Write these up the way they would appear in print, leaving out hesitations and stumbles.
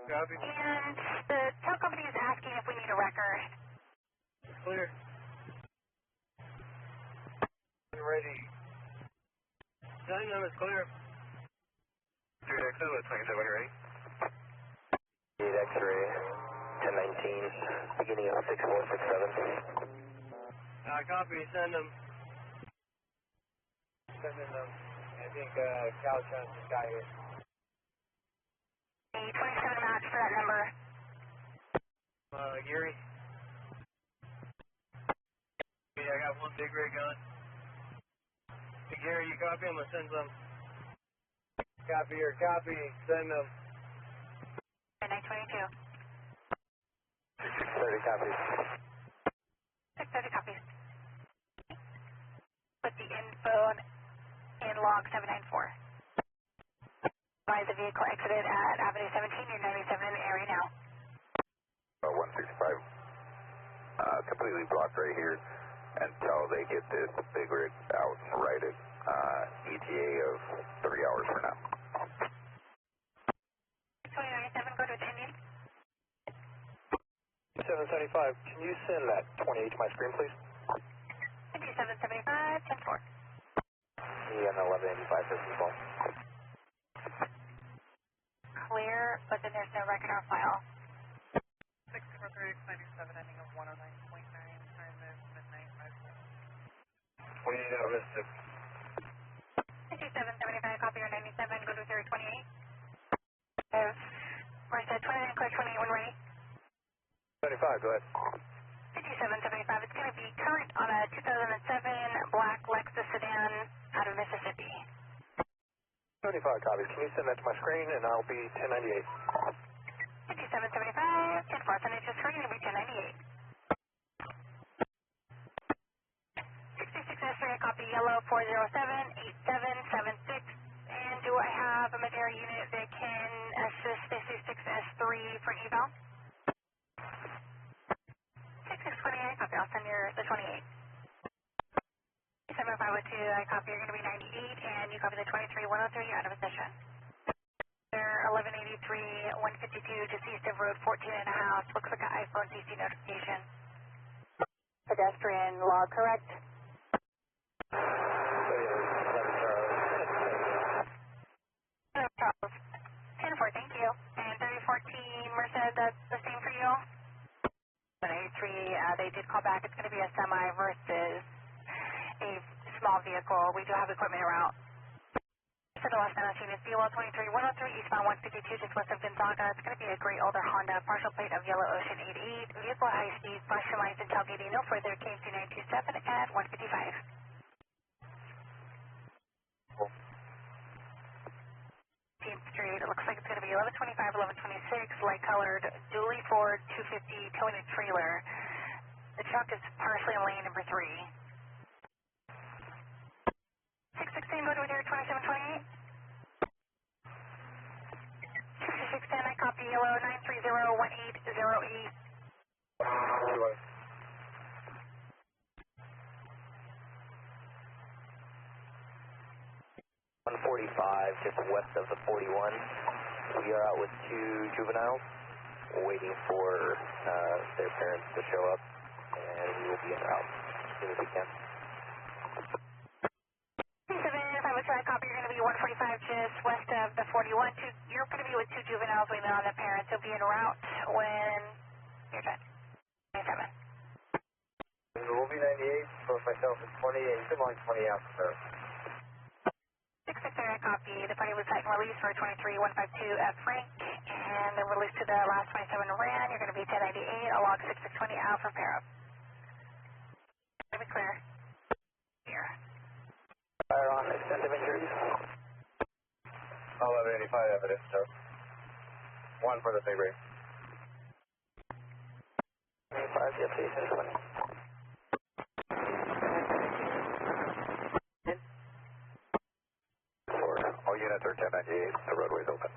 Copy. And the tow company is asking if we need a record. Clear. Ready. Sign them is clear. 3XO, 27, ready? 8 X-ray, 1019, beginning of 6467. Copy, send them. Sending them. I think Caltrans just got here. 27 match for that number. Gary? Yeah, I got one big rig on. Hey, Gary, you copy? I'm gonna send some. Copy or copy, send them. 922. 630 copies. 630 copies. Put the info in log 794. By the vehicle exited at Avenue 17 and 97 in the area now. 165. Completely blocked right here until they get this big rig out and right at ETA of 3 hours from now. 297, go to attending. 775, can you send that 28 to my screen, please? 2775, 10-4. Yeah, 1185 for people. Clear, but then there's no record on file. 64397, ending of 109.9, time is midnight 5. 28 out, Mr. 5775, copy your 97, go to 028. Merced 29, clear 28, when ready. 75, go ahead. 5775, it's going to be current on a 2007 black Lexus sedan out of Mississippi. 75 copies, can you send that to my screen and I'll be 1098. 5775, 10-4, send it to screen, it'll be 1098. 66S3, copy yellow 407-8776. And do I have a Madera unit that can assist the 66S3 for eval? 6628, copy, I'll send the 28. 7502, I copy, you're going to be 98, and you copy the 23103, you're out of possession. There, 1183, 152, deceased of road 14 and a half, looks like an iPhone CC notification. Pedestrian log correct? Charles. 10-4, thank you. And 3014, Merced, that's the same for you? 183, they did call back. It's going to be a semi versus a small vehicle. We do have equipment around. So the last message is BL 23103, eastbound 152, just west of Visalia. It's going to be a gray older Honda, partial plate of Yellow Ocean 88. Vehicle high speed, flashing lights and tailgating. No further, KMC 927 at 155. Street. It looks like it's going to be 1125, 1126, light colored, dually Ford 250 towing a trailer. The truck is partially in lane number 3. 616, go to here, 2728. 6610, I copy yellow 9301808. 145, just west of the 41. We are out with 2 juveniles, waiting for their parents to show up, and we will be en route as soon as we can. 7, I copy, you're going to be 145, just west of the 41. You're going to be with 2 juveniles waiting on their parents. You'll be en route when you're done. 97. We'll be 98 for myself and 28. Come on, 20 out, sir. 660, I copy. The party was site and released for 23152 at Frank, and the release to the last 27 ran. You're going to be 1098. I'll log 6620 out for pair up. Let me clear. Here. Fire on extensive injuries. 1185 evidence, sir. 1 for the big rig. 5, yes, please, 20. All units are 1098, the roadway's open.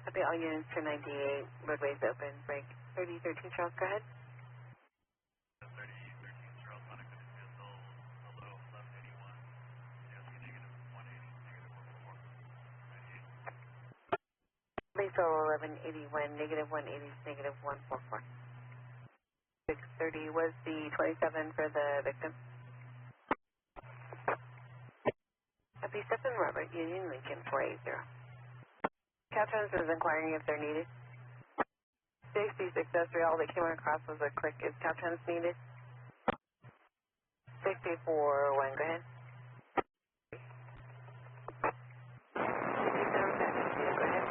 Okay, all units 1098, roadways open, break 3013, Charles, go ahead. 3013, Charles, Monica, cancel, hello, 1181, CLC negative 180, negative 144, 98. Base Still 1181, negative 180, negative 144. 630 was the 27 for the victim. Copy 7 Robert, Union Lincoln 480. Caltrans is inquiring if they're needed. 66 all that came across was a click. Is Caltrans needed? 64 1, go ahead. 67 go ahead.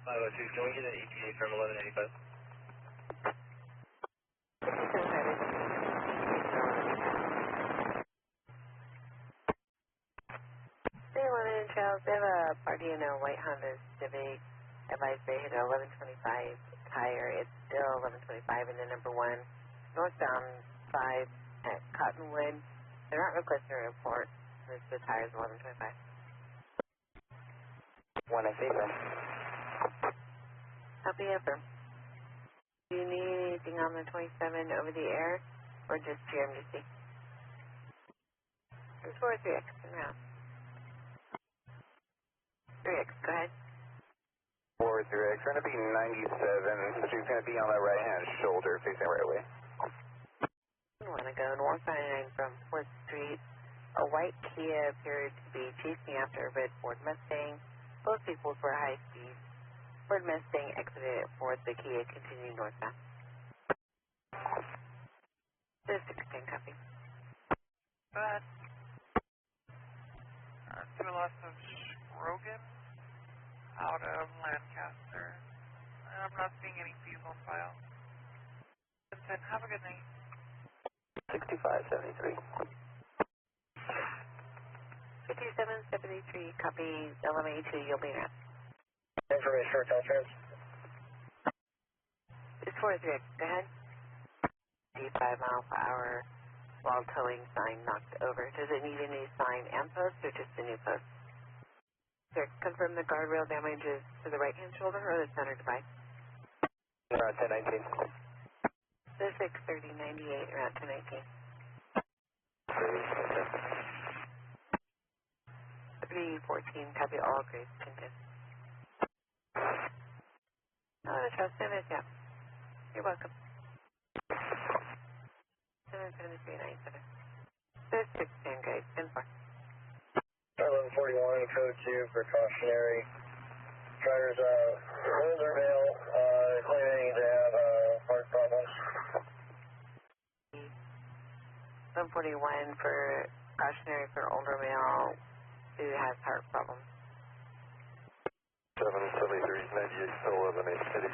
502, can we get an ETA from 1185? 11 Charles, they have a party in a white Honda Civic. Advised they hit 1125 tire. It's still 1125 in the number 1. Northbound 5 at Cottonwood. They're not requesting a report. The tire's 1125. 1 I see, sir. Copy affirm. Do you need anything on the 27 over the air or just GMDC? It's 4-3X en route. 3X, go ahead. 4-3X, we're going to be 97, so she's going to be on the right-hand shoulder, facing right way. I want to go north 99 from 4th Street. A white Kia appeared to be chasing after a red Ford Mustang. Both vehicles were high speed. Ford Mustang exited at 4th. The Kia continued northbound. The 16 copy. Go ahead. To the left of Rogan, out of Lancaster. I'm not seeing any fees on file. 10, have a good night. 6573. 5773, copy 1182, you'll be around. Information for Caltrans. It's 4-3X, go ahead. 5 mile per hour while towing sign knocked over. Does it need a new sign and post or just a new post? Sir, confirm the guardrail damage is to the right-hand shoulder or the center device? Around 1019. The 63098, around 1019. 314, copy all grades, content. Oh, trust service, yeah. You're welcome. 77397. There's 610 grades, 10-4. 1141, code 2, precautionary. Drivers, older male, claiming they have heart problems. 141 for cautionary for older male who has heart problems. 77398, still 1180.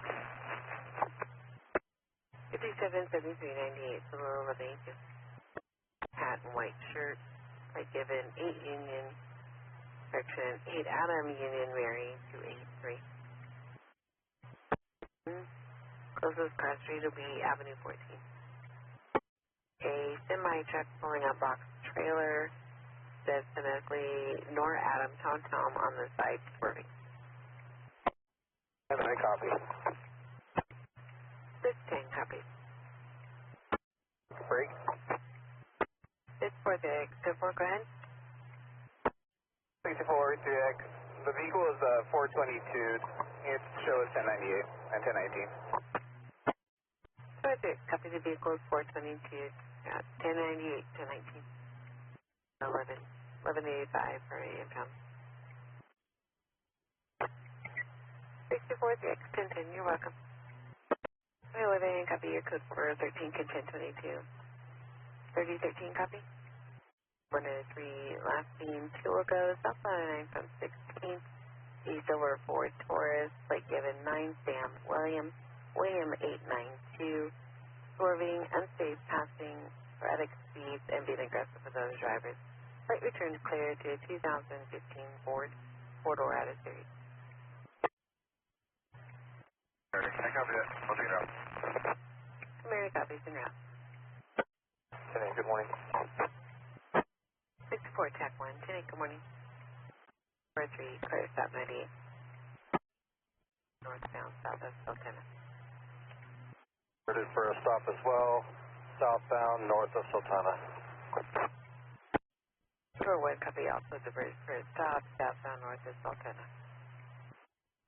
577398, so 1182. Hat and white shirt. I given 8 Union, section 8 Adam Union Mary 283. Closest car street will be Avenue 14. A semi-truck pulling a box trailer says phonetically Nor Adam Tom Tom on the side swerving. Have a copy. 610 copies. Break. 6-4 the X-4, go ahead. 64 3X. The vehicle is 422. It shows 1098 and 1019. 4-6, copy the vehicle is 422, 1098, 1019. 1185 for AM pound. 64 3X, 1010, you're welcome. 11, copy your code for 13 content 22. 3013 copy. 103 last beam 2 ago, South 99 from 16. East over Ford Taurus, plate given 9 Sam William 892. Swerving, unsafe passing, erratic speeds, and being aggressive with other drivers. Plate returned clear to 2015 Ford 4-door out of series. Can I copy that? I'll take it out. Mary copies en route. Good morning. 64 Tech 1, 10 good morning. 43, clear stop 98. Northbound, southwest Sultana. Ordered for a stop as well. Southbound, north of Sultana. For what copy also diverted for a stop, southbound, north of Sultana.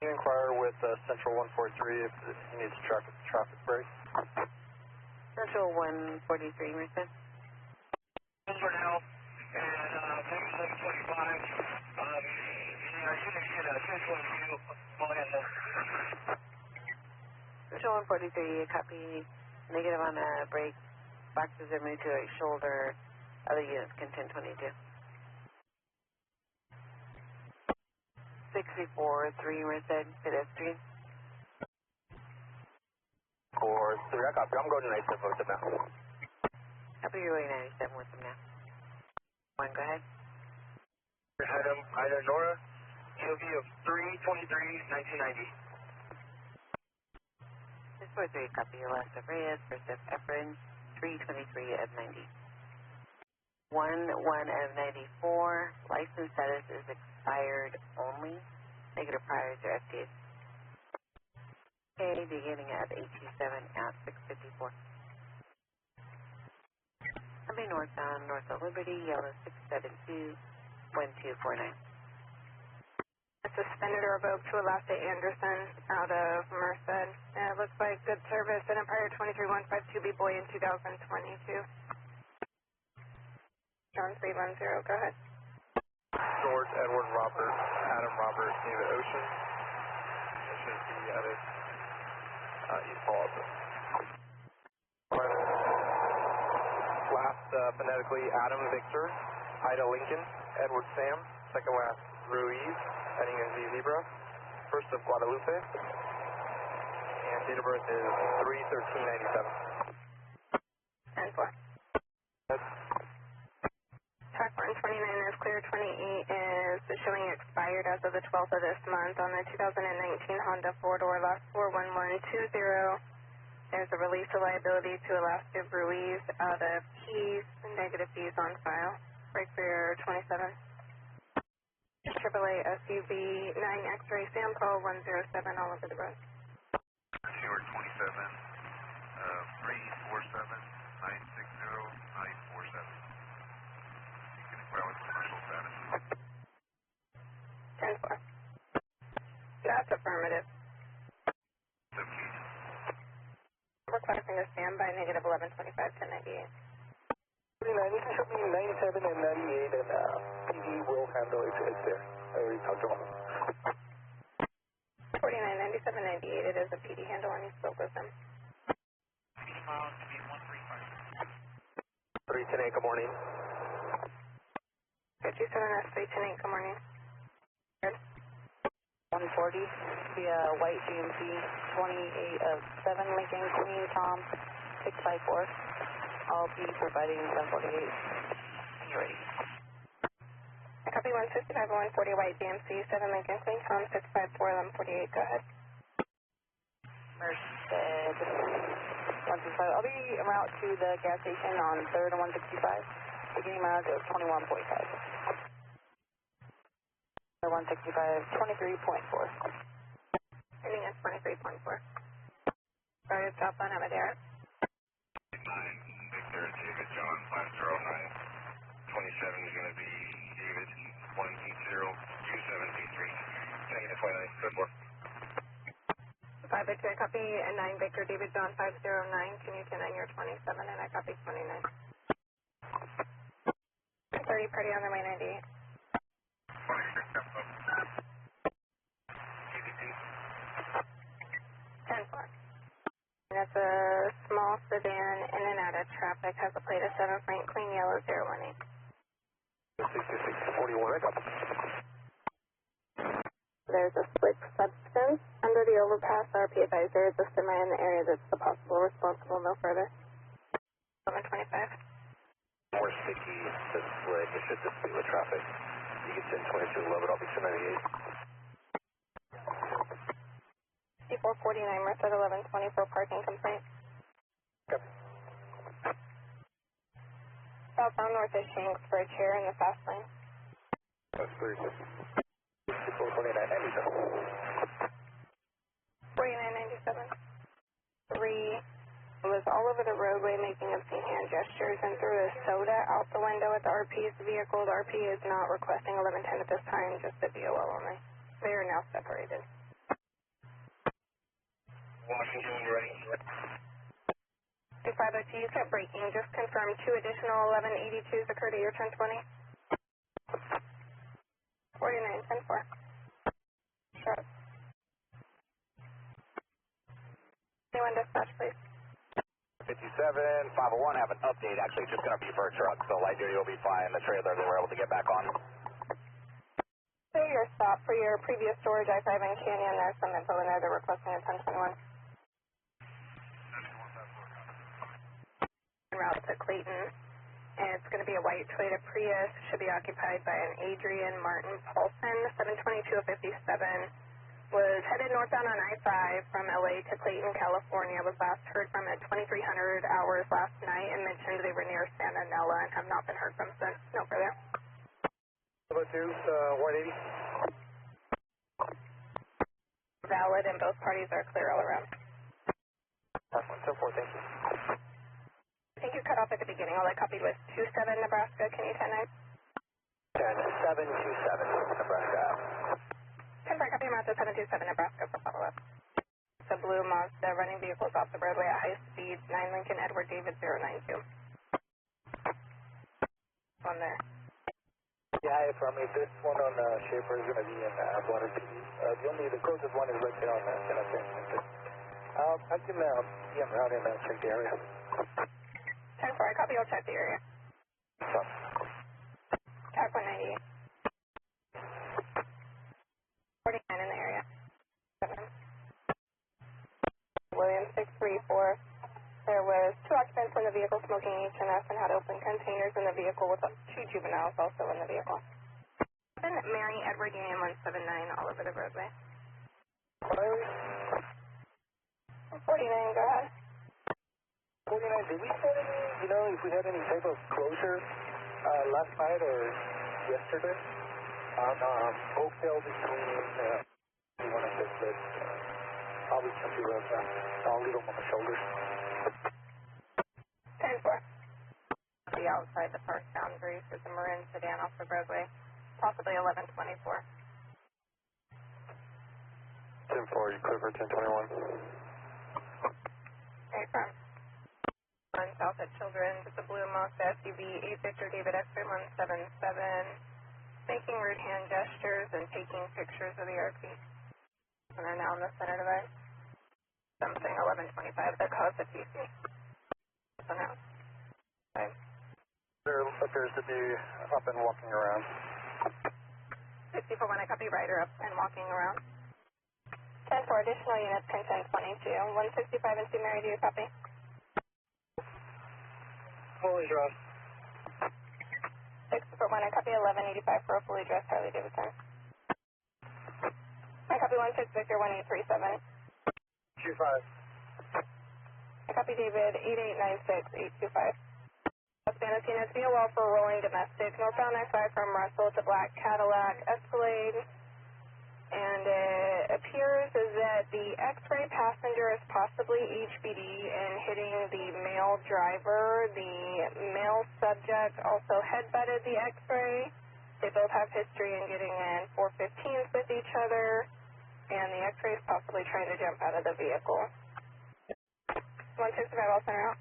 You inquire with Central 143 if he needs traffic break. Central 143, Merced. For now, and take 725. Yeah, I should have hit a 612. Central 143, copy. Negative on a break. Boxes are moved to a shoulder. Other units can 1022. 643, Merced, pedestrian. 4-3, I copy. I'm going to 97 with them now. Copy your way 97 with them now. One, go ahead. Item Nora, EOV of 3/23/1990. 643, copy your last of Reyes, first of Efren, 323 of 90. 1 of 94, license status is expired only. Negative prior to FTA. Okay, beginning at 827 at 654. Coming northbound, north of Liberty, yellow 672, 1249. Suspended or revoked to Alaska Anderson out of Merced. It looks like good service and Empire 23152 B-Boy in 2022. John 310, go ahead. George, Edward, Robert, Adam, Robert, David, Ocean. It should be at East Hollister. Last phonetically, Adam, Victor, Ida, Lincoln, Edward, Sam, second last, Ruiz, heading in Z Zebra, first of Guadalupe, and date of birth is 3/13/97. 10-4. Track 129 is clear, 28 is showing expired as of the 12th of this month on the 2019 Honda 4-door, last 41120. There's a release of liability to Alaska Ruiz out of Keys, negative fees on file. Break for your 27. AAA SUV 9 X-ray Sample 107 all over the road. Short 27, 347 960 947. You can inquire with commercial status. 10-4. That's affirmative. Requesting a standby, negative 1125 1098. 97 and 98, and PD will handle it. It's there. I already talked to him. 49, 97, 98, it is a PD handle and he spoke with them. 310, good morning. 57S 310, good morning. 140 via white GMC 28 of 7 Lincoln Queen Tom 654. I'll be providing 748. When you're ready. Copy 155 140 white GMC 7 Lincoln Queen Tom 654 1148. Go ahead. Merced 165. I'll be en route to the gas station on 3rd and 165. Beginning mileage of 21.5. 165, 23.4. Ending at 23.4. Sorry, it's southbound at Madera. 9, Victor, David, John, 509. 27 is going to be David, 1802783. Negative 29, good work. 5 Victor, I copy, and 9 Victor, David, John, 509. Can you 10 on your 27, and I copy 29. 30, party on the way 98. 10-4. That's a small sedan in and out of traffic, has a plate of 7 Frank, clean yellow 018. 6641, I got it. There's a slick substance under the overpass. RP advisor is a semi in the area that's the possible responsible, no further. 1125. More sticky, this slick, it should just be with traffic. You can send 2211, I'll be 298. C449, Merced 1124, parking complaint. Yep. Southbound north of Shanks for a chair in the fast lane. That's 36. 449, 4997. 3 was all over the roadway making obscene hand gestures and threw a soda out the window at the RP's vehicle. The RP is not requesting 1110 at this time, just the DOL only. They are now separated. Washington, ready. 2502, you kept braking. Just confirm 2 additional 1182s occurred at your 1020. 49, 10-4. Sure. Anyone dispatch, please? 57, 501, have an update. Actually, just going to be for a truck, so light duty will be fine. The trailer they were able to get back on. So your stop for your previous storage, I-5 and Canyon, there's some info in there. They're requesting a 1021. En route to Clayton. And it's going to be a white Toyota Prius. Should be occupied by an Adrian Martin Paulson, 722-57. Was headed northbound on I-5 from LA to Clayton, California. Was last heard from at 2300 hours last night and mentioned they were near Santa Nella and have not been heard from since. No further. 180. Valid and both parties are clear all around. 174, thank you. I think you cut off at the beginning. All I copied was 27 Nebraska. Can you 10-9? 10727, Nebraska. 10 for copy, Mazda 727 Nebraska for follow-up. The blue Mazda running vehicles off the roadway at high speed. 9 Lincoln Edward David 092. On there. Yeah, for me, this one on Schaefer is going to be in Water City. The closest one is right there on I can be en route and check the area. 10-4, I copy, I'll check the area. TAC 198. 49 in the area. 7. William 634. There was 2 occupants in the vehicle smoking H&S and had open containers in the vehicle with 2 juveniles also in the vehicle. Mary Edward Union 179 all over the roadway. 49, go ahead. 49, did we set any, if we had any type of closure last night or yesterday on Oakdale between one of the probably some of the I'll leave them on the shoulders. 10-4. The outside the park boundary for the Maroon sedan off the roadway. Possibly 1124. 10-4, you clear for 1021. Hey, from. On south at Children, with the blue Mazda SUV, 8 Victor David X-ray 177, making rude hand gestures and taking pictures of the RP. And are now in the center device. Something 1125 that caused the TC. So now. Okay. There appears to be up and walking around. 60 for 1, I copy, rider up and walking around. 10 for additional units, pin 1022. 165 and C Mary, do you copy? Fully dressed. 6 for 1, I copy, 1185 for a fully dressed Harley Davidson. I copy 16 Victor 1837. 25. I copy David 8896 825. Banos units, be a wall for rolling domestic. Northbound I-5 from Russell to Black Cadillac Escalade. And it appears that the X-ray passenger is possibly HBD and hitting the male driver. The male subject also headbutted the X-ray. They both have history in getting in 415s with each other. And the X-ray is possibly trying to jump out of the vehicle. 165, all center out.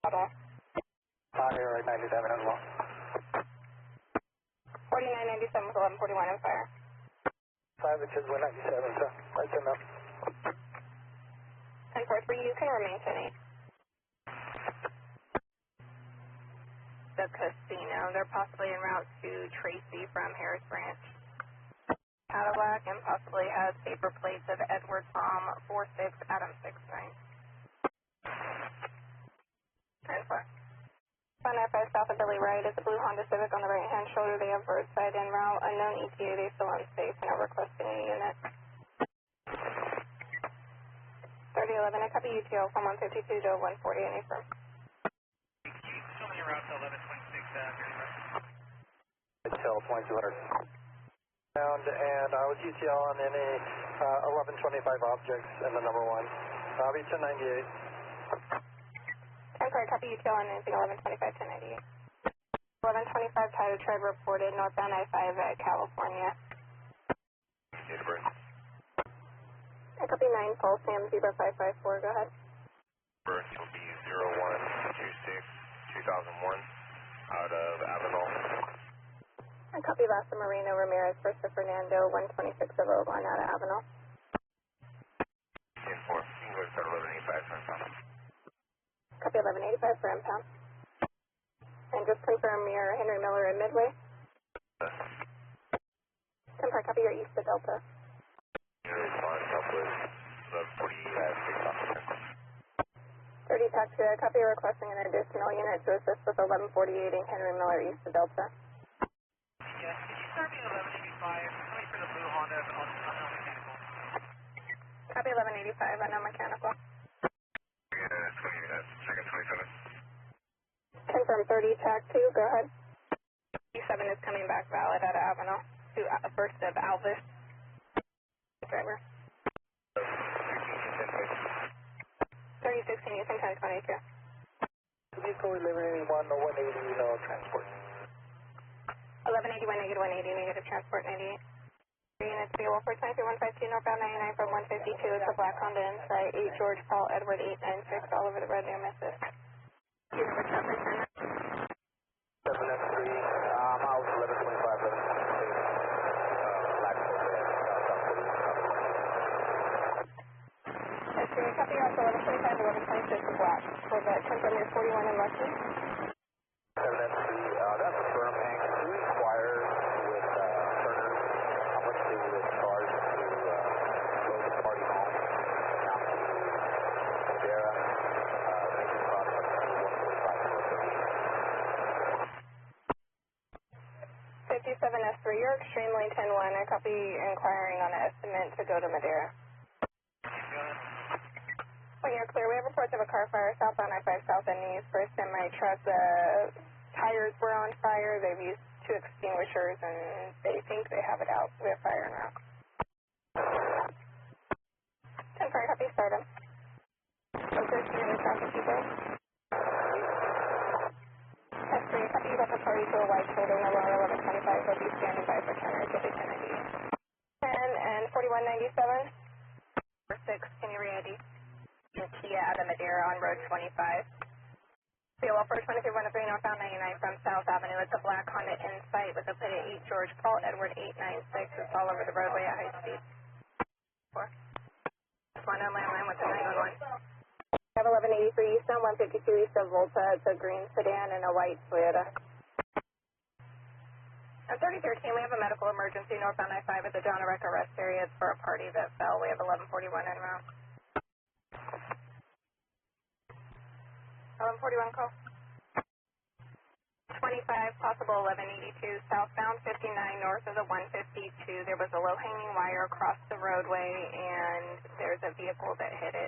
Auto. Here, 97 as well. 4997 with 1141 in fire. 5 inches, 197, so right enough. 1043, you can remain 10-8. The casino, they're possibly en route to Tracy from Harris Branch. Cadillac and possibly has paper plates of Edward Tom 46 Adam 69. 10-4. On F5 south of Billy Wright is a blue Honda Civic on the right-hand shoulder. They have roadside en route. Unknown ETA. They still unsafe and are requesting a unit. 3011. I copy UTL from 152 to 140. Any firm? Show me your route to 1126. Until 2200. And with UTL on any 1125 objects and the number 1. I'll be 1098. Temporary copy UTL on anything 1125 1098. 1125 Tyler Tread reported northbound I-5 at California. Date of birth. I Copy 9, Paul Sam, Zebra 554, go ahead. Birth will be 0126-2001 out of Amador. I copy Lassa Marino Ramirez, first to Fernando, 126 of 01 out of Avenal. 10-4, English at 1185 for impound. Copy 1185 for impound. And just confirm your Henry Miller in Midway. Confirm, copy your east to Delta. Your response, Southwest 1140, 30 taxi, copy requesting an additional unit to assist with 1148 in Henry Miller east to Delta. Yes, could you start me at 1185? Coming for the blue Honda unknown mechanical. Copy 1185, unknown mechanical. second 27. Confirm 30 tax 2, go ahead. 7 is coming back valid out of Avenal to first of Alvis. Driver. 3016, using 1022. Vehicle 1181, no 180, no transport. 1181, negative 180, negative transport 98. Units available for 23152 northbound 99 from 152. It's a black Honda Insight, 8 George Paul Edward 896, all over the road near Merced. Do you remember traffic center? 7F3, miles 1125, 1126, black Copy also 1125, 1126 black. For the confirm your 41 in Lucky. 7F3, that's a firm hang. Do we inquire with Turner how much they would charge to go to the party home down to Madera? Maybe about 125 57S3, you're extremely 10-1. I copy inquiring on an estimate to go to Madera. When you're clear, we have reports of a car fire southbound I-5 south and east. For a semi-truck, the tires were on fire. They've used 2 extinguishers, and they think they have it out. We have fire en route. 10-4, copy, stardom. So 13 in traffic, people. S3, copy, you got the party to a white shoulder, no longer 1125. They'll be standing by for Turner, give it 1090. 10 and 4197. 6, can you re-ID? Kia out of Madera on Road 25. Fuel for 2313 northbound 99 from South Avenue. It's a black Honda Insight with a plate of 8 George Paul Edward 896. It's all over the roadway at high speed. 4. One on landline with the 911. We have 1183 eastbound 152 east of Volta. It's a green sedan and a white Toyota. At 3013, we have a medical emergency northbound I-5 at the John Arec rest area. It's for a party that fell. We have 1141 en route. 1141 call. 25, possible 1182, southbound 59 north of the 152. There was a low-hanging wire across the roadway, and there's a vehicle that hit it.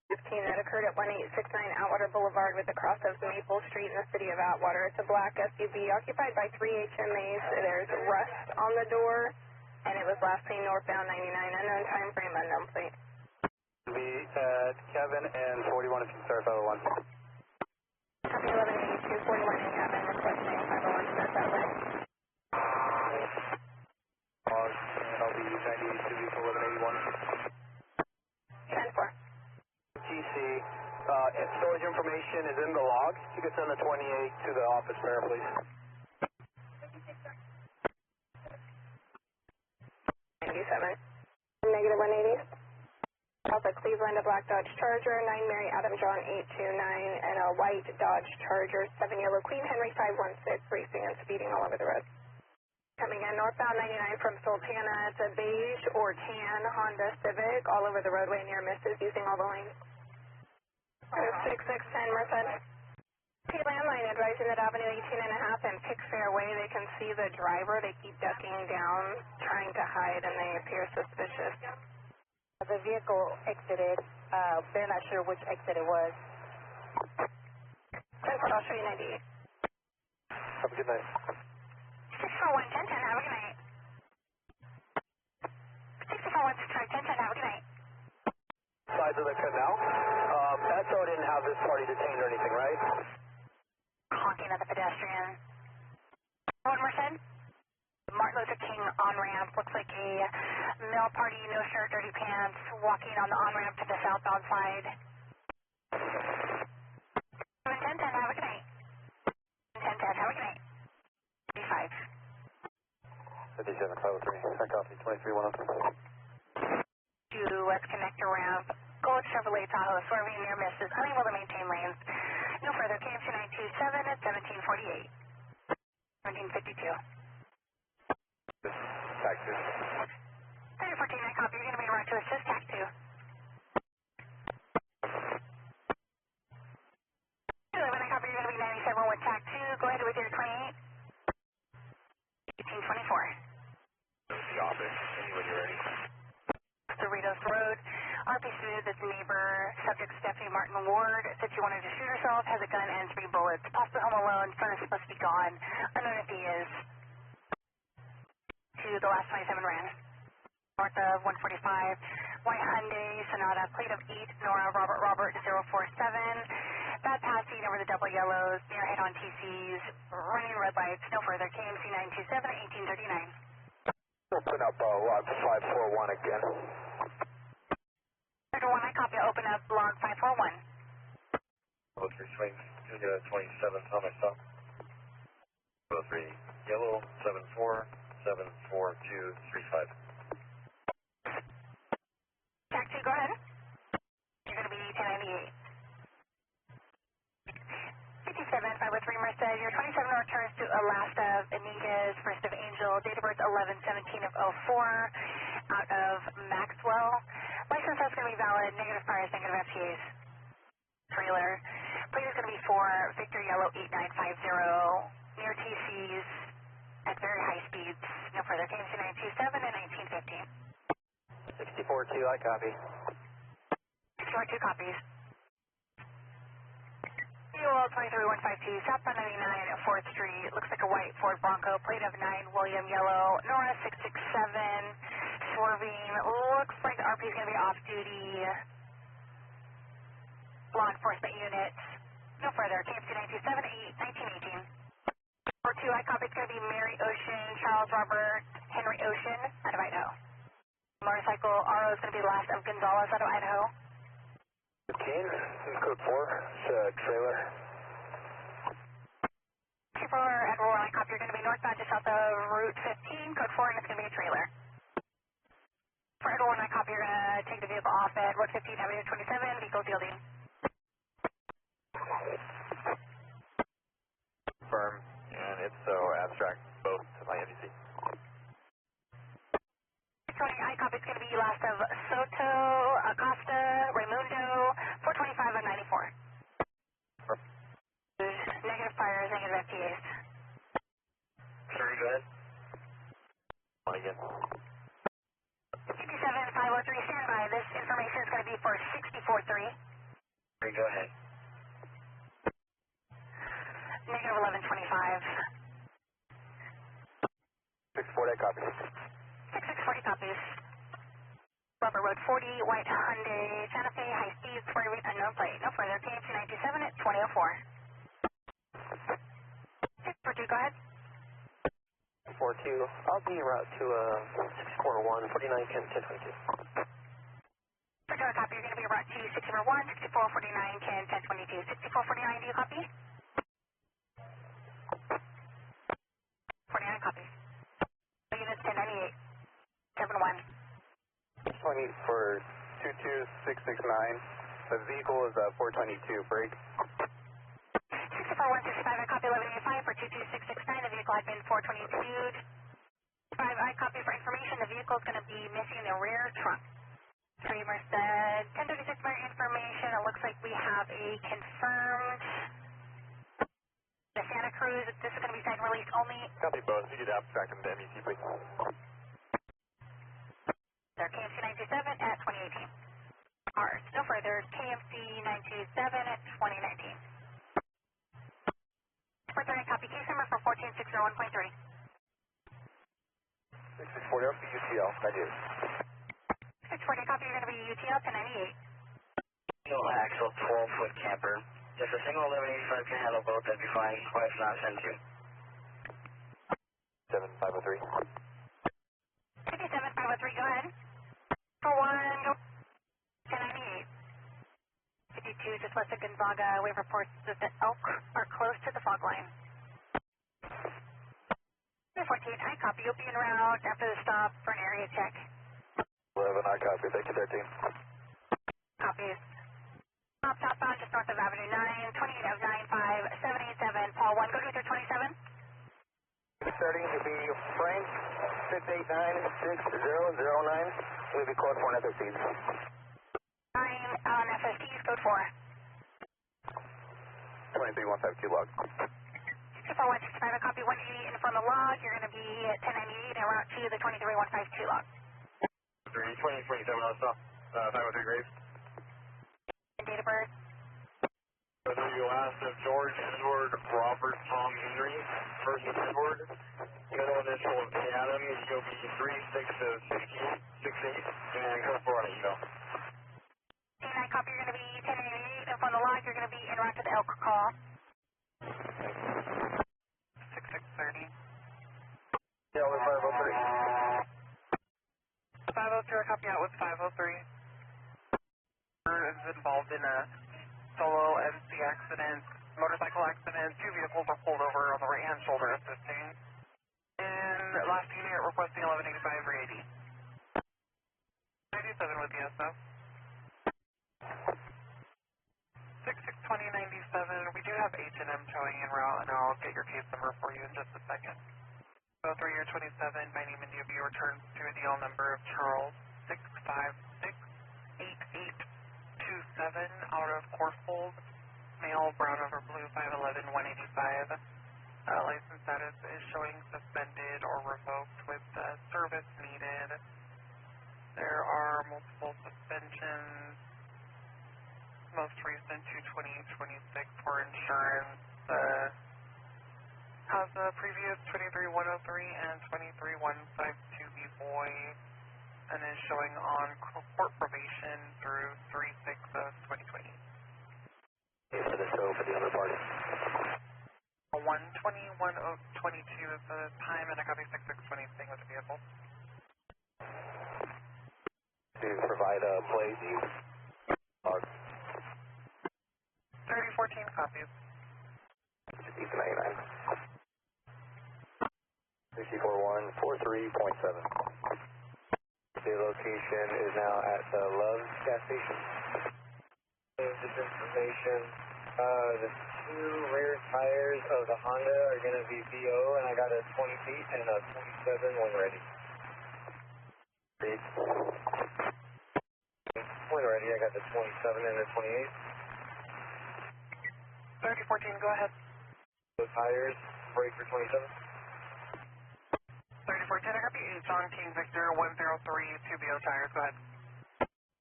15 that occurred at 1869 Atwater Boulevard with the cross of Maple Street in the city of Atwater. It's a black SUV occupied by 3 HMAs. There's rust on the door, and it was last seen northbound 99. Unknown time frame, unknown plate. Be at Kevin and 41 if you start 501. Copy 1182, 41 in cabin, requesting 501 start that way. And I'll be 9082 vehicle 1181. 10-4. TC, storage information is in the log. You can send the 28 to the office bearer, please. Negative 180. Alpha Cleveland, a black Dodge Charger, 9 Mary Adam John 829, and a white Dodge Charger, 7 Yellow Queen Henry 516, racing and speeding all over the road. Coming in northbound 99 from Sultana, it's a beige or tan Honda Civic, all over the roadway near Merced, using all the lanes. 6610 Merced. P landline advising that Avenue 18.5 and Pick Fairway, they can see the driver. They keep ducking down, trying to hide, and they appear suspicious. The vehicle exited. They're not sure which exit it was. I'll show you 98. Have a good night. 64110, have a good night. 64110, have a good night. Sides of the canal. SO didn't have this party detained or anything, right? Honking at the pedestrian. What Merced? Martin Closer King on-ramp. Looks like a male party, no shirt, dirty pants, walking on the on-ramp to the southbound side. 1010, have a good night. 1010, have a good night. 35. 57503, I copy, 23103. To West Connector ramp, Gold Chevrolet Tahoe, swerving near Merced, is unable to maintain lanes. No further, KMC 927 at 1748. 1752. Tac 2. 3014, I copy. You're going to be right to assist Tac 2. 211, I copy. You're going to be 97 with Tac 2. Go ahead with your 28. 1824. The office, when you're ready. Cerritos Road. RP Smooth is neighbor. Subject Stephanie Martin Ward. Said she wanted to shoot herself. Has a gun and 3 bullets. Possibly home alone. Son is supposed to be gone. Unknown if he is. To the last 27 ran. North of 145. White Hyundai Sonata. Plate of 8. Nora Robert 047. Bad passing over the double yellows. Near head on TCs. Running red lights. No further. KMC 927 1839. Open up log 541 again. Sector 1, I copy. Open up log 541. 03 swings, 27 on my stop. 03, yellow, 74, 74235. Taxi, go ahead. You're going to be 1098. 57-503 Merced. Your 27 returns to Alaska of Iniguez, First of Angel, date of birth 11/17 of 04, out of Maxwell. License is going to be valid, negative fires, negative FTAs. Trailer. Plate is going to be for Victor Yellow 8950, near TCs, at very high speeds. No further. KMC 927 and 1915. 64-2, I copy. 64-2 copies. Fuel 23152, southbound 99 at 4th Street. Looks like a white Ford Bronco, plate of 9, William Yellow, Nora 667, swerving. Looks like RP is going to be off duty. Law enforcement units. No further. KMC 927 1918. 42, I copy. It's going to be Mary Ocean, Charles Robert, Henry Ocean, out of Idaho. Motorcycle RO is going to be last of Gonzalez, out of Idaho. 15, code 4, it's a trailer. Trooper at Roll, I copy. You're going to be northbound just south of Route 15, code 4, and it's going to be a trailer. For Edward 1, I copy. You're going to take the vehicle off at Route 15, Avenue 27, vehicle yielding. Firm, and it's so abstract, both to my NBC. I copy. It's going to be last of Soto, Acosta, Raimundo, 425 and 94. Negative fires, negative FTAs. Sorry, go ahead. On again. 57-503, stand by. This information is going to be for 64-3. Sorry, go ahead. Negative 1125. 640, I copy. 6640 copies. Rubber Road 40, white Hyundai, Santa Fe, high speed, swerving, unknown plate. No further. KMC 927 at 2004. 642, go ahead. 42, I'll be en route to 641, 49, 10, 1022. Sector copy. You're going to be route to 641, 64, 49, 10, 1022. 64, 49, do you copy? 49 copies. Units 1098. 71. Just want to need for 22669. The vehicle is 422, break. 64165, I copy 1185 for 22669. The vehicle had been 422'd. 5, I copy for information. The vehicle is going to be missing the rear trunk. 3 Merced, 1036 more information. It looks like we have a confirmed the Santa Cruz. This is going to be site release only. Copy both. If you could abstract them to MEC, please. They're KMC 927 at 2018. Ours. No further. KMC 927 at 2019. For 30 copy case number for 14601.3. 6640, I'll be UTL, I do. 640 copy, you're going to be UTL 1098. Single axle 12-foot camper. If a single 1185 can handle both, that'd be fine. Wife's not sent to. 7503. 103, go ahead. For 1, 1098. 52, just west of Gonzaga. We have reports that the elk are close to the fog line. 14, I copy. You'll be en route after the stop for an area check. 11, I copy. Thank you, 13. Copies. Stop southbound just north of Avenue 9, 28 of 95, 787, Paul 1, go to 27. Starting to be Frank, 689-6009. We'll be code 4 on FSTs. 9 on FSTs, code 4. 23152 log. 24165, a copy 180 in from the log. You're going to be at 1098 en route to the 23152 log. 2027, let's stop. 503 Graves. Date of birth. Whether you last of George, Edward, Robert, Tom, Henry, first of Edward, middle initial of Adam, you'll be 3668, and code 4 on it, you know. And I copy, you're going to be 1088 and from the log. You're going to be en route to the elk call. 6630. Yeah, we're 503. 502, I copy out with 503. Is involved in a solo MC accident, motorcycle accident. 2 vehicles are pulled over on the right-hand shoulder assisting. And last unit requesting 1185 for 80. 97 with the SO. 662097, we do have H&M showing en route, and I'll get your case number for you in just a second. 03 year 27, my name and DOB returns to a DL number of Charles 6568827 out of Coursefold, male, brown over blue, 5'11", 185. License status is showing suspended or revoked with service needed. There are multiple suspensions. Most recent 2/20/26 for insurance. Has the previous 23103 and 23152 boy, and is showing on court probation through 3/6 of 2020. For the show for the other party. 121:22 is the time, and I copy 6620 staying with the vehicle. To provide a plate, you log. 3014 copies. East 99. 64143.7. The location is now at the Love's gas station. This information, the 2 rear tires of the Honda are going to be VO, and I got a 20 feet and a 27 when ready. Read. When ready, I got the 27 and the 28. 3014, go ahead. Those tires, brake for 27. 3014, I copy John King Victor 103 2BO tires, go ahead.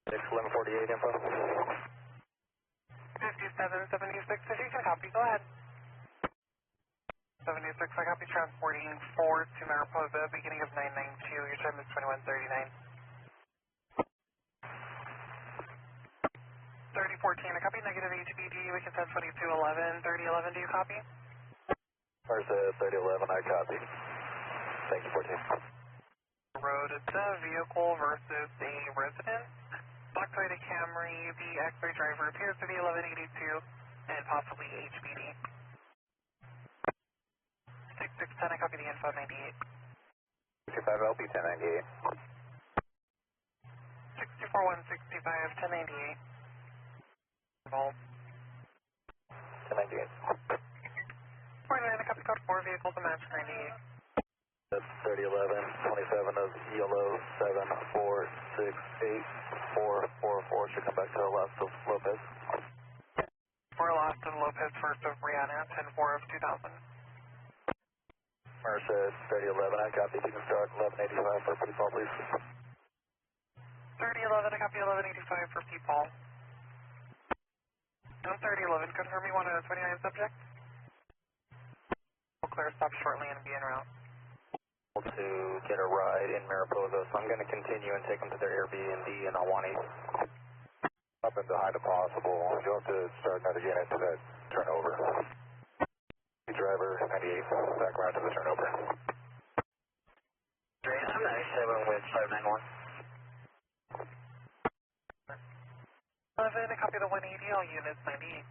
1148 info. 5776, if you can copy, go ahead. 76, I copy transporting 4 to Mariposa, beginning of 992, your time is 2139. 3014, I copy negative HBD, we can send 2211, 3011, do you copy? Merced 3011, I copy. Thank you, 14. Road, it's a vehicle versus a resident. Black Toyota Camry, the X-ray driver appears to be 1182 and possibly HBD. 6610, I copy the info 98. 65 LP 1098. 624-165, 1098. Involved. 1098. 49, I copy code 4, vehicle to match 98. That's 3011, 27 of yellow, 7468444 should come back to Las Lopez. For Lost and Lopez, first of Rihanna, 10-4 of 2000. Merced 3011, I copy. You can start 1185 for P-Paul, please. 3011, I copy 1185 for P-Paul. 3011, confirm you want a 29 subject? We'll clear stop shortly and be en route. To get a ride in Mariposa, so I'm going to continue and take them to their Airbnb in Ahwahnee. Up as high as possible. You'll have to start another unit to that turnover. Driver 98, back around to the turnover. I'm not with 591. 11, copy the 180, all units 98.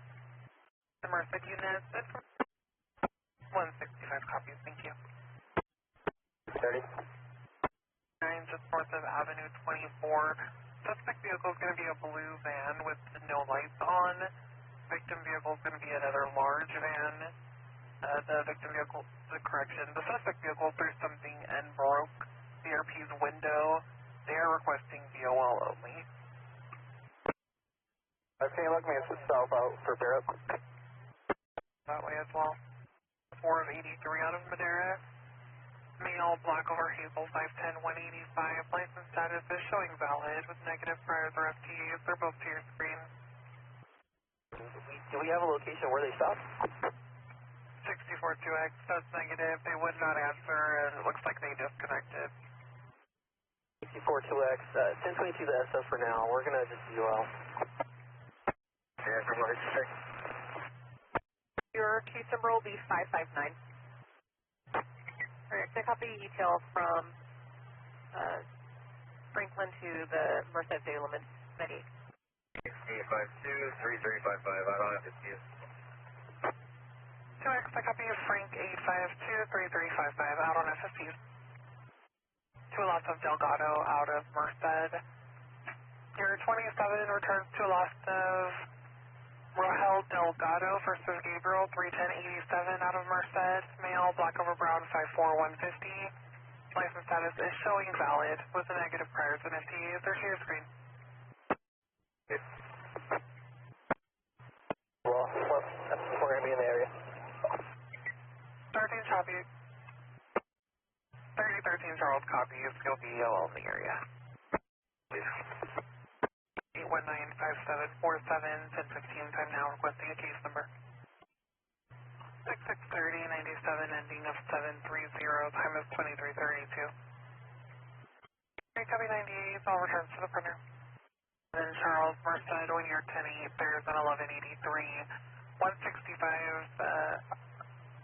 The Merced units, 165 copies, thank you. 30. 9, just north of Avenue 24. Suspect vehicle is going to be a blue van with no lights on. Victim vehicle is going to be another large van. The victim vehicle, the suspect vehicle threw something and broke the CRP's window. They are requesting VOL only. Can you look me south out for Barrett? That way as well. 4 of 83 out of Madera. Male, black over hazel, 5'10", 185. License status is showing valid with negative priors or FTAs. They're both to your screen. Do we have a location where they stopped? 64-2X, that's negative. They would not answer, and it looks like they disconnected. 64-2X, 1022 the SF for now. We're going to just UL. Yeah, from what it's check. Your case number will be 559. Alright, so copy detail from Franklin to the Merced element 98. 852, 3355, I don't have to see it. 2X, I copy of Frank 852-3355 out on FFP. 2 lots of Delgado out of Merced. Your 27 returns to lots of Rahel Delgado versus Gabriel 31087 out of Merced. Male, black over brown, 5'4", 150. License status is showing valid with a negative priors and FTAs. They're to your screen. Well, we're going to be in the area. 13 copy. 3013 Charles copies. You'll be all in the area. 8195747 1015 time now requesting a case number. 663097 ending of 730 time is 2332. Copy 98 all returns to the printer. Then Charles Merced when you're 10-8 there's an 1183 165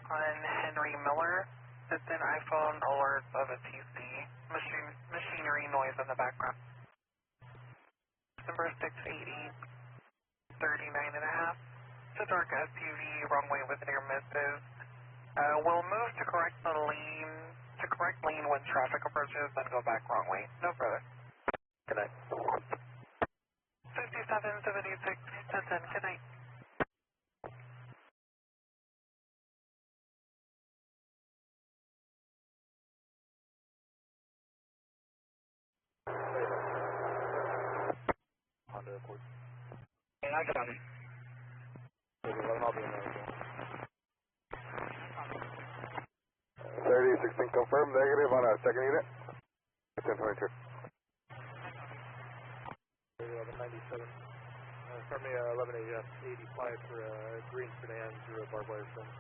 on Henry Miller. It's an iPhone alert of a TC machinery noise in the background. Number 680, 39.5. It's a dark SUV, wrong way with near misses. We'll move to correct lane when traffic approaches, then go back wrong way. No further. Good night. 5776, 1010, good night. And I got it. I'll be in there. 3016 confirmed, negative on a second unit. 1022. 1197. Start me 1185 for green sedan through a barbed wire film.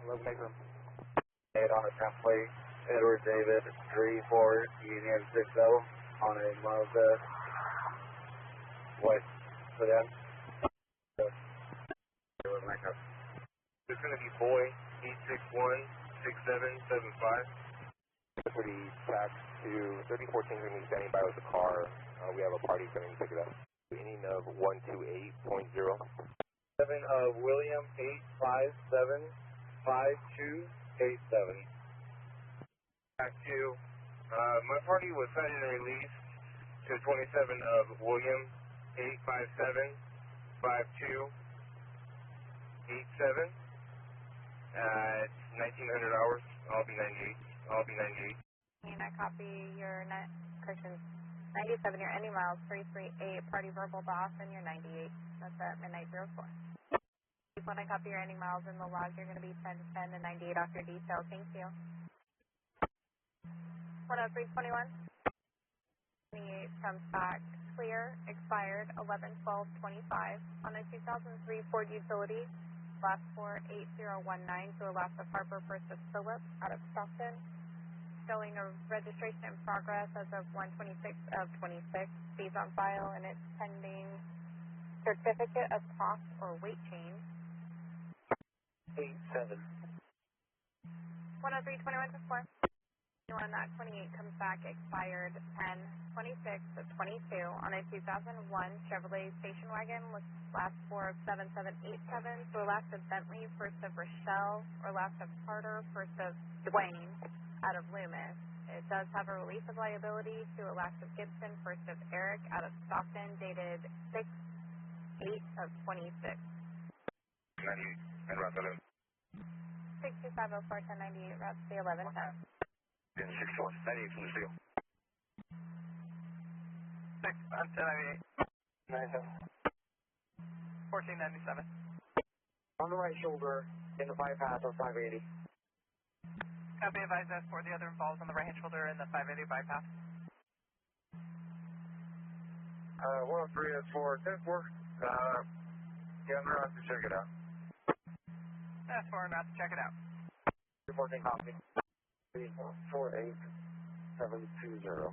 11 Negrum. 8 on a template. Edward David 34 Union 60 on a Mazda white sedan. It's going to be boy 8616775. Pretty tax to 3014 going to be standing by with the car. We have a party going to pick it up. Ending of 128.0. 7 of William 8575287. Back to my party was signed and released to 27 of William 8575287 at 1900 hours. I'll be 98. And I copy your Christian 97, your ending miles 338, party verbal off, and your 98. That's at midnight 04. When I copy your ending miles in the log, you're going to be 1010 and 98 off your detail. Thank you. 10321. 28 comes back clear, expired 11/12/25 on a 2003 Ford Utility, last 48019 to Alaska Harbor versus Phillips out of Stockton. Showing a registration in progress as of 1/26/26. Fees on file, and it's pending certificate of cost or weight change. 87. 10321 to 4. On that 28 comes back expired 10/26 of 22 on a 2001 Chevrolet station wagon with last four of 7787. So last of Bentley, first of Rochelle, or last of Carter, first of Dwayne out of Loomis. It does have a release of liability to a last of Gibson, first of Eric out of Stockton, dated 6/8 of 26. 98 and route 11. 62504 1098 route to the 1110. 61, 98 from the seal. 6 on 1098. 97. 1497. On the right shoulder, in the bypass of 580. Copy, advise S4. The other involves on the right hand shoulder in the 580 bypass. 103 S4, 10-4. Yeah, I'm around to check it out. S4, not to check it out. Reporting copy. 48720.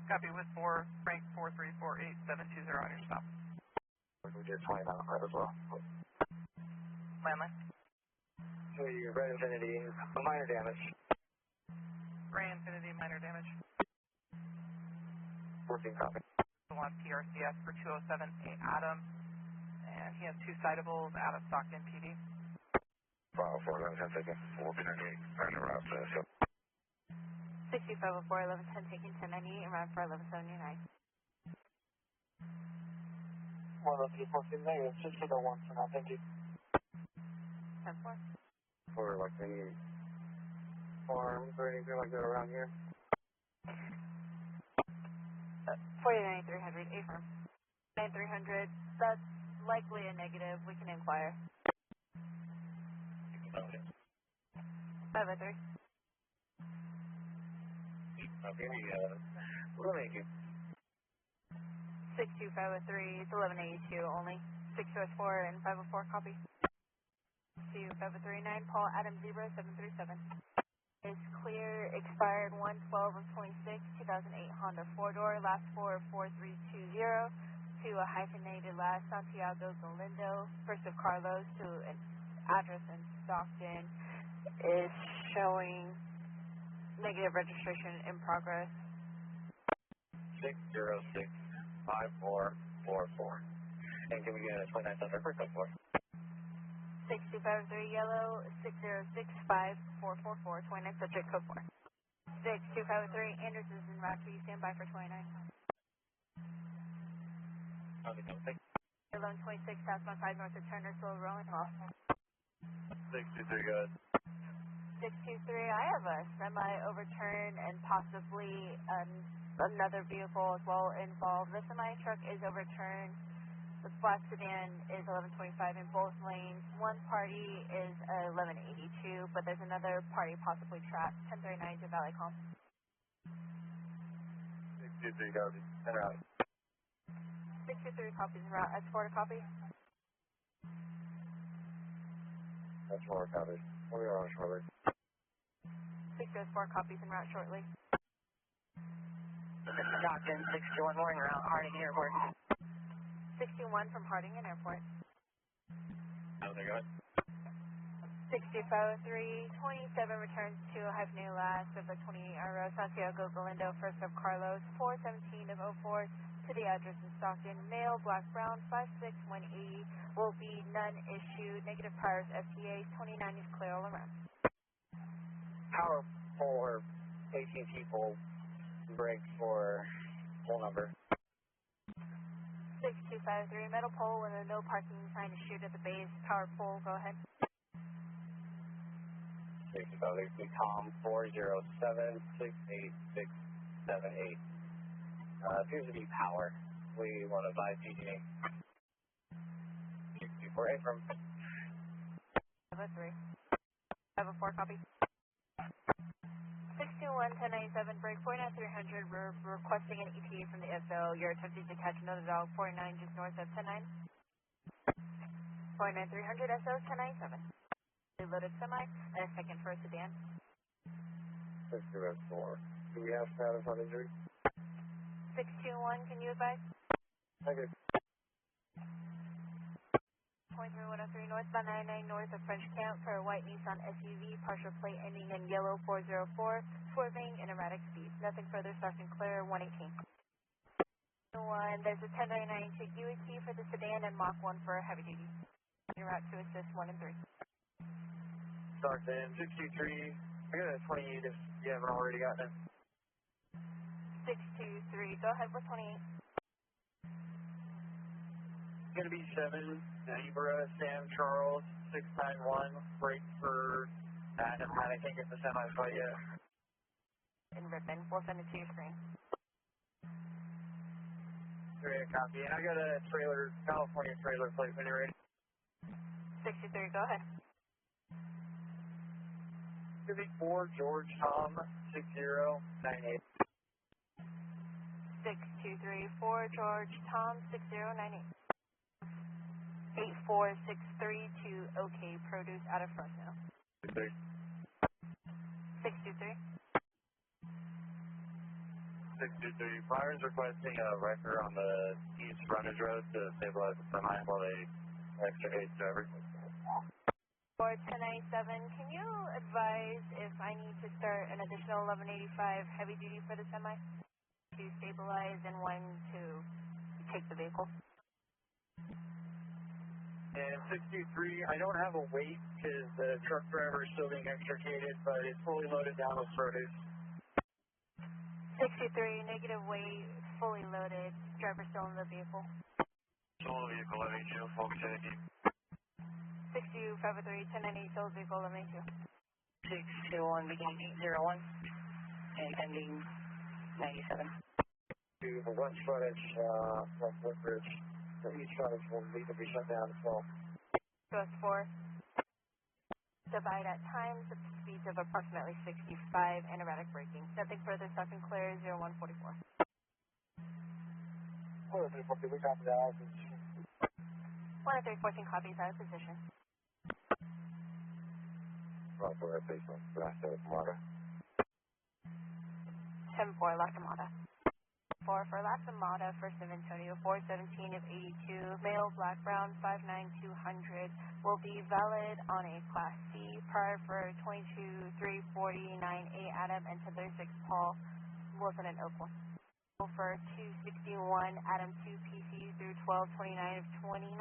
Copy with 4, Frank 4348720 on your stop. We did 20 now, right as well. Landline. So your red infinity, minor damage. Ray Infinity, minor damage. 14 copy. On PRCS for 2078 Adam. And he has 2 citables out of Stockton PD. File 4, 11, 10 seconds. 1498, right around the seal. 6504 1110 taking 1098 and route for 1179. 10314 negative, 6001 for now, thank you. 10-4. For like any farms or anything like that around here? 409300 A firm. 9300, that's likely a negative. We can inquire. 503. Okay, we'll make it. 62503, it's 1182 only. 604 and 504 copy. 25039, Paul Adam Zebra 737. Is clear, expired 1/12 of 26, 2008 Honda 4-door, last 4 of 4320, to a hyphenated last Santiago Galindo, first of Carlos, to an address in Stockton, is showing negative registration in progress. 6065444. And can we get a 29 Thunder for code 4? 6253 yellow, 6065444, 29 subject code 4. 6253 Anderson's en route to you, stand by for 29. 1126 southbound 5 north of Turner, slow rolling off. 63, good. 623, I have a semi overturn and possibly another vehicle as well involved. The semi truck is overturned. The black sedan is 1125 in both lanes. One party is 1182, but there's another party possibly trapped. 1039 to Valley Com. 63, copy. And route. 623 copies en route. S4 to copy. That's 4 copies. We are on shortly. 604 copies en route shortly. Stockton, 621 morning route, Harding Airport. 61 from Hardingen Airport. How's it going? 6503, 27 returns to a hyphenated last of the 28 row, Santiago Galindo, first of Carlos, 417 of 04 to the address in Stockton, male, black, brown, 56180, will be none issued, negative priors, FTA, 29 is clear all around. Power pole or AT&T pole break for pole number. 6253, metal pole with a no parking sign issued at the base, power pole, go ahead. 653, Tom 407-68678. Appears to be power. We want to buy PG. 624 from 503. 504 copy. 621-1097, break 49300, we're requesting an ETA from the FL. You're attempting to catch another dog, 49 just north of 109. 49300, SO 1097. Loaded semi, and a second for a sedan. 624. Do we have status on injury? 621, can you advise? Okay. 23103 northbound 99 north of French Camp for a white Nissan SUV, partial plate ending in yellow 404, swerving in erratic speeds. Nothing further, Stockton clear, 118. There's a 1099 to UAT for the sedan and Mach 1 for heavy duty. En route to assist 1 and 3. Stockton, 623. I got a 28 if you haven't already gotten it. 623, go ahead with 28. Going to be 7, Zebra, Sam Charles, 691, break for Adam. I can't get the semi flight yet. In Ripon, we'll send it to your screen. Great, copy. And I got a trailer, California trailer plate when you're ready. 63, go ahead. Going to be 4, George Tom, 6098. 6234, George Tom, 6098. 8463 to OK Produce out of Fresno. 623. 623. Byron's requesting a wrecker on the east frontage road to stabilize the semi while they extra 8 driver. For 1097, can you advise if I need to start an additional 1185 heavy duty for the semi to stabilize and when to take the vehicle? And 63, I don't have a weight because the truck driver is still being extricated, but it's fully loaded down with produce. 63, negative weight, fully loaded, driver still in the vehicle. Still in the vehicle, 182, focus 6253, 1098, still vehicle 182. 621, beginning 801, and ending 97. To the west frontage, west Woodbridge. The east frontage will need to be shut down as well. Ghost 4. Divide at times at speeds of approximately 65 and erratic braking. Nothing further, Stockton clear, 0144. 103, we copy that. 103, 14 copies out of position. Roger, our base on Last Armada. 10-4, Last Armada. 4 for Last Armada, First of Antonio, 417 of 82, male, black, brown, 59200, will be valid on a Class C, prior for 22-349, 8 Adam, and 1036 Paul, Wilson and Oakland. For 261, Adam 2 PC through 1229 of 29,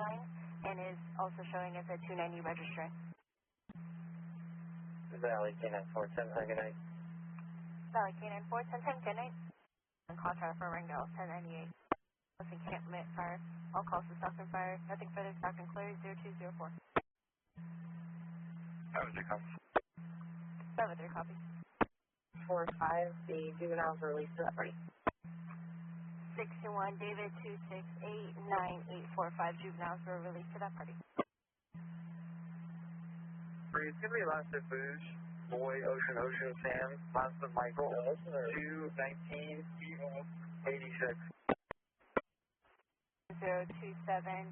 and is also showing as a 290 registrant. Valley K9 410, Haganite. Valley K9 410, 10 10 Contract for Ringdale, 1098. Listen, encampment fire. All calls to Stockton fire. Nothing further, Stockton clear, 0204. 73 copy. 73 copy. 45, the juveniles are released to that party. 621, David 2689845, juveniles were released to that party. It's going to be lots of booze. Boy, Ocean, Sam, lots of Michael, 219, 86. 027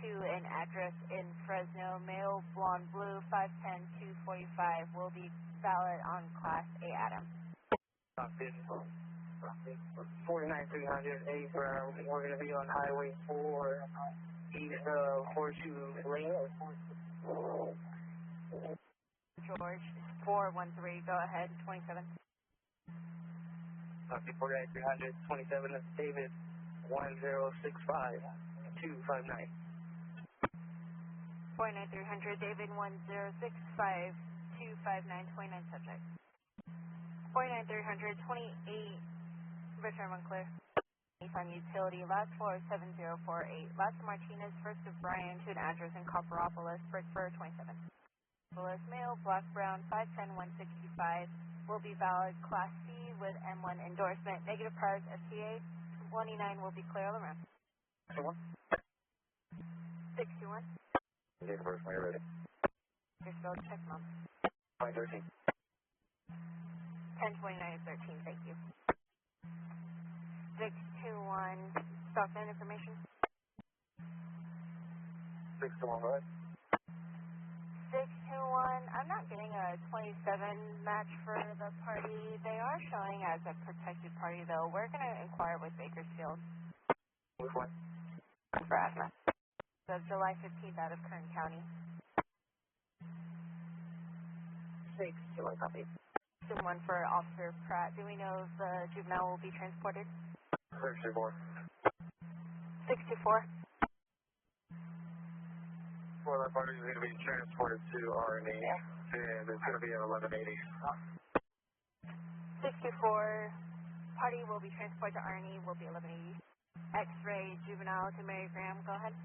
to an address in Fresno, male, blonde, blue, 510 245 will be valid on Class A Adam. 49-300, we're going to be on Highway 4, east of Horseshoe Lane. George, 413, go ahead, 27. 49-300, 27, David, 1065, 259. 49-300, David, 1065, 259, 29 subject. 49-300, 28, return one clear. Nissan Utility, last 47048. Last Martinez, first of Brian, to an address in Copperopolis, for 27. Male, black, brown, 510 165, will be valid Class C with M1 endorsement. Negative priors, FTA, 29 will be clear all around. 621. Okay, first, when you're ready. Your spelled check, Mom. 513. 1029 13, thank you. 621, Stockton information. 621, right? 621, I'm not getting a 27 match for the party. They are showing as a protected party, though. We're going to inquire with Bakersfield. Which one? For asthma. of July 15th out of Kern County. 621 copy. 1 for Officer Pratt. Do we know if the juvenile will be transported? 64. 64. Well, that party is going to be transported to R&E, and it's going to be at 1180. 64. Party will be transported to R&E, will be 1180. X-ray juvenile to Mary Graham. Go ahead.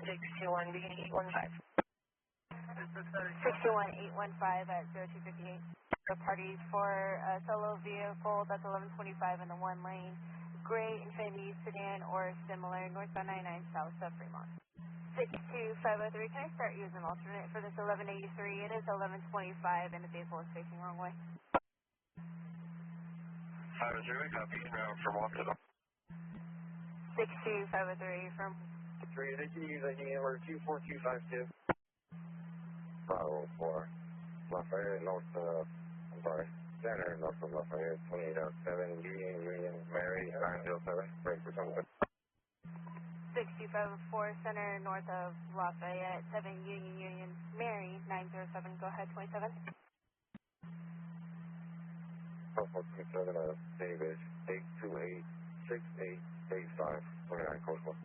621 beginning 815. 61815 at 0258. The parties for a solo vehicle, that's 1125 in the 1 lane. Gray Infiniti sedan or similar, northbound 99 south of Fremont. 62503, can I start you as an alternate for this 1183? It is 1125 and the vehicle is facing the wrong way. 503, copy, from Washington. 62503 from... 3, they can use ID number 24252. 504, Lafayette, north of, Center, north of Lafayette, 2807, Union, Mary, 907, break for something. 6504 Center, north of Lafayette, 7 Union, Mary, 907, go ahead, 27. 427, David, 828-6885, 29, coastal.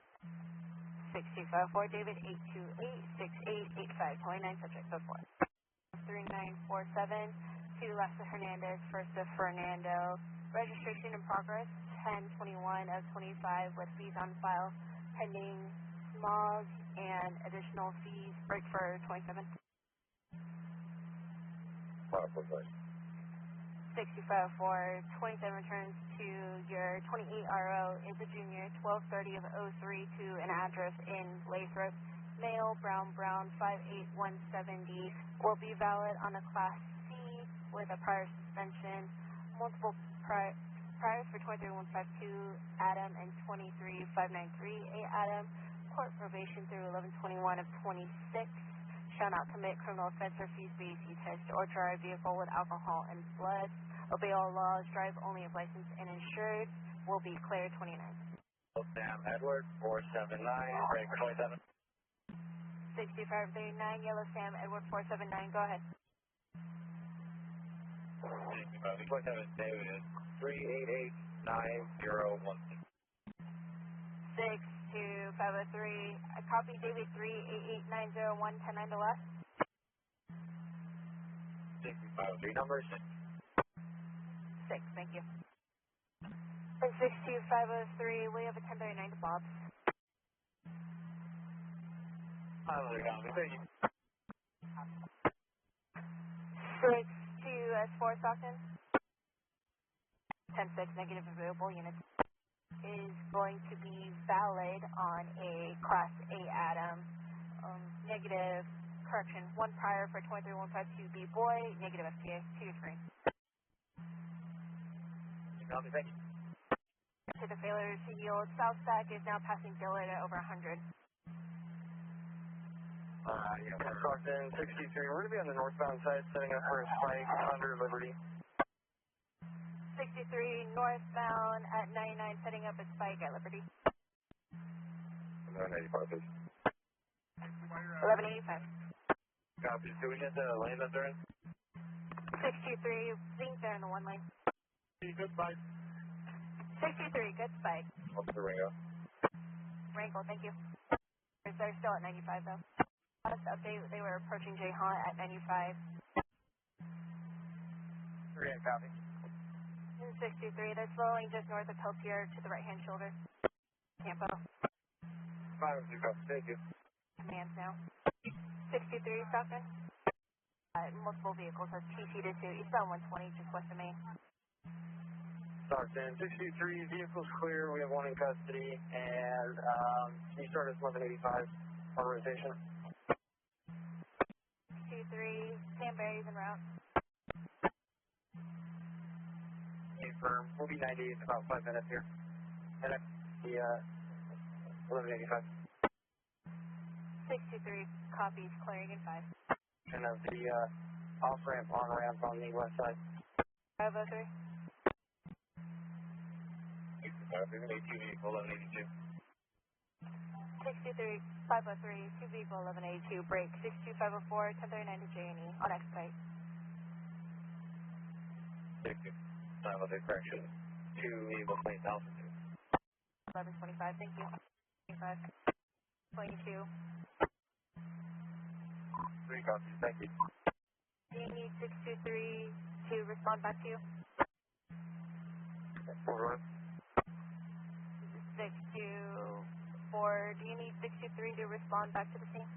62504 David, 828-6885, 29, subject, so forth. 3947 to Lester Hernandez, first of Fernando. Registration in progress, 1021 of 25 with fees on file, pending smog and additional fees, break for 27. 6504, 27 returns to your 28 RO is a junior, 1230 of 03 to an address in Lathrop. Male, brown, 58170, will be valid on a Class C with a prior suspension. Multiple priors for 23152 Adam and 23593 Adam. Court probation through 1121 of 26. Shall not commit criminal offense or refuse BAC test or drive vehicle with alcohol and blood. Obey all laws. Drive only if licensed and insured. Will be cleared 29. Sam Edward 479, break for 27. 6539 Yellow Sam Edward 479. Go ahead. 27 David 3889016. 62503. Copy David 3889011. 10-9 to left. 653 numbers. 6. Thank you. And 62503. We have a 1039 to Bob. 6-2-4 Stockton. 10-6 negative available units is going to be valid on a Class A Adam. Negative correction. 1 prior for 23152B boy. Negative FTA. 2 screen. Thank you. To the failure to yield. South Stack is now passing Dillard at over 100. Yeah, Stockton 63. We're going to be on the northbound side, setting up for a spike under Liberty. 63 northbound at 99, setting up a spike at Liberty. 985, please. 1185. Copy. Do we get the lane that they're in? 63, think they're in the 1 lane. Good spike. 63, good spike. Officer Ringo. Rankle, thank you. They're still at 95 though. Last update, they were approaching J Hunt at 95. 3 copy. 63, they're slowing just north of Peltier to the right-hand shoulder. Campo. 502, copy. Thank you. Commands now. 63, Stockton. Multiple vehicles have TC'd to eastbound 120, just west of Main. Stockton 63, vehicles clear. We have 1 in custody. And can you start us 1185 on rotation? 63, Stanberry's en route. Confirm. We'll be 98 in about 5 minutes here. And the 1185. 63 copies clearing in 5. And of the off ramp, on ramp on the west side. 503. 2 vehicle 1182. 63, 503, 2 vehicle 1182, break 62504, 1039 to J&E on expedite. 60, 503, correction, 2 vehicle 20,000. 1125, thank you. 25, 22. 3 copies, thank you. J&E 623 to respond back to you. Forward. 624, do you need 623 to respond back to the scene?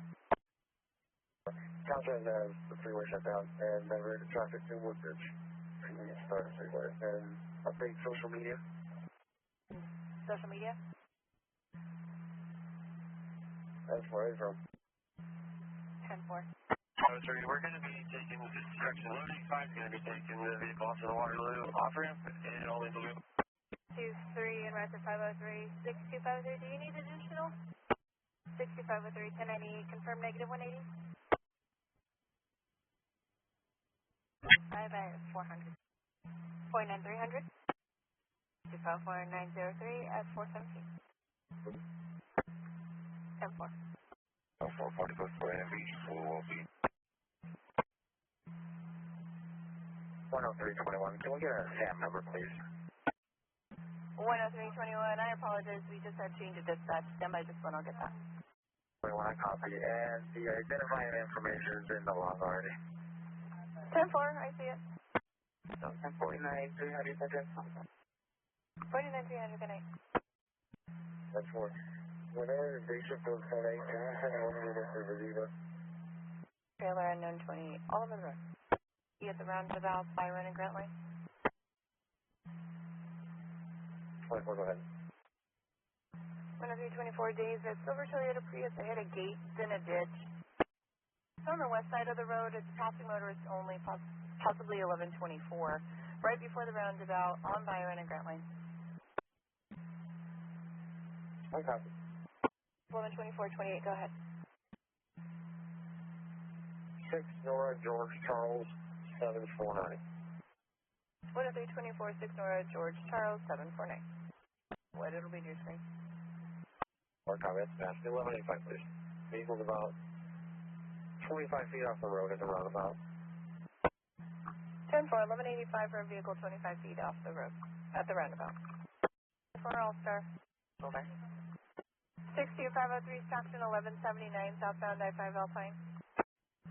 Contract has the freeway shut down and diverted traffic to Woodbridge. Start freeway. And update social media. Social media? That's where it's from. 10-4. Sorry, we're going to be taking this section 185 is going to be taking the vehicle off to the Waterloo off ramp and only the loop. 23 and Rapid 503, 6253, do you need additional? 6253, 1090, confirm negative 180? 5 at 400. 49300? 254-903 at 417. 10-4. 444 for NV, will be 10321. Can we get a SAM number, please? 10321, I apologize, we just had change of dispatch. Stand by just one, I'll get that. 21, I copy. And the identifying information is in the log already. 10-4, I see it. 1049, 300 seconds. 49-300, good night. That's what. Whenever they shift those 10-8, can I have one of them for Viva? Trailer unknown 28, all over the road. You at the roundabout, Byron and Grant Lane? 24, go ahead. 10324 days at Silver Toyota Prius. I hit a gate, then a ditch. It's on the west side of the road. It's passing motorists only, possibly 1124. Right before the roundabout on Byron and Grant Lane. I copy. 112428, go ahead. 6 Nora George Charles 749. 10324 6 Nora George Charles 749. What it'll be to your screen? Or comments, match 1185, please. Vehicle's about 25 feet off the road at the roundabout. 10-4, 1185 for a vehicle 25 feet off the road, at the roundabout. For All-Star. Over. 62503 Stockton 1179 southbound I-5 Alpine.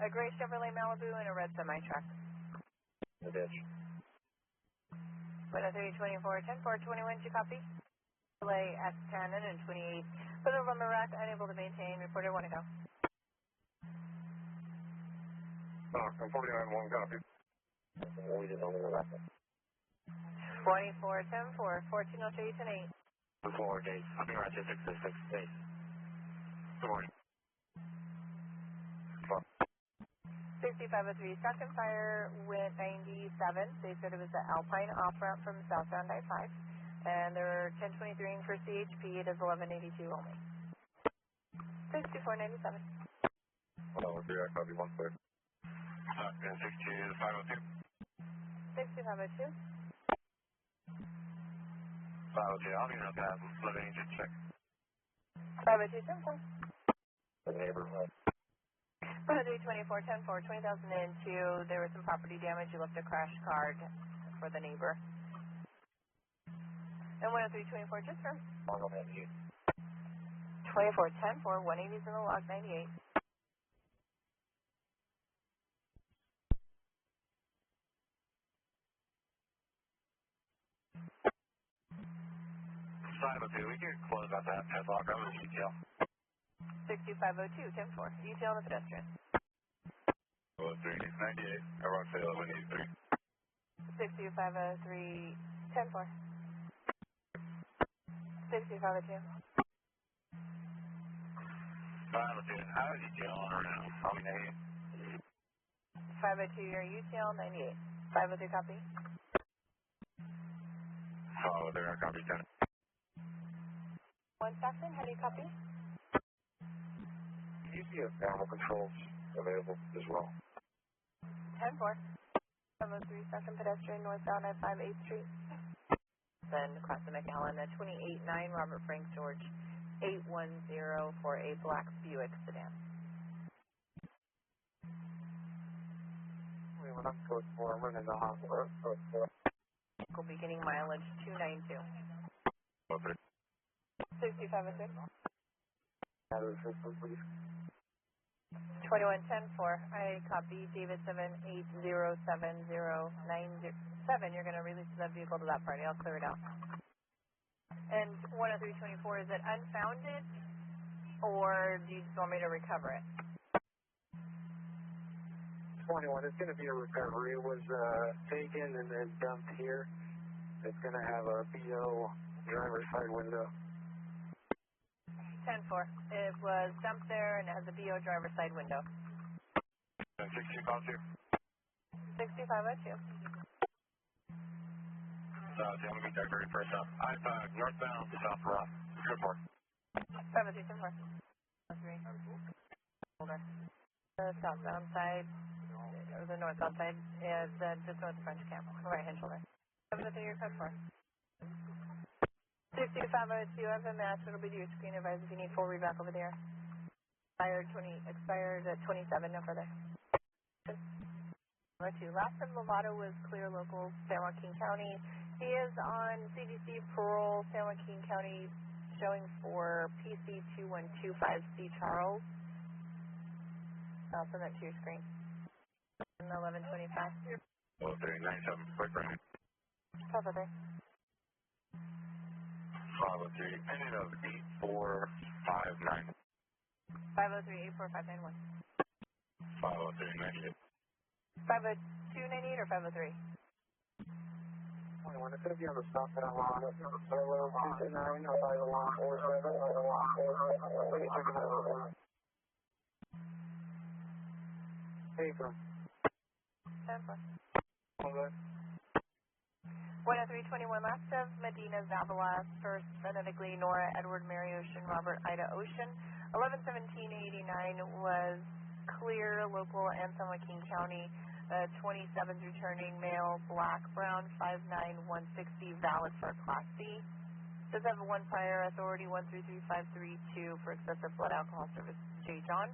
A gray Chevrolet Malibu and a red semi-truck. The ditch. 10324 10-421, you copy? Delay at 10 and 28. Further lumber rack, unable to maintain. Reporter, want to go. I'm 49, 1 copy. We didn't know the rack. 24 10-4, 14 Chase and 8. 4 days. I'll be right to 666 days. Good morning. 6503 Stockton Fire went 97. They said it was the Alpine off-ramp from southbound I-5. And they're 1023 for CHP. It is 1182 only. 62497. 103, I copy 1 clear. And 62502. 6502. 502, I'll be right back. Let me just check. 502 10-4. The neighborhood. 10324 10-4 2002. There was some property damage. You left a crash card for the neighbor. And 10324 just for 24 10-4 180 is in the log 98. We can close out that padlock. I'm in detail. 62502 10-4. Detail on the pedestrian. 398. Everyone say 1183. 62503 10-4. 62502. 502, how is detail on around? I'll be 98. 502, your UTL 98. 503 copy. 503, I copy 10. 1 Stockton, how do you copy? Do you see animal controls available as well? 10-4. 503 Stockton pedestrian northbound at 5 8th Street. Then across the McAllen at 28-9 Robert Frank George 810 for a black Buick sedan. When I'm code 4, I'm running the hospital. Code 4. Beginning mileage 292. Okay. 6506. Have a system, please. 2110 for, I copy David 7807097. You're going to release that vehicle to that party. I'll clear it out. And 10324, is it unfounded, or do you just want me to recover it? 21, it's going to be a recovery. It was taken and then dumped here. It's going to have a BO driver's side window. 10-4. It was dumped there and it has a BO driver's side window. 6502. 6502. I'm going to be there very first up. I-5, northbound, south route. Good morning. 503-4. 3. Holder. The southbound side, or the northbound side, is just north of French Camp, right hand shoulder. 703, your code 4. 6502, I have a match. It'll be to your screen. Advise if you need full read back over there. Expired at 27, no further. 2. Last of Lovato was clear local, San Joaquin County. He is on CDC parole, San Joaquin County, showing for PC 2125C Charles. I'll send that to your screen. 1125. 0397, quick running. 503. 503, ending of 8459. 503-84591. 503, 98. 50298 or 503? 21, it's going to be on the southbound line. It's on the solo, 229, by the line, or 7, by the line, or 7. Let me check it out. Hey, bro. 10-4. Okay. 10321 last of Medina Zavala, first phonetically Nora Edward Mary Ocean Robert Ida Ocean. 111789 was clear local and San Joaquin County. 27th returning male, black, brown, 59160, valid for Class C. Does have one prior authority, 133532 for excessive blood alcohol service, J. John,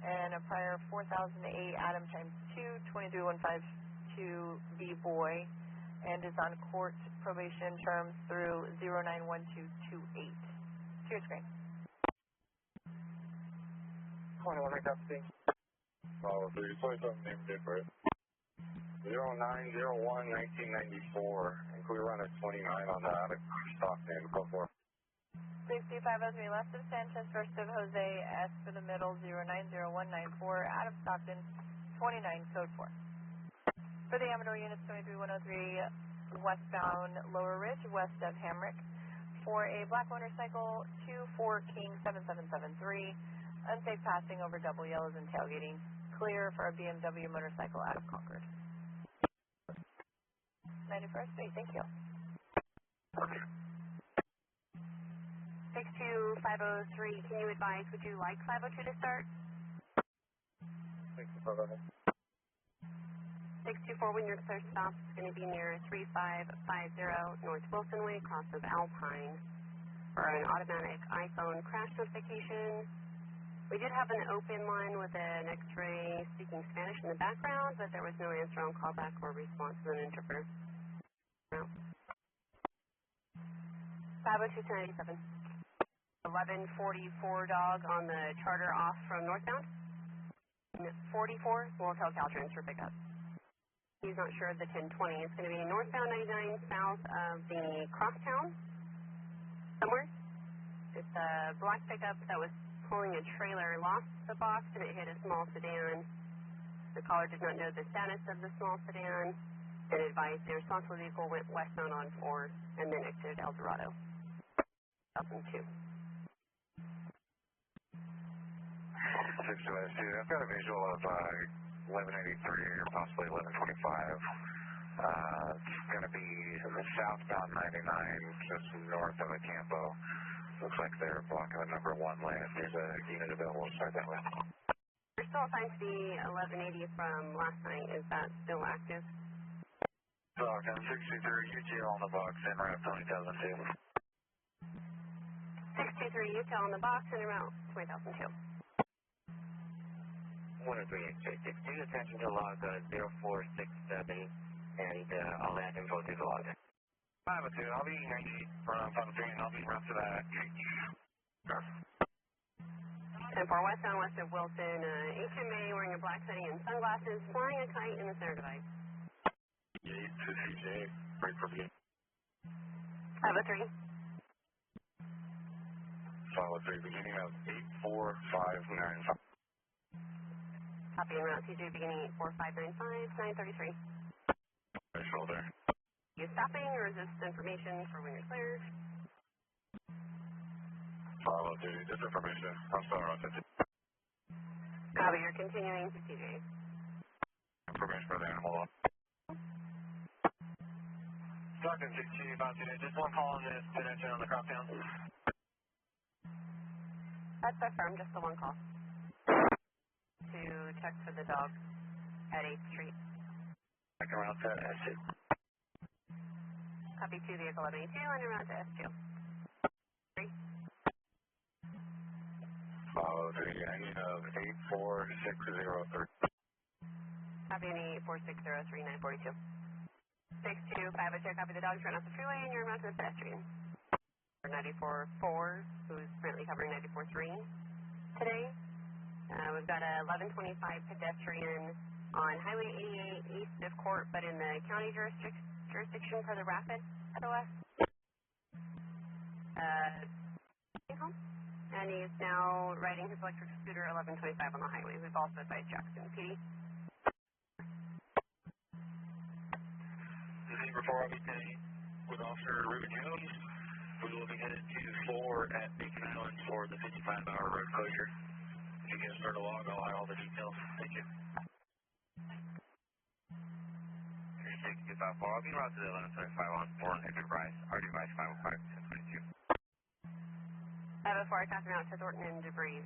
and a prior 4008 Adam times 2, 23152 B. Boy, and is on court probation terms through 091228. To your screen. 21, I got the thing. Oh, so you're 27 name different. 0901-1994. And we run a 29 on the out of Stockton. Go for it. 6503 left of Sanchez, first of Jose S for the middle, 090194, out of Stockton, 29, code 4. For the Amador units, 23103 westbound Lower Ridge, west of Hamrick. For a black motorcycle, 24 King 7773, unsafe passing over double yellows and tailgating. Clear for a BMW motorcycle out of Concord. 91st Street, thank you. 62503, can you advise, would you like 502 to start? 624, when your clear stop is going to be near 3550 North Wilson Way, cross of Alpine, for an automatic iPhone crash notification. We did have an open line with an X-ray speaking Spanish in the background, but there was no answer on callback or response to an interpreter. No. 502-297. 1144 dog on the charter off from northbound. 44, we'll tell Caltrans for pickup. He's not sure of the 1020. It's going to be northbound 99 south of the Crosstown somewhere. It's a black pickup that was pulling a trailer, lost the box, and it hit a small sedan. The caller did not know the status of the small sedan and advised the responsible vehicle went westbound on 4 and then exited El Dorado. 2002. 622, I've got a visual of 1183 or possibly 1125. It's going to be southbound 99, just north of Acampo. Looks like they're blocking the number 1 lane. If there's a unit available, start that way. We're still assigned to the 1180 from last night. Is that still active? Stockton 63, UGL on the box, en route 20,002. 623 Utah on the box and around 2002. 138, attention to log 0467 and all that info to the log. 502, I'll be 98 from 503 and I'll be around to that. 10-4 west on west of Wilson, HMA wearing a black hoodie and sunglasses, flying a kite in the center divide. 8 to CJ, break for me. 503. 503, beginning of 84595. Copy en route CJ beginning 84595, 933. Shoulder. You stopping or is this information for when you're cleared? 503, this information. I'm sorry, I'll send it. Copy, you're continuing to CJ. Information for the animal. Stockton 6 about today. Just one call on this pedestrian on the crop down. That's affirmed, just the one call. To check for the dog at 8th Street. Back around to S2. Copy 2 vehicle 182 and around to S2. 3. 503, I need of 84603. Copy any 84603 942. 62502, copy the dogs run off the freeway and you're around to the pedestrian. 94-4, who's currently covering 94-3 today. We've got a 1125 pedestrian on Highway 88 east of Court, but in the county jurisdiction for the Rapid SOS. And he's now riding his electric scooter 1125 on the highway. We've also advised Jackson PD. Before I'll be staying with Officer Ruben Jones, we will be headed to 4 at Beacon Island for the 55-hour road closure. If you guys start a log, I'll have all the details. Thank you. 36254, I'll be routed to the 1175 on 4 and device, our device 505 1022. Before I copy out to Thornton and Debris.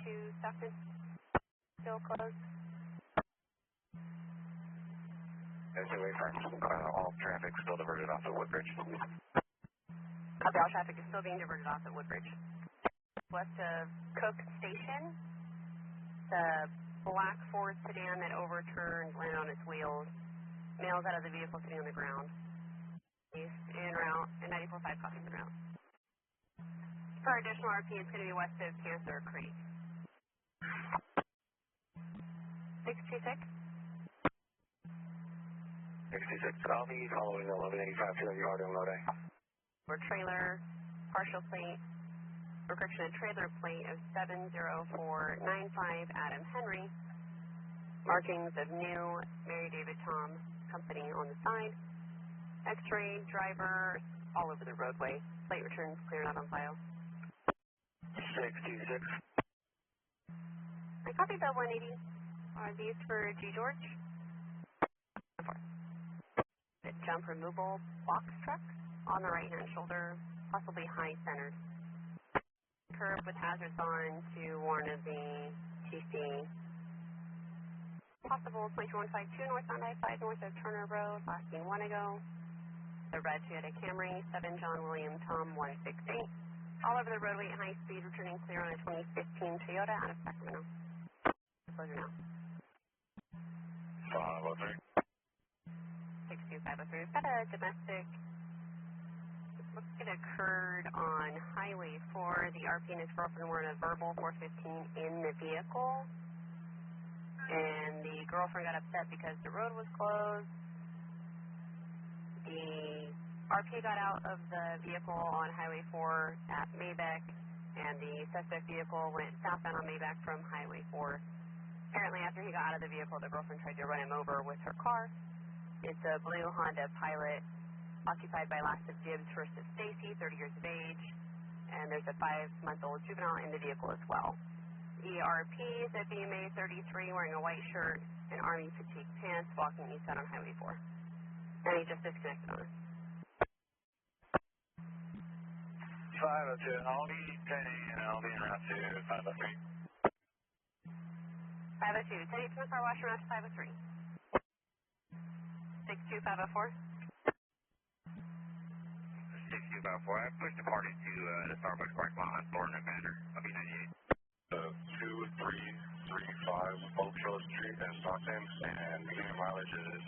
To Stockton, still closed. There's a way from all traffic still diverted off at Woodbridge. Copy, all traffic is still being diverted off at Woodbridge. West of Cook Station, the black Ford sedan that overturned, landed on its wheels, males out of the vehicle sitting on the ground. East en route, and 94.5 copies en route. For additional RP, it's going to be west of Cancer Creek. 626. 66, I'll be following 1185 to the yard in Lodi. For trailer, partial plate, or correction, a trailer plate of 70495 Adam Henry. Markings of new Mary David Tom Company on the side. X-ray, driver, all over the roadway. Plate returns clear, not on file. 626. I copied the 180. Are these for G. George? Jump removal box truck on the right hand shoulder, possibly high centered. Curb with hazards on to warn of the TC. Possible 22152 north on I-5 north of Turner Road, last seen 1 ago. The red Toyota Camry, 7 John William Tom 168. All over the roadway at high speed, returning clear on a 2015 Toyota out of Sacramento. Closure now. 503. 62503. We've got a domestic. It looks like it occurred on Highway 4. The RP and his girlfriend were in a verbal 415 in the vehicle. And the girlfriend got upset because the road was closed. The RP got out of the vehicle on Highway 4 at Maybeck, and the suspect vehicle went southbound on Maybeck from Highway 4. Apparently, after he got out of the vehicle, the girlfriend tried to run him over with her car. It's a blue Honda Pilot occupied by last of Gibbs versus Stacy, 30 years of age, and there's a 5-month-old juvenile in the vehicle as well. ERP is at BMA 33, wearing a white shirt and army fatigue pants, walking eastbound on Highway 4. And he just disconnected on us. 502, I'll be 10 and I'll be in route to 503. 502, 10 from the car wash around to 503. 62504. 6254. I pushed the party to the Starbucks parking lot on Thornton and Madera. I'll be 98. 2335 Oakville Street in Stockton, and beginning mileage is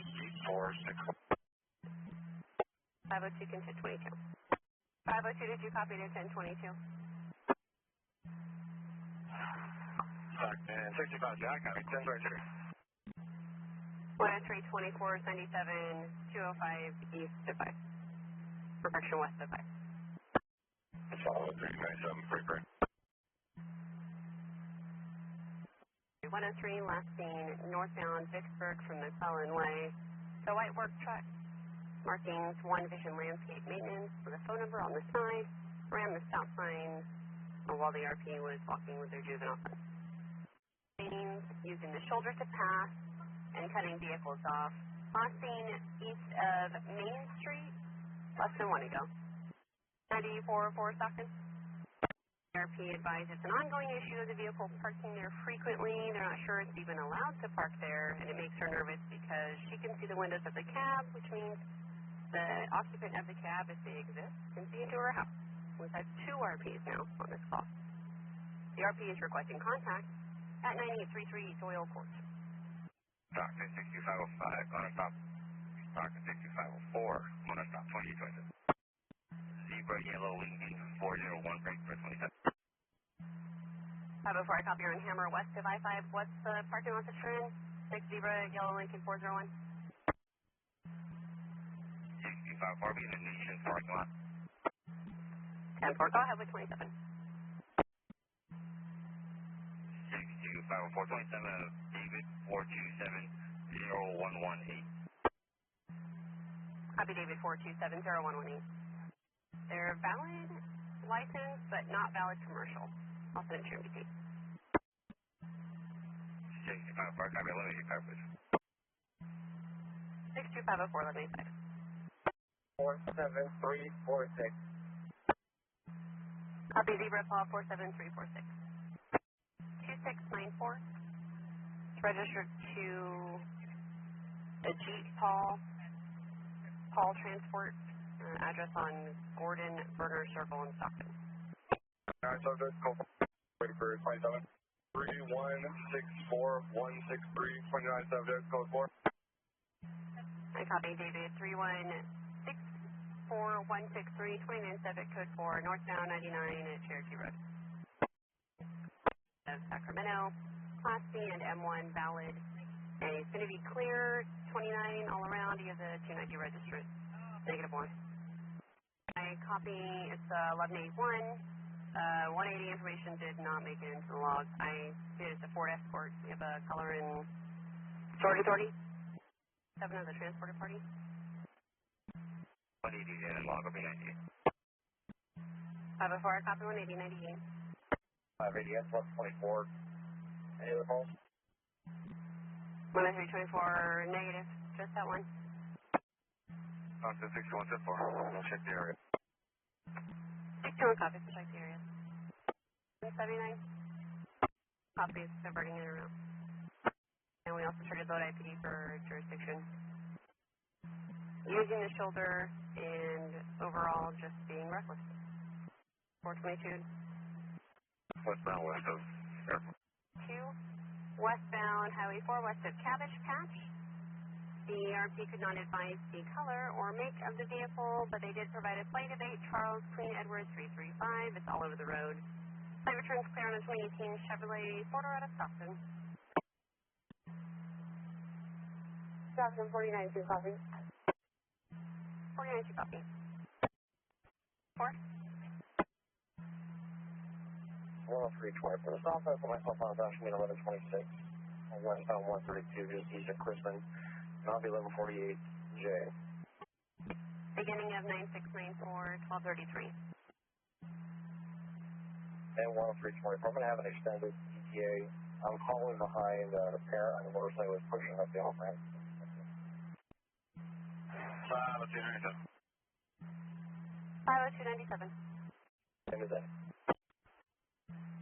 8464. 502 can 1022. 502, did you copy to 1022? And 65 Jack, I mean 1023. 103 24 97 205 east to 5. Perfection west to 5. Follow 397, free break. 103 last seen northbound Vicksburg from McClellan Way. The white work truck. Markings, One Vision Landscape Maintenance with a phone number on the side. Ran the stop sign while the RP was walking with their juvenile son. Using the shoulder to pass and cutting vehicles off. Last seen east of Main Street, less than 1 ago. 94-4 Stockton. RP advised it's an ongoing issue of the vehicle parking there frequently. They're not sure it's even allowed to park there, and it makes her nervous because she can see the windows of the cab, which means the occupant of the cab, if they exist, can see into her house. We've had 2 RPs now on this call. The RP is requesting contact at 9833 Doyle Court. Stockton 6505, on a stop. Stockton 6504, on a stop 2027. Zebra yellow Lincoln 401 break for 27. Before I copy on Hammer west of I-5, what's the parking lot that you're in? 6 Zebra yellow Lincoln 401. 65 being the nation's parking lot. 10-4, go ahead with 27. 6254 27, David 4270118. Copy David 4270118. They're valid license, but not valid commercial. I'll send it to your MPT. 65 copy 1185, please. 62504, 1185. 47346. Copy Zebra Paul 47346. 2694. It's registered to a Jeep Paul Transport, address on Gordon Burner Circle in Stockton. Alright, so just call wait for 27. 3164163, 29 subject, code 4. I copy David 3164163, 29 subject, code 4, northbound 99 at Cherokee Road. Sacramento, Class C and M1 valid, and it's going to be clear, 29 all around. He has a 290 registered, -1. I copy, it's 1181, 180 information did not make it into the log. I did it's a Ford Escort. We have a color in Storage Authority, 7 of the transporter party. 180 and log will be 98. 504, I copy 180, 98. 580 S 124. Any other calls? 10324, negative. Just that one. Stockton 6174. We'll check the area. 61 copies to check the area. 179. Copies diverting in and around. And we also triggered load IPD for jurisdiction. Using the shoulder and overall just being reckless. 422. Westbound west of airport. 2, westbound Highway 4, west of Cabbage Patch. The RP could not advise the color or make of the vehicle, but they did provide a flight of 8 Charles Queen Edwards 335. It's all over the road. Flight returns clear on a 2018 Chevrolet Porter out of Stockton. Stockton 492 copy. 492 copy. 4. 10320. For the stop, I put myself on dash mean 1126. I'm westbound 132, just east of Crispin. And I'll be 1148J. Beginning of 9694, 1233. And 10320. I'm going to have an extended ETA. I'm calling behind the parent on the motorcycle is pushing up the off-ramp. 50297. 50297. End of day.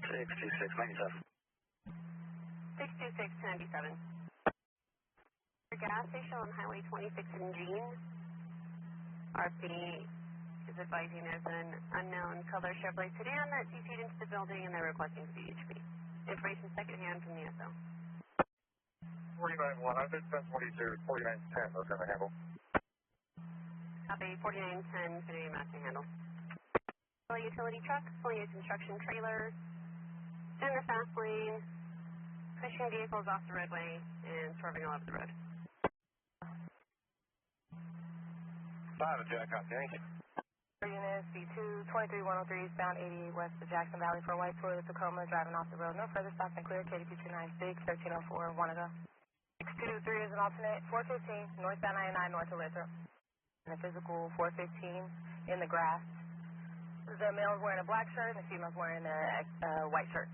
62697. 62697. Gas station on Highway 26 in Jean. RP is advising there's an unknown color Chevrolet sedan that CC'd into the building and they're requesting CHP. Information secondhand from the SO. 49-1, I've been 1022, 49-10, what's going to handle? Copy, 4910, today matching handle. Full utility truck, pulling a construction trailer, in the fast lane, pushing vehicles off the roadway, and swerving all over the road. 5, Jack, thank you. Units B2, 23103 eastbound 88 west of Jackson Valley for a white Toyota Tacoma driving off the road. No further stop and clear. KDP 296, 1304, 1 to go. 623 is an alternate, 415, northbound 99 north of Lathrop. And the physical 415 in the grass. The male's wearing a black shirt and the female's wearing a white shirt.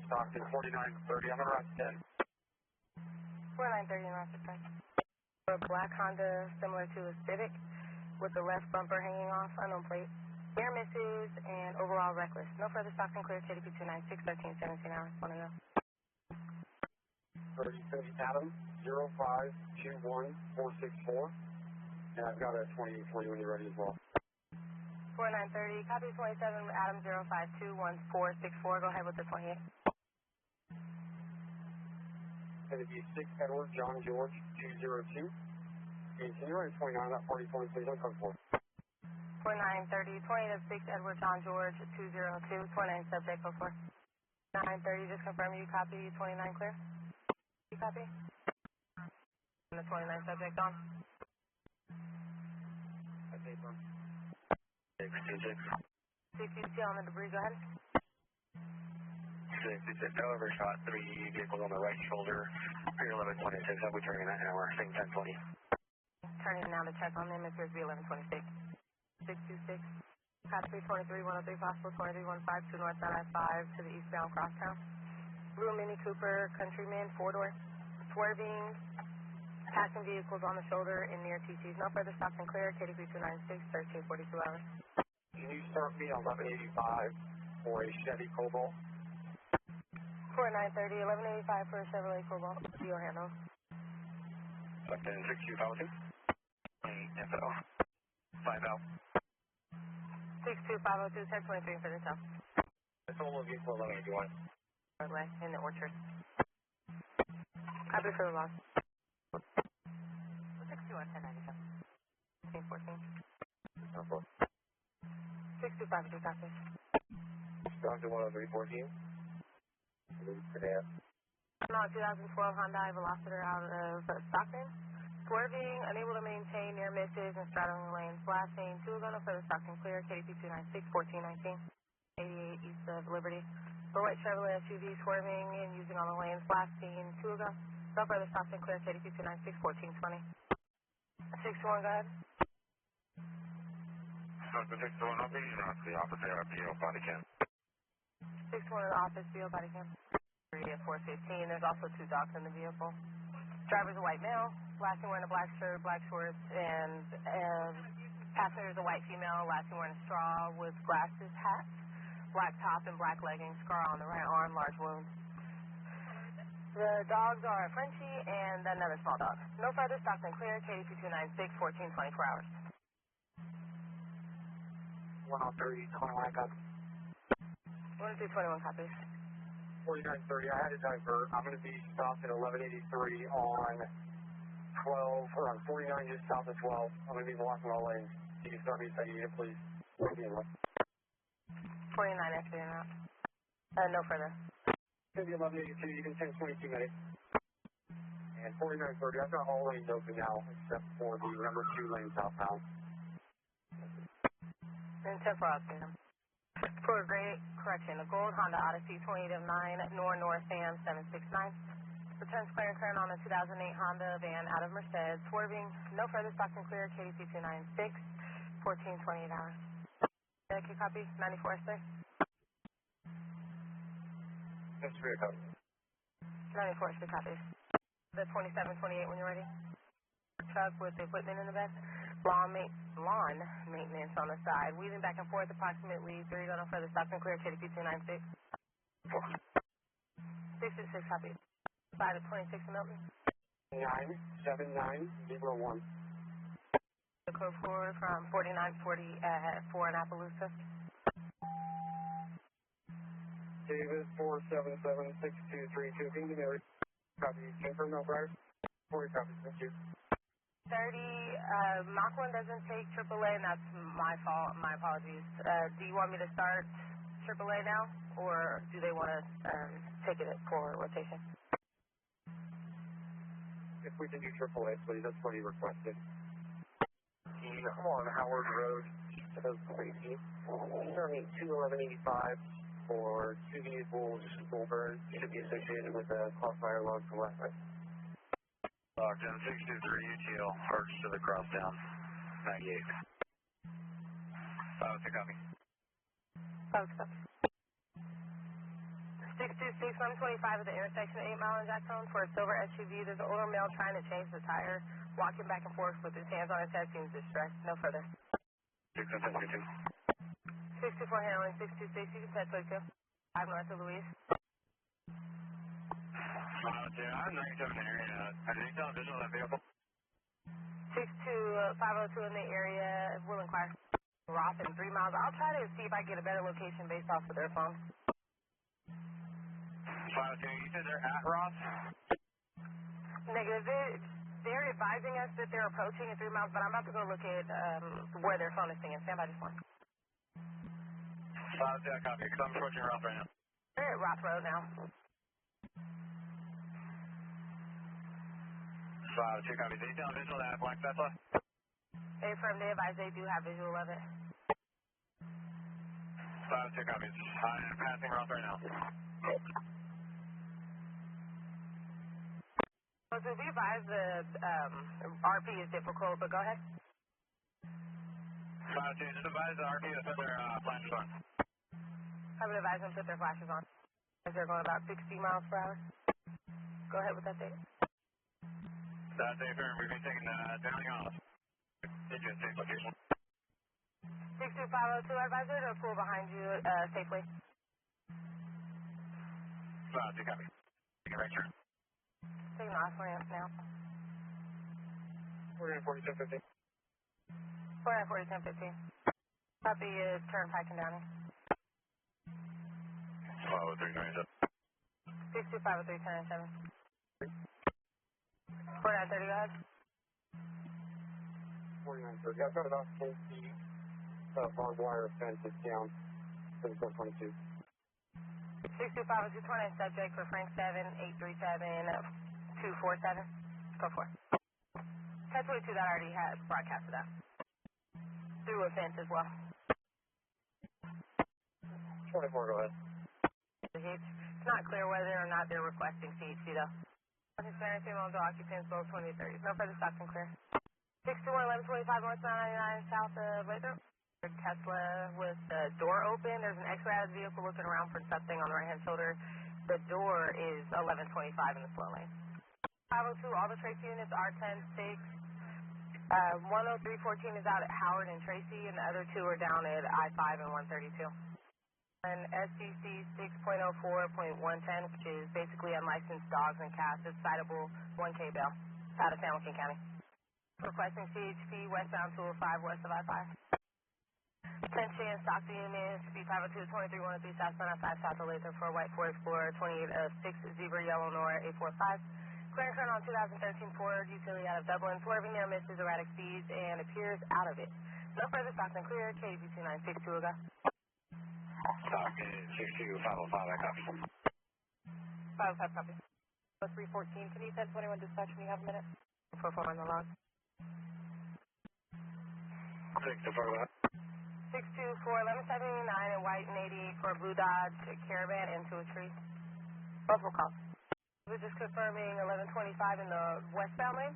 Stockton 4930, I'm going to run 10. 4930 in Rochester. A black Honda similar to a Civic with the left bumper hanging off, unknown plate. Near misses and overall reckless. No further stops and clear. KDP 296, 1317 hours. 1 to go. 30 Adam 0521464. And I've got a 20 for you when you're ready as well. 4930, copy 27, Adam 0521464. Go ahead with the 28. Going to be 6 Edward John George 202. And can you run 29 on that 4020, please? I'm coming for 4930, 20 of 6 Edward John George 202. 29 subject, go for 930, just confirm you copy 29 clear. You copy? And the 29 subject on. Okay, sir. 626 on the debris, go ahead. 626, however, shot 3 vehicles on the right shoulder. Pier 1126, I'll be turning that now. We're saying 1020. Turning now to check on them, it appears to be 1126. 626, copy 23103, possible 23152 northbound I-5 to the eastbound crosstown. Blue Mini Cooper Countryman, 4-door, swerving, passing vehicles on the shoulder in near TCs. No further stops and clear. KDP 296, 1342 hours. Can you start me on 1185 for a Chevy Cobalt? 4930, 1185 for a Chevrolet Cobalt. Your handle. Stockton 6252. Info. 5 out. 62502, 1023 for the south. It's all of you for 1181. Roadway in the orchard. Copy for the loss. 621, 1097. 14. 625, copy. Stockton 10314. Not 2012 Hyundai Velociter out of Stockton. Swerving, unable to maintain near misses and straddling lanes. Blasting, 2 ago, no further Stockton clear. KDP 296, 1419. 88 east of Liberty. The white Chevrolet SUV swerving and using all the lanes. Blasting, 2 ago, no further Stockton clear. KDP 296, 1420. 61, go ahead. Stockton 61, I'll be the opposite of the body cam. 61 in the office, VO body cam. 3 at 415. There's also 2 dogs in the vehicle. Driver's a white male, last wearing a black shirt, black shorts, and passenger's a white female, last wearing a straw with glasses, hat, black top and black leggings, scar on the right arm, large wound. The dogs are a Frenchie and another small dog. No further stops and clear. KDP 296, 1424 hours. 103, 21, got 121 copies. 4930, I had a divert. I'm going to be stopped at 1183 on 12, or on 49 just south of 12. I'm going to be blocking all lanes. You can start me saying unit, please. 49 after you're out. No further. It's going to be 1182, you can 1022 minutes. And 4930, I've got all lanes open now, except for the number 2 lane southbound. And 10 for update them. For a great correction, a gold Honda Odyssey 2809, North Sam 769. Returns clear and current on a 2008 Honda van out of Merced. Swerving, no further stops and clear. KDP 296, 1428 hours. Can you copy? 94 sir. That's great, copy. 94 sir, copy. The 2728 when you're ready. Truck with equipment in the bed. Lawn maintenance on the side. Weaving back and forth approximately 3 no further stops and clear. KDP 296. 666 copy. 5 to 26 Milton. 97901. The Code 4 from 4940 at 4 in Appaloosa. David 477-6232. Can you give me a copy? Confirm no prior? 40 copies, thank you. 30, Mach 1 doesn't take AAA, and that's my fault. My apologies. Do you want me to start AAA now, or do they want to take it for rotation? If we can do AAA, please, that's what he requested. I'm on Howard Road, Tracy. Starting 21185 for 2 vehicles, Silver, should be associated with a crossfire log from last night. Stockton 623 UTL, arch to the crosstown, 98. It's a copy. 626, 125 at the intersection of 8 Mile and Jackson for a silver SUV. There's an older male trying to change the tire, walking back and forth with his hands on his head, seems distressed. No further. 624 handling 626, you can set 22. 5 north of Louise. I'm 97 in the area. Are they telling visual of that vehicle? 502 in the area, will inquire. Roth in 3 miles. I'll try to see if I can get a better location based off of their phone. 502, you said they're at Roth? Negative. They're advising us that they're approaching at 3 miles, but I'm about to go look at where their phone is singing. Stand by just one. 502, I copy, because I'm approaching Roth right now. They're at Roth Road now. 502, copy. They tell visual of that black Tesla? They advise they do have visual of it. 502, copy. I'm passing Roth right now. So to be advised, the RP is difficult, but go ahead. 502, just advise the RP to put their flashes on. I would advise them to put their flashes on. As they're going about 60 miles per hour. Go ahead with that date. That's a firm. We've been taking downing off. Into a safe location. 62502, advisor to pull behind you safely. 502, copy. Take a right turn. Taking off ramp now. We're in 4750. 4940, 1015. Copy is turnpike and Downing. 503, 62503, 10 and 7. 4930, go ahead. 4930. I've got about 10 feet of barbed wire fence is down to the 422. 62502, 29 subject for Frank 7-837-247. Go for it. 1022, that already had broadcasted that. Through a fence as well. 24, go ahead. It's not clear whether or not they're requesting CHP though. Hispanic female to occupants both 2030. No further Stockton clear. 621-1125 North 999 south of Lathrop. Tesla with the door open. There's an X-ray out of the vehicle looking around for something on the right hand shoulder. The door is 1125 in the slow lane. 502, all the Tracy units are 10-6. 10314 is out at Howard and Tracy, and the other two are down at I-5 and 132. And SCC 6.04.110, which is basically unlicensed dogs and cats, is citable 1K bail out of San Joaquin County. Requesting CHP westbound 205 west of I-5. Attention, Stockton units, B502 2313 southbound I-5 south of Lathrop for a white Ford Explorer 2806 Zebra Yellow Nora 845. Clearing current on 2013 Ford utility out of Dublin, swerving near misses erratic speeds and appears out of it. No further Stockton clear, KG2962 go. Stockton 62505, I copy. 505 copy. 314, can you send 21 dispatch when you have a minute? Perform on the log. 625. 624-1179 in white and 88 for a blue Dodge Caravan into a tree. Multiple calls. We're just confirming 1125 in the westbound lane.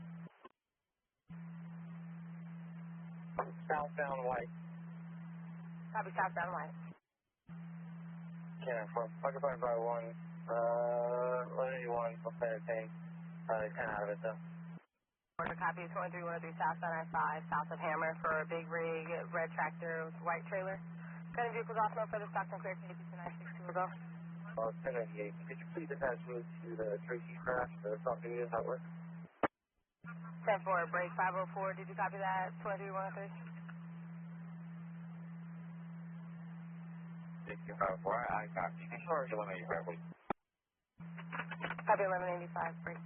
Southbound white. Copy, southbound white. Yeah, for occupied by 181, I'll say the same. 10 out of it though. Order copy 2313 southbound I-5, south of Hammer for a big rig, red tractor, white trailer. Gunning vehicles off, no further Stockton clear, KG2962 go. 1098. Could you please attach me to the Tracy crash, the Stockton unit network? 10-4, break 504. Did you copy that? 23103. Thank you, 504. I copy. Or 1185, please. Copy 1185, break.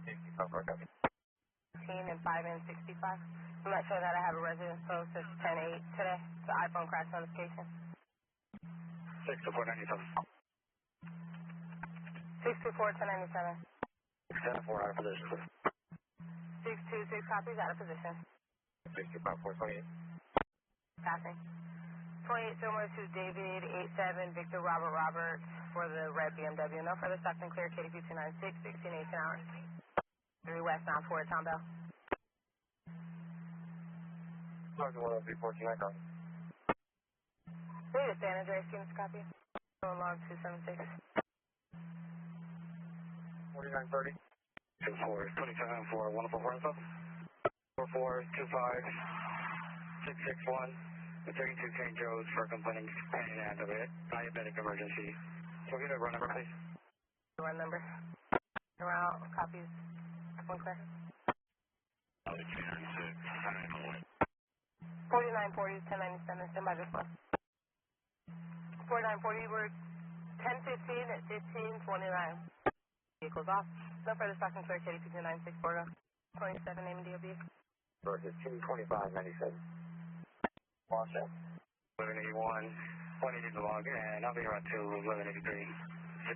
Thank you, 504, copy. 16 and 5 and 65. I'm not sure that I have a residence post that's 10-8 today. The iPhone crash notification. 62497. 624-1097. 10-4 out of position, please. 626 copies out of position. 625-428. Passing. 28 Silver to David, 87 Victor Robert for the red BMW. No further Stockton clear, KDP 296, 16 an hour. 3 west bound for Tom Bell. Stockton 103-14, I copy. Need a San Andreas student's copy. Going along 276. 4930. 2427 for wonderful Fresno. 4425 661. We're taking to St. Joe's for complaining pain and diabetic emergency. So get a run number, please. Run number. Around copies. One clear. 4940 1097. Stand by this one. 4940. We're 1015 at 1529. Vehicles off. No further Stockton clear. KDP 296 Borgo. 27 name and DOB. Versus 22597. Lost it. 1181. 180 the log, and I'll be around to 1183. 6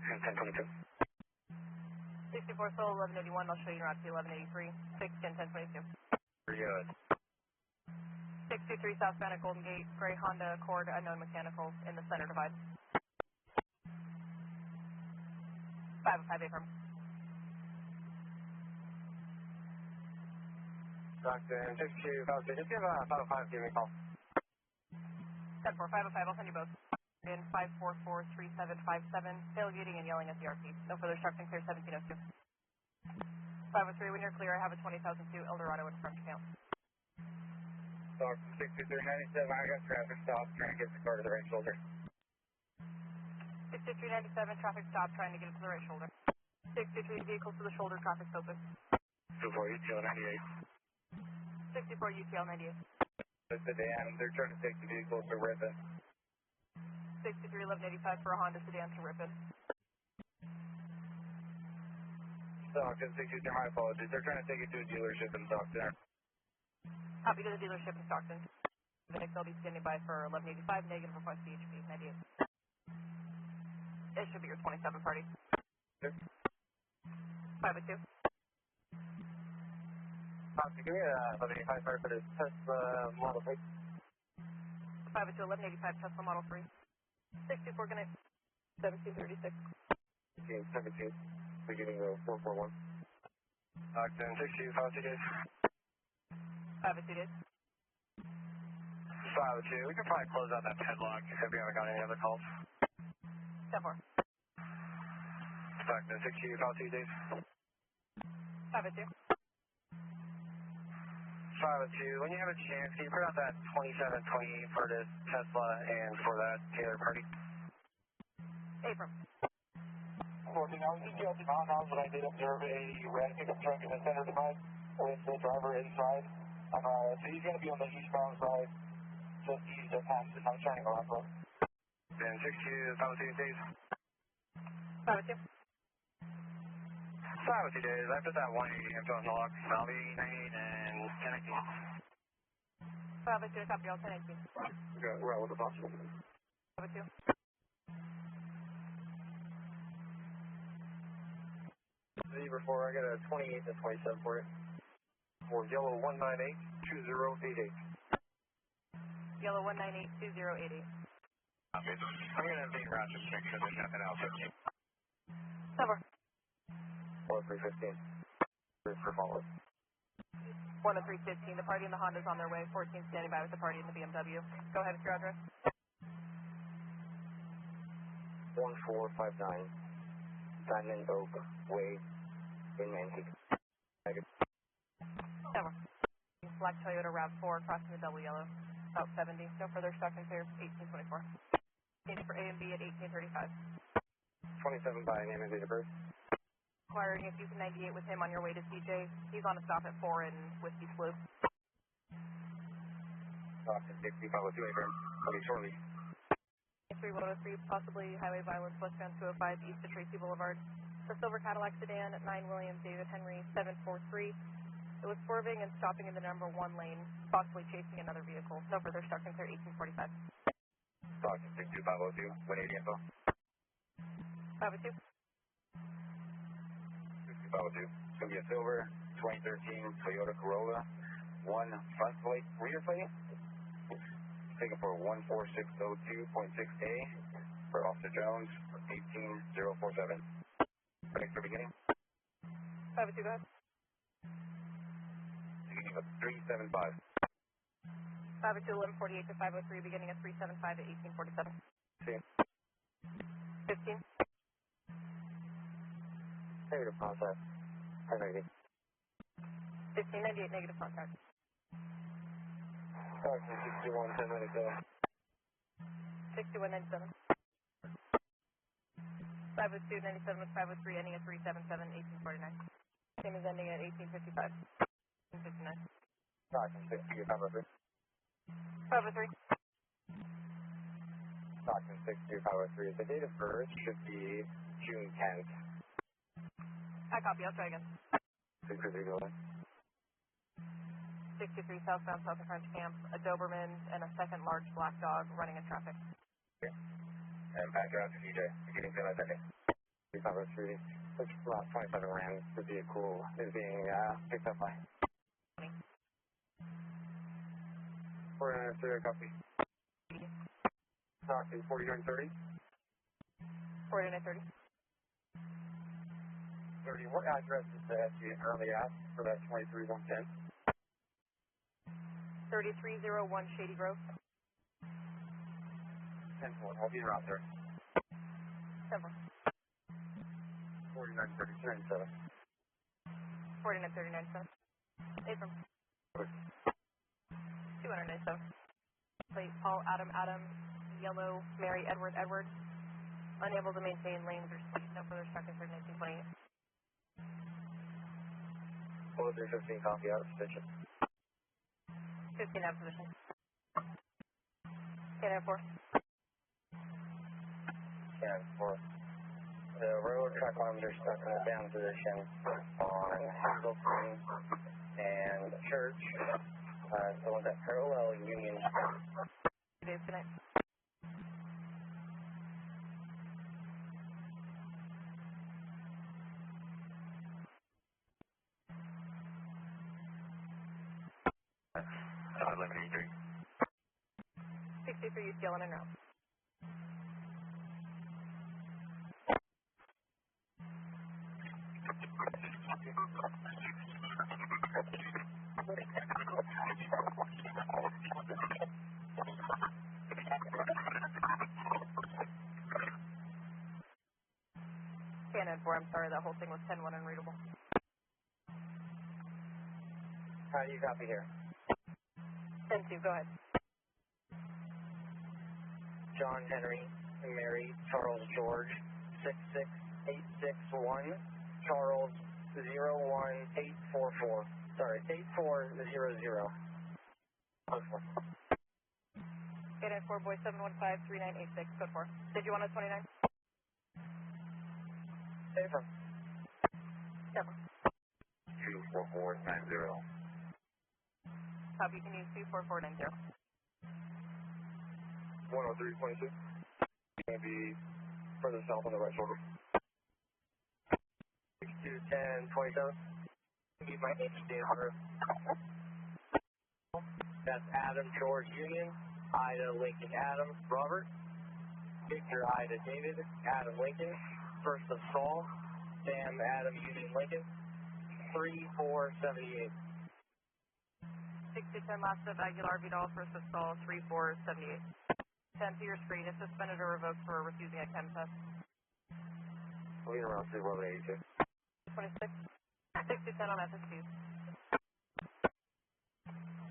and 1022. 64 Soul 1181. I'll show you around to 1183. 6 and 1022. Very good. 623 southbound at Golden Gate. Gray Honda Accord, unknown mechanical in the center divide. 505 from. Stockton 62, just give 505, give me a call. 10-4, 505, I'll send you both. In 544-3757, tailgating and yelling at the RP. No further Stockton clear 1702. 503, when you're clear, I have a 20,002 Eldorado in front count. Stockton 6397, I got traffic stop, trying to get the car to the right shoulder. 6397, traffic stop, trying to get it to the right shoulder. 63 vehicle to the shoulder, traffic's open. 24 UTL 98. 64 UTL 98. It's a sedan, they're trying to take the vehicle to Ripon. 63 1185 for a Honda sedan to Ripon. Stockton 63, my apologies, they're trying to take it to a dealership in Stockton. Copy to the dealership in Stockton. The next I'll be standing by for 1185, negative request CHP 98. It should be your 27 party. Sure. 502. Give me a 1185 sorry for this Tesla Model 3. 502 1185 Tesla Model 3. 64 connect. 1736. 17, beginning of 441. Stockton 62, 502 days. 502 days. 502, we can probably close out that headlock if we haven't got any other calls. 10-4. Stockton 62, 502 days. 502. 502, when you have a chance, can you put out that 2728 for this Tesla and for that Taylor party? Abram. 14 hours, just guilty miles, but I did observe a red pickup truck in the center divide with the driver inside. So he's going to be on the eastbound side, just east of Hanford. I'm turning around. Then 62, 502 days. 502. 502 days, I put that 180 info on the log. I'll be 98 and 1018. 502, copy all 1018. Okay, we're out with the boss. 502. Zebra 4, I got a 28 and 27 for you. For yellow 198-2088. Yellow 198-2088. I'm going to be around just to make sure there's nothing else. Silver. 10315. For follow-up. 10315. The party and the Honda's on their way. 14 standing by with the party and the BMW. Go ahead with your address. 1459. Diamond Oak Way in Manhattan. Silver. Black Toyota RAV4 crossing the double yellow. About 70. No further Stockton clear. 1824. Change for A and B at 1835. 27 by name and date of birth. Inquiring if you can 98 with him on your way to CJ. He's on a stop at 4 in Whiskey Slough. Stockton 6502, affirm. Coming shortly. 3103, possibly highway violence westbound 205 east of Tracy Boulevard. The silver Cadillac sedan at 9 William David Henry 743. It was swerving and stopping in the number 1 lane, possibly chasing another vehicle. No further, Stockton clear 1845. Stockton 62502, 180 info. 502. 62502. It's going to be a silver 2013 Toyota Corolla, 1 front plate, rear plate. Taken for 14602.6A for Officer Jones, 18047. Ready for beginning? 502, go ahead. Beginning of 375. 502, 1148 to 503, beginning of 375 at 1847. See. 15. Negative contact. 1090. 1598, negative contact. Stockton 61, 1097. 6197. 502, 97 with 503, ending at 377, 1849. Same as ending at 1855. 1859. Stockton 62, 503. 503. Stockton 62, 503. The date of birth should be June 10th. I copy, I'll try again. 633 going. 63 southbound Southern French Camp, a Doberman and a second large black dog running in traffic. Okay. And back out to DJ, beginning to second. 503, which last 27 Ram, the vehicle is being picked up by. 20. 4930, copy. Stockton 4930. 4930. 30, what address is the SU currently at for that 23110? 3301 Shady Grove. 10-4, I'll be around there. 7. 4930, 493097. Abram. 297. Plate Paul Adam Adam, yellow Mary Edward Edward. Unable to maintain lanes or speed. No further struck in 1928. Well, 315, copy out of position. 15 out of position. Canada 4. And for the railroad track arms are stuck in a down position on Hamilton and Church. So on that parallel Union. Good night. Eliminate 63 East Yellen and Route. Canada 4, I'm sorry, that whole thing was 10-1 unreadable. How do you copy here? 10-2, go ahead. John Henry, Mary, Charles George, 66861, Charles 01844. Sorry, 8400. Canada 4, boy 715-3986, code 4. Did you want a 29? Safer. 7. 24490. Copy, you can use 24490. 10322. Going to be further south on the right shoulder. 621027. Need my HD number. That's Adam George Union, Ida Lincoln Adam Robert, Victor Ida David Adam Lincoln, first of Saul, Sam Adam Union Lincoln, 3478. 6210 last of Aguilar Vidal, first of Saul, 3478. 10 to your screen is suspended or revoked for refusing a chem test. Lead around 3182. 26. 6210 on FSQ.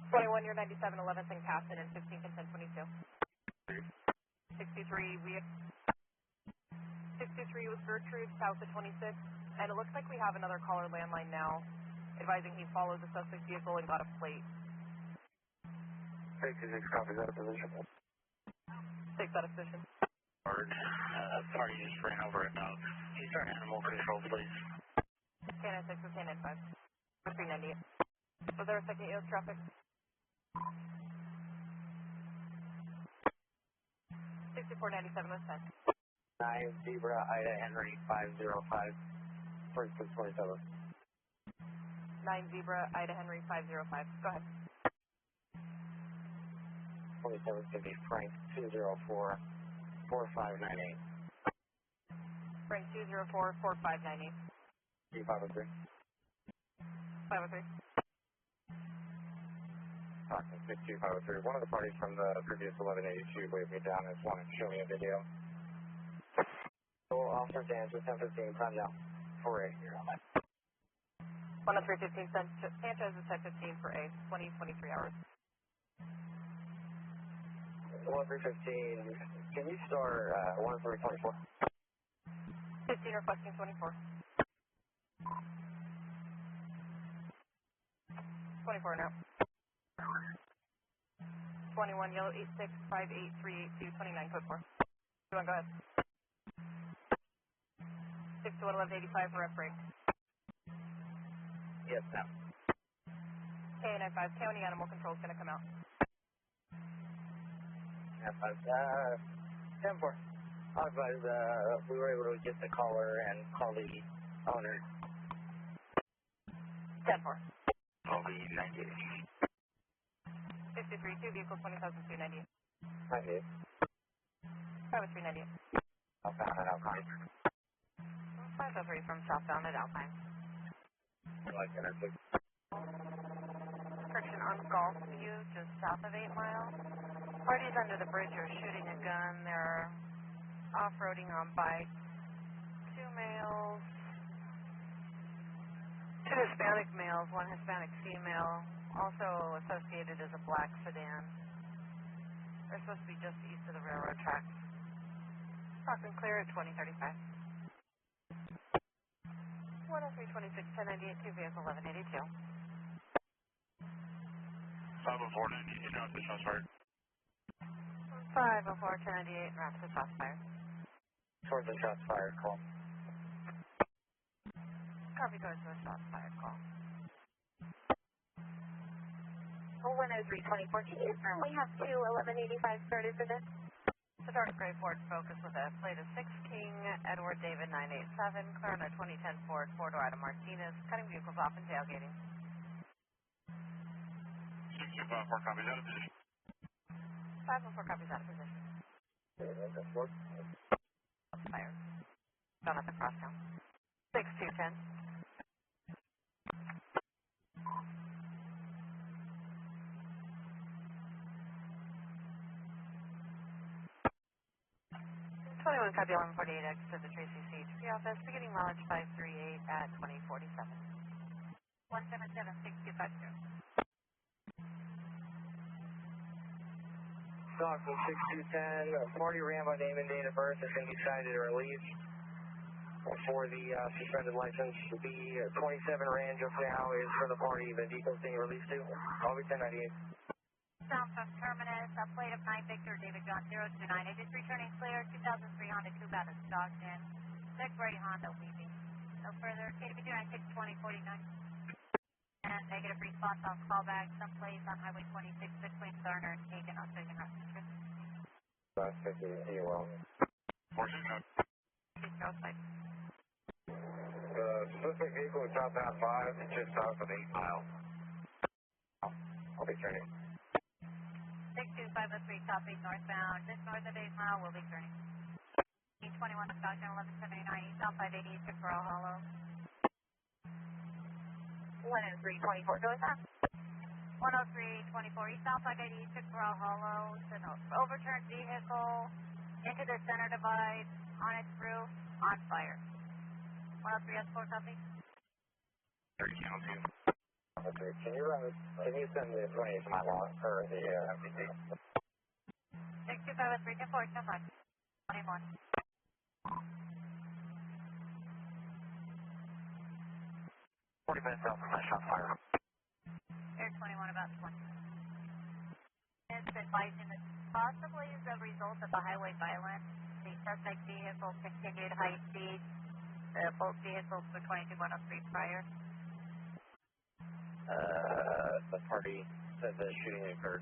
21, you're 97, 11th and Caston, and 15 can 1022. 63, we 623 was Gertrude, south of 26, and it looks like we have another caller landline now, advising he followed the suspect vehicle and got a plate. 626 copies out of position. 6 out of position. Party just ran over it now. Can you start animal control, please? Canine 6 or Canine 5. 398. Was there a second EOS traffic? 6497 was 10. 9 Zebra Ida Henry 505. First 27. 9 Zebra Ida Henry 505. Go ahead. 2750 Frank 204 4598. Frank 204 4598. 503. 503. Stockton 62503. One of the parties from the previous 1182 waved me down and wanted to show me a video. So, officer Sanchez 1015, time now. 4A, you're on that. 10315 Sanchez is 1015 for A, 20-23 hours. 1315, can you start 1324? 15 reflecting 24. 24 now. 21 yellow 86583882 29 code 4. 21 go ahead. 6 to 1185 for rep break. Yes, now. K95 county animal control is going to come out. Yeah, 10-4. Otherwise, we were able to get the caller and call the owner. 10-4. I'll be 98. 53, 2 vehicle 20,298. 98. 50398. Southbound at Altamont. 503 from southbound at Alpine. Like energy. Friction on Golf View, just south of 8 Mile. Parties under the bridge are shooting a gun. They're off-roading on bikes. 2 males. 2 Hispanic males, 1 Hispanic female, also associated as a black sedan. They're supposed to be just east of the railroad tracks. Stockton clear at 2035. 10326 1098 2 vehicle 1182. 504 route to shots fired. 504 1098 route to shots fired. Towards the shots fired, call. Copy goes to a shots fired call. 10324, can you confirm we have 2 1185 started for this? The dark gray Ford Focus with a plate of 6 King Edward David 987, clear on a 2010 Ford, 4-door Adam Martinez, cutting vehicles off and tailgating. 6254 copies out of position. 504 copies out of position. Shots fired. Down at the crosstown. 6210. 21 copy 1148X to the Tracy CHP office, beginning mileage 538 at 2047. 1776250. Stockton 6210, party ran by name and date of birth is going to be cited or released for the suspended license. The 27 range of now is for the party the vehicle is being released to. I'll be 1098. South from Terminus, a plate of 9 Victor David John 029. It is returning clear, 2003 Honda Coupe out of Stockton. 6 ready Honda leaving. No further, KDB 296 2049. And negative response on callback, someplace on Highway 26, between Garner and Hagen on Second Route. Last 50, well. 469. The suspect vehicle is southbound 5, just south of 8 Mile. I'll be turning. 62503, copy northbound, just north of 8 Mile, will be turning. 21 Stockton 1179, east on 588 to Coral Hollow. 10324, go with that. 10324, east on 588 to Coral Hollow. It's an overturned vehicle into the center divide, on its roof, on fire. 103S4, copy. 30 channel 2. Can you send the information to my log for the MPC? 62503, 24, 21. 40 minutes out from that shot fire. Air 21, about 20. It's advising that possibly as a result of the highway violence, the suspect vehicle continued high speed. Both vehicles were 22103 prior. The party said the shooting occurred.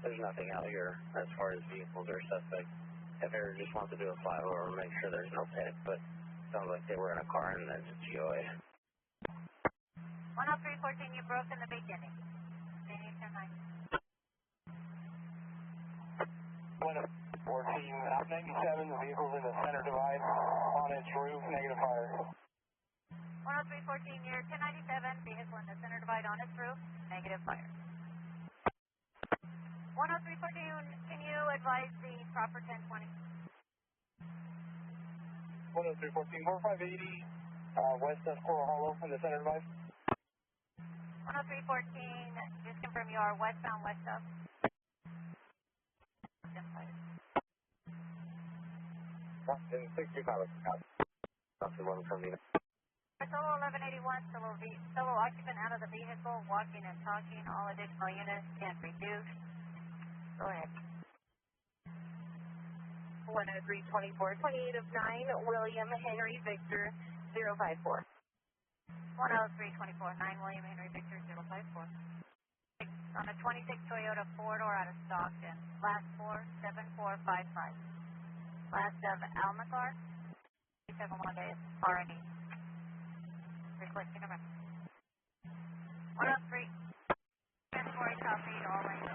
There's nothing out here as far as vehicles or suspects. If they just want to do a flyover, make sure there's no panic, but it sounds like they were in a car and there's a GOA. 10314, you broke in the beginning. Continue to 9. 14, out 97, the vehicle's in the center divide on its roof, negative fire. 10314, you're 1097, vehicle in the center divide on its roof, negative fire. 10314, can you advise the proper 1020? 10314, 4580, west of Coral Hollow in the center divide. 10314, just confirm you are westbound, west of. Stockton, 65 Stockton, 170. Solo 1181, solo occupant out of the vehicle, walking and talking. All additional units can reduce. Go ahead. 10324, 28 of 9, William Henry Victor 054. 10324, 9 William Henry Victor 054. On a 26 Toyota 4-door out of Stockton. Last 47455. Last of Amador. 71 days. R&D. Requesting number. 103. 10-4 copied, all lanes.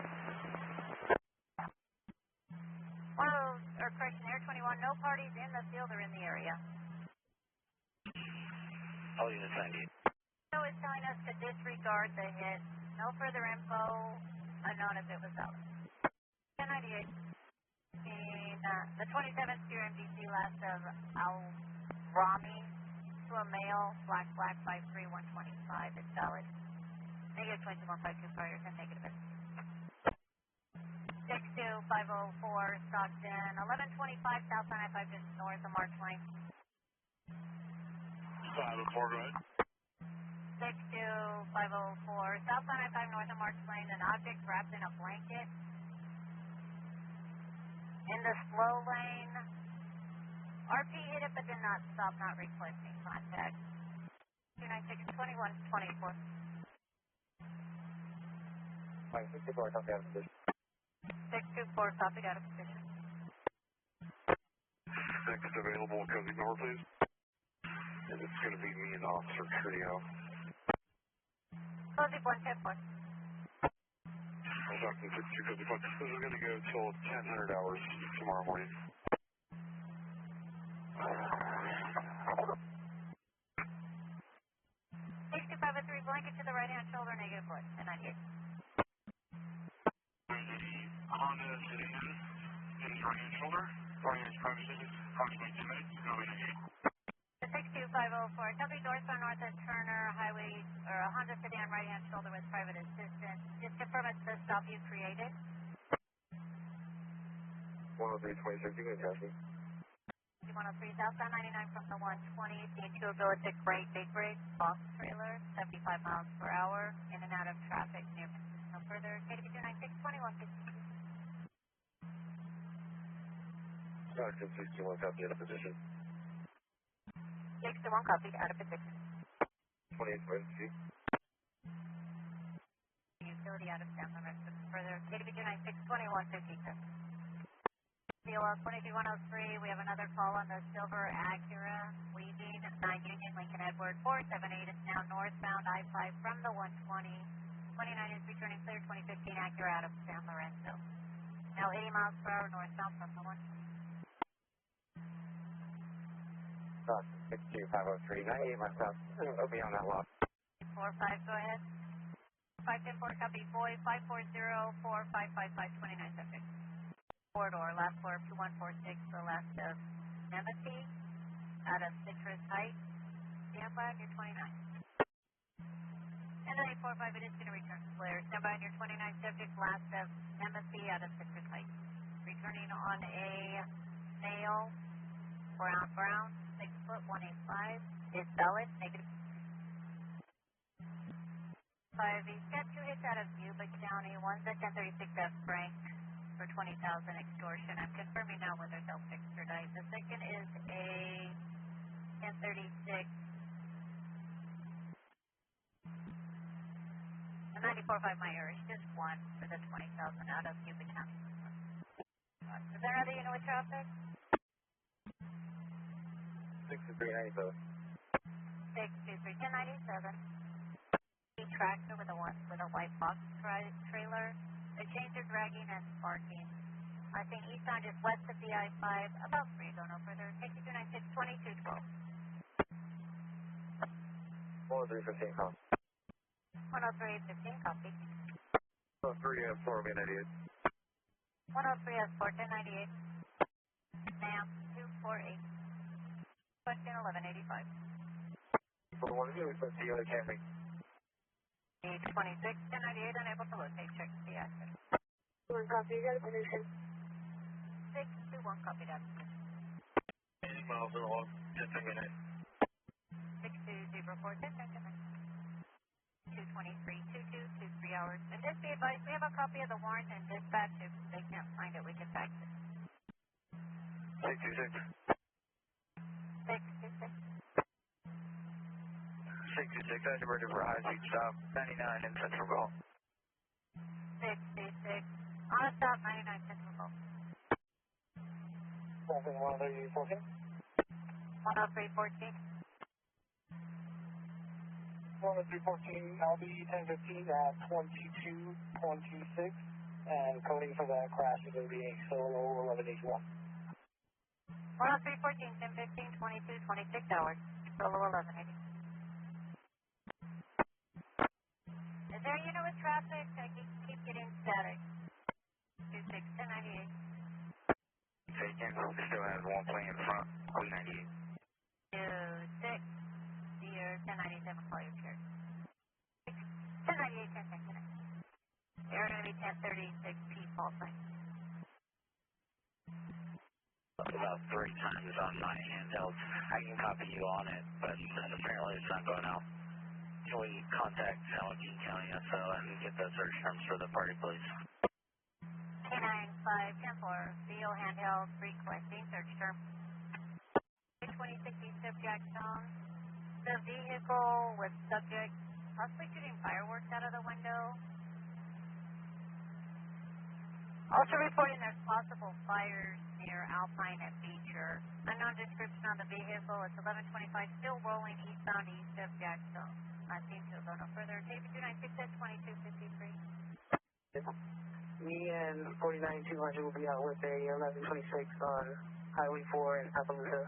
Correction, Air 21, no parties in the field or in the area. All units 98. So it's telling us to disregard the hit. No further info, unknown if it was valid. 1098. The 27th Steer MDC last of Al-Rami to a male, black 53125 is valid. Negative 22152 prior to negative. 62504 Stockton, 1125 South 95 just north of March Lane. 504, go ahead. 62504 South 95 north of March Lane, an object wrapped in a blanket. In the slow lane, RP hit it but did not stop, not requesting contact. 296 2124. 64, copy out of position. 624, copied out of position. 6 available, Cozy North, please. And it's going to be me and Officer Trio. Cozy 110. Stockton 62, Cozy 1. This is going to go till 1000 hours tomorrow morning. 6503, blanket to the right hand shoulder, negative foot, 1098. Honda sedan in the right hand shoulder, 40 minutes privacy, approximately 2 minutes, go ahead. The 62504, copy northbound north at Turner Highway, or a Honda sedan right hand shoulder with private assistance. Just confirm it's the stop you created. 10326, you can trust me. 103 southbound 99 from the 120, seeing two ability great big rig, box trailer, 75 miles per hour, in and out of traffic near. No further, KDB 296 2152. Stockton 61, copy out of position. 61, copy out of position. 28 emergency. Utility out of town, the rest of further, KDB 296 2152. COL 23103, we have another call on the Silver Acura, leaving 9 Union, Lincoln Edward 478 is now northbound I-5 from the 120. 29 is returning clear, 2015 Acura out of San Lorenzo. Now 80 miles per hour northbound from the 120. Stockton 62503, 98 myself. I'll be on that lot. 45, go ahead. 510 copy, boy, 540-4555, 29 subject. Corridor, last floor 2146, the last of Nemesee, out of Citrus Heights. Stand by on your 29. And then 845, it is going to return clear. Stand by on your 29 subject, last of Nemesee, out of Citrus Heights. Returning on a male, brown, 6 foot 185, is valid, negative. 5, he's got 2 hits out of Yuba County. One's a 1036 F Frank for 20,000 extortion. I'm confirming now whether they'll extradite. The second is a 1036. A 94.5 my Irish, just one for the 20,000 out of Yuba County. Is there another unit with traffic? 6397. 623 1097. Tractor with a white box trailer. The chains are dragging and sparking. I think eastbound just west of the I-5, about 3, go no further. Take 296 2212. 10315 call. 10315 copy. 103 F4 1098. 103 F4 1098. Ma'am 248. Question 1185. 412, we put the other Camry. 26 1098, unable to locate. Check the access. 1 copy, you got a position. 621 copy that. 80 miles an hour, just a minute. 6204 223 2223 hours. And just be advised, we have a copy of the warrant and dispatch. If they can't find it, we can fax it. 626. 626. 626, I diverted for high speed stop, 99 in Central Gulf. 626. On a stop, 99 Central Gulf. 10314. 10314. 10314, I'll be 1015 at 2226, and coding for that crash is going to be solo 1181. 10314, 1015, 22, 26 hours. Solo 1180. Is there a unit with traffic? I keep getting static. 26, 1098. Taken, still has one plane in front, 98. 26, Deer, 1097, call your chair. 1098, 1010. There are going to be 1036 people. About 3 times on my handheld. I can copy you on it, but apparently it's not going out. Can we contact Alameda County SO and get the search terms for the party, please? K95-10-4, VO handheld, requesting search term. 2060 subject zone. The vehicle with subject possibly shooting fireworks out of the window. Also reporting there's possible fires near Alpine and Beecher. Unknown description on the vehicle. It's 1125, still rolling eastbound east of Jackson. I seem to go no further. Tape 296 at 2253. Me and 49200 will be out with a 1126 on Highway 4 in Appaloosa.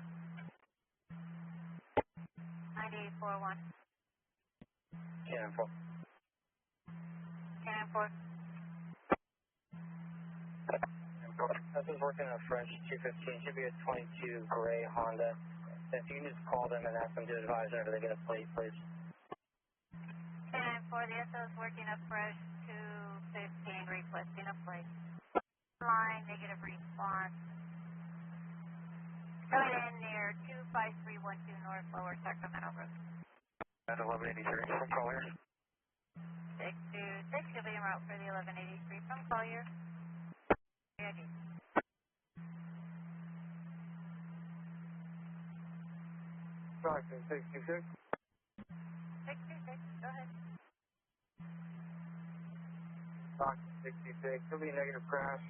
9841. Cannon 4. Cannon 4. This is working on a French 215. Should be a 22 gray Honda. If you can just call them and ask them to advise whenever they get a plate, please. Cannon 4, the SO is working a fresh 215, requesting a plate. Line, negative response. Coming in near 25312 North Lower Sacramento Road. At 1183 from Collier. 626, you'll be en route for the 1183 from Collier. Ready. Stockton 626. 626, go ahead. Stockton 66. There'll be a negative crash.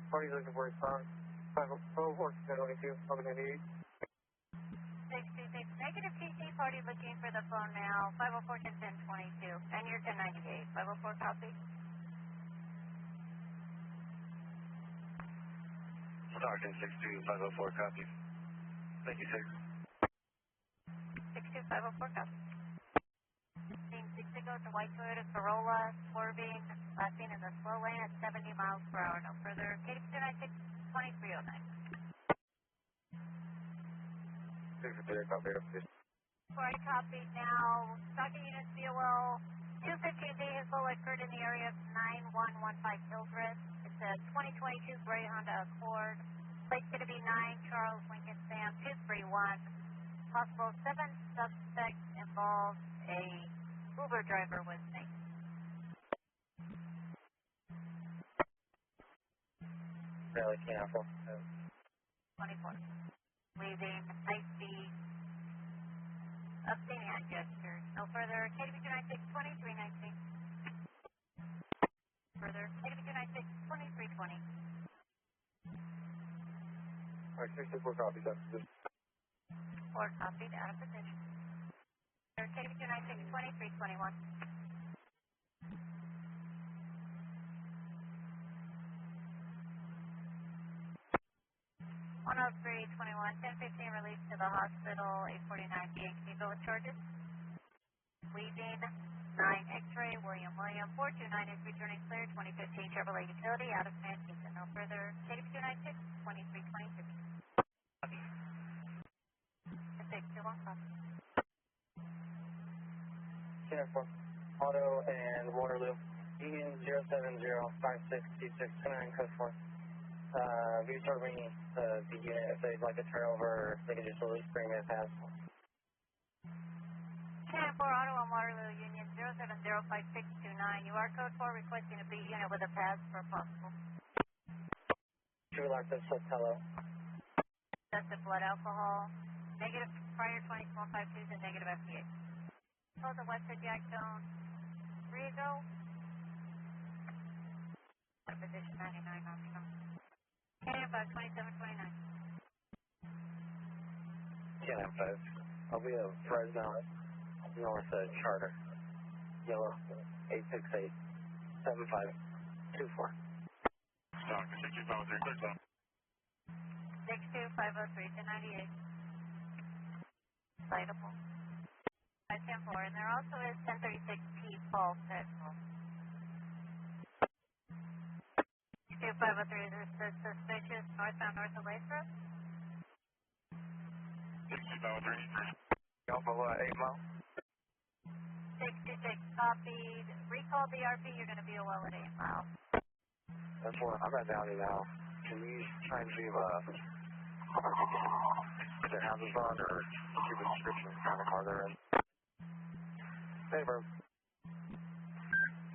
Party's looking for his son. 504 1022, 1188. 626, negative TC, party looking for the phone now. 504 1022, and you're 1098. 504 copy. Stockton 62, 504 copy. Thank you, 6. 62504 copy. Team 6 to go to white Toyota Corolla, swerving, last seen in the slow lane at 70 miles per hour. No further. KD296 2309. 6 copy. Sorry, copy now. Stockton units BOL 215 vehicle occurred in the area of 9115 Hildreth. It's a 2022 gray Honda Accord. Plate's going to be 9 Charles Lincoln Sam 231. Possible 7 suspects involved. A Uber driver was named. Really can't afford 24. Leaving high speed, updating hand gestures. No further, KDB 296, 2319. Further, KDB 296, 2320. Alright, 64 copies, that's good. 4 copied, out of position. KDB 296, 2321. 10321, 1015 released to the hospital, 849 BHP bill with charges. Leaving 9 X-ray, William, 429 is returning clear, 2015 Chevrolet Utility, out of Manchester. No further, KDB 296, 2326. 621 copy. 10-4. Auto and Waterloo. Union 070562629, code 4. We start ringing the unit if they'd like to turn over, they can just release premium pass. 10-4 Auto and Waterloo Union 0705629. You are code 4 requesting a B unit with a pass for possible. True Lactose Sotelo. Tested blood alcohol. Negative prior 2152s and negative FDA. Close the West Jack Zone. 3 ago. Position 99 optional. Okay, about 2729. 10-5. I'll be at Fresno, North Charter. Yellow, 868-7524. Stockton, 62503, clear zone. 62503 to 98. Citable. 510-4, and there also is 1036P Paul Pacheco. 62503 is this suspicious northbound north of Lathrop? 62503. Alpha 8 mile. 66 copied. Recall DRP, you're going to be a well at 8 miles. That's what I'm at Downey now. Can we try and see if their houses on or keep a description of the car they're in? Favor.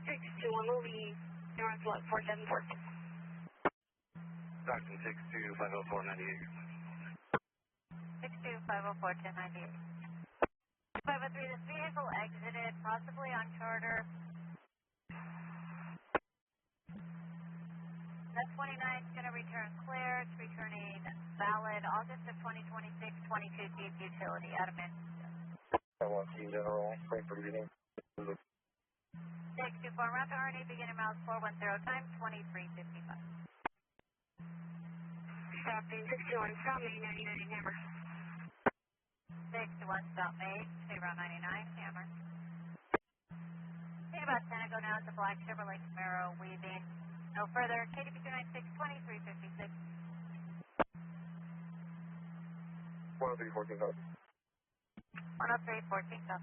621 movie, North Lot 474. Stockton 6250498. 62504 1098. 503, this vehicle exited, possibly on charter. That 29 is going to return clear. It's returning valid August of 2026, 22 Jeep Utility out of Manchester. I want to general, wait for meeting. 624, route to RNA, beginning miles 410 times 2355. Stockton 621, stop me, 99 Hammer. 621, stop me, stay around 99, Hammer. Seen about 10 ago now, it's a black Chevrolet Camaro, weaving. No further, KDB 296, 2356. 10314 code. 10314 code.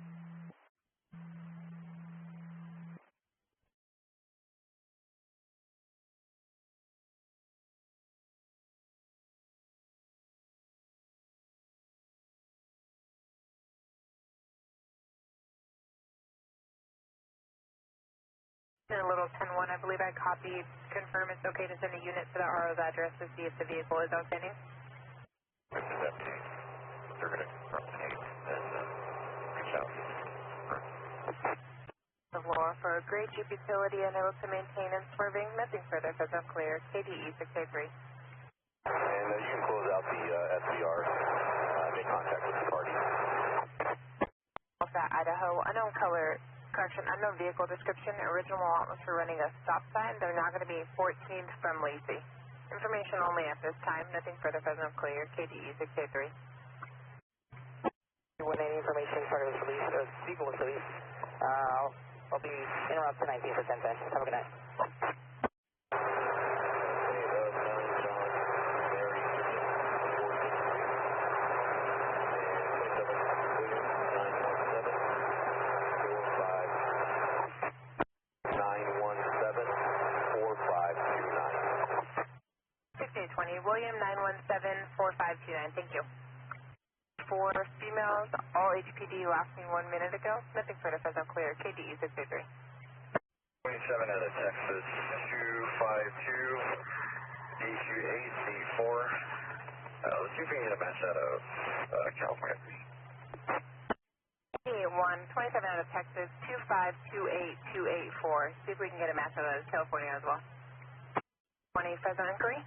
A little 10-1, I believe I copied. Confirm it's okay to send a unit to the RO's address to see if the vehicle is outstanding. This is FT. They're going to replicate and reach out. The law for a gray Jeep Utility unable to maintain and swerving. Nothing further, because I'm clear. KDE 683. And you can close out the SVR, make contact with the party. That Idaho, unknown color, correction, unknown vehicle description, original allotments for running a stop sign. They're now going to be 14th from Lacey. Information only at this time. Nothing further, Fresno clear. KDE 683. When any information started with police, people with police, I'll be interrupted 19 for 10 cents. Have a good night. William 917-4529. Thank you. For females, all HPD last me 1 minute ago. Nothing further, Fresno clear. KDE 623. 27 out of Texas, 252, AC4. Let's see if we can get a match out of California. 27 out of Texas, 2528284. See if we can get a match out of California as well. 20 Fresno inquiry.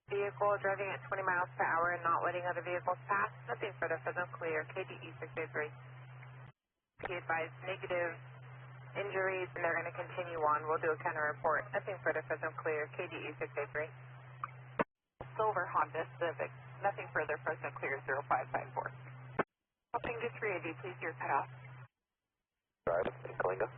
Vehicle driving at 20 miles per hour and not letting other vehicles pass. Nothing further. Fresno clear. KDE 683. Be advised negative injuries and they're going to continue on. We'll do a counter report. Nothing further. Fresno clear. KDE 683. Silver Honda Civic. Nothing further. Fresno clear 0554. Helping to 380. Please your cutoff. Drive in Coalinga.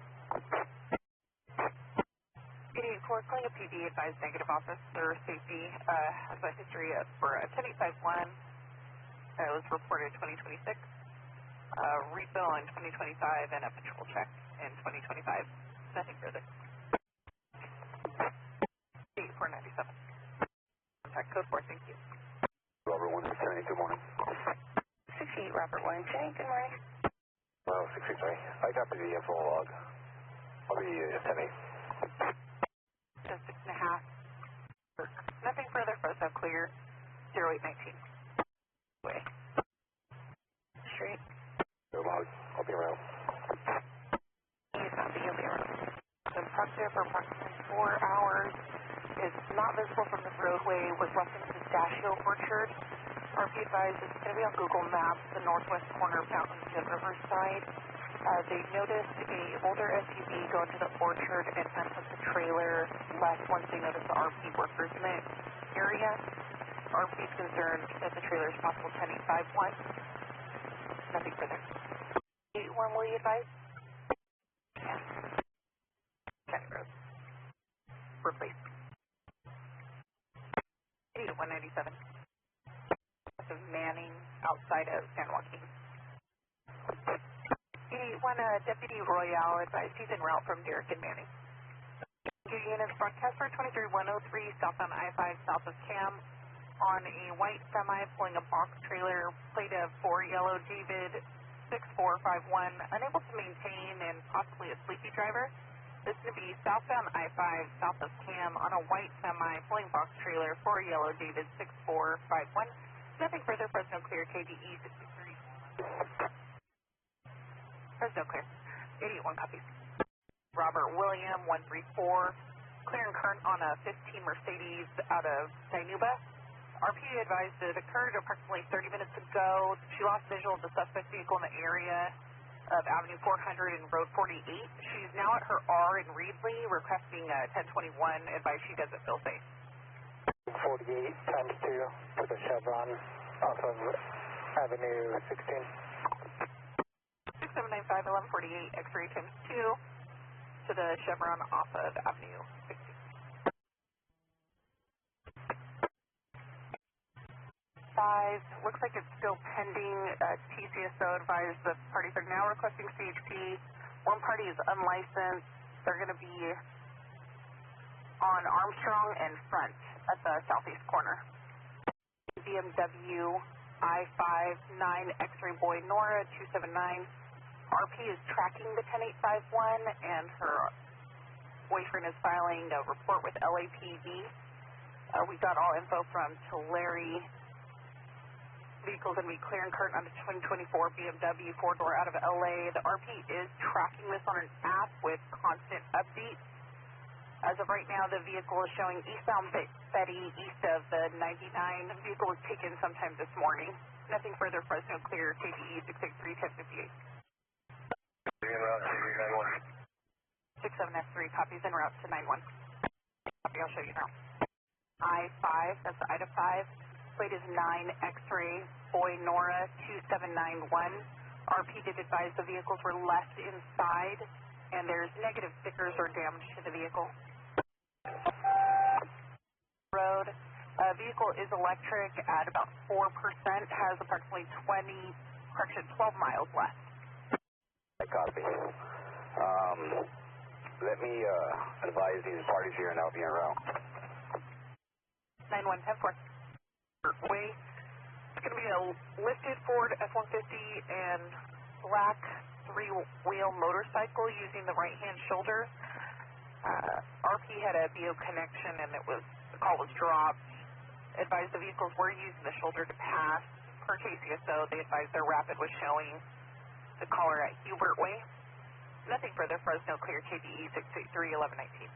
884 Coalinga PD advised negative officer safety has a history for a 10851. It was reported 2026. Refill in 2025 and a patrol check in 2025. Nothing further. 8497. Contact code 4. Thank you. Robert 169, good morning. 68 Robert 169, good morning. 663. I got the info log. I'll be 10-8. Just 6.5. Nothing further. Fresno clear. 0819. Way. Straight. Go log. I'll be around. He's not the only around. Been parked there for approximately 4 hours. Is not visible from the roadway. Was left in the pistachio orchard. RP advised it's going to be on Google Maps, the northwest corner of Mountain to Riverside. They noticed a older SUV go into the orchard and unhook the trailer left once they noticed the RP workers in the area. RP is concerned that the trailer is possible 10851. Nothing further. 81, will you advise? Yeah. County Road. Replace. 8197. Of Manning outside of San Joaquin. 81 Deputy Royale advised he's en route from Derrick and Manning. Two units broadcast for 23103 southbound I-5 south of Cam on a white semi pulling a box trailer, plate of 4 yellow David 6451, unable to maintain and possibly a sleepy driver. This is going to be southbound I-5 south of Cam on a white semi pulling box trailer, 4 yellow David 6451. Nothing further. Fresno clear. KDE 63. Fresno clear. 81 copies. Robert William 134. Clear and current on a 15 Mercedes out of Dinuba. RP advised it occurred approximately 30 minutes ago. She lost visual of the suspect vehicle in the area of Avenue 400 and Road 48. She's now at her R in Reedley requesting 1021. Advice she doesn't feel safe. 48 times 2 to the Chevron off of Avenue 16. 6795 1148 X-ray times 2 to the Chevron off of Avenue 16. 5, looks like it's still pending. TCSO advised the parties are now requesting CHP. One party is unlicensed. They're going to be on Armstrong and Front at the southeast corner. BMW I-5 9 X-ray boy Nora 279. RP is tracking the 10851 and her boyfriend is filing a report with LAPD. We got all info from Tulare. Vehicle going to be clear and current on the 2024 BMW 4-door out of LA. The RP is tracking this on an app with constant updates. As of right now, the vehicle is showing eastbound Betty, east of the 99. The vehicle was taken sometime this morning. Nothing further. Fresno clear. KDE 663 1058. 67F3 copies en route to 91. Copy, I'll show you now. I-5, that's the Ida 5. Plate is 9 X-ray boy Nora 2791. RP did advise the vehicles were left inside and there's negative stickers or damage to the vehicle. Road. Vehicle is electric at about 4%, has approximately 12 miles left. Copy. Let me advise these parties here and I'll be en route. 9110-4. Way. It's going to be a lifted Ford F-150 and black 3-wheel motorcycle using the right-hand shoulder. RP had a BO connection and the call was dropped. Advised the vehicles were using the shoulder to pass. Per KCSO, they advised their rapid was showing the caller at Hubert Way. Nothing further. Fresno clear. KBE 683 1119.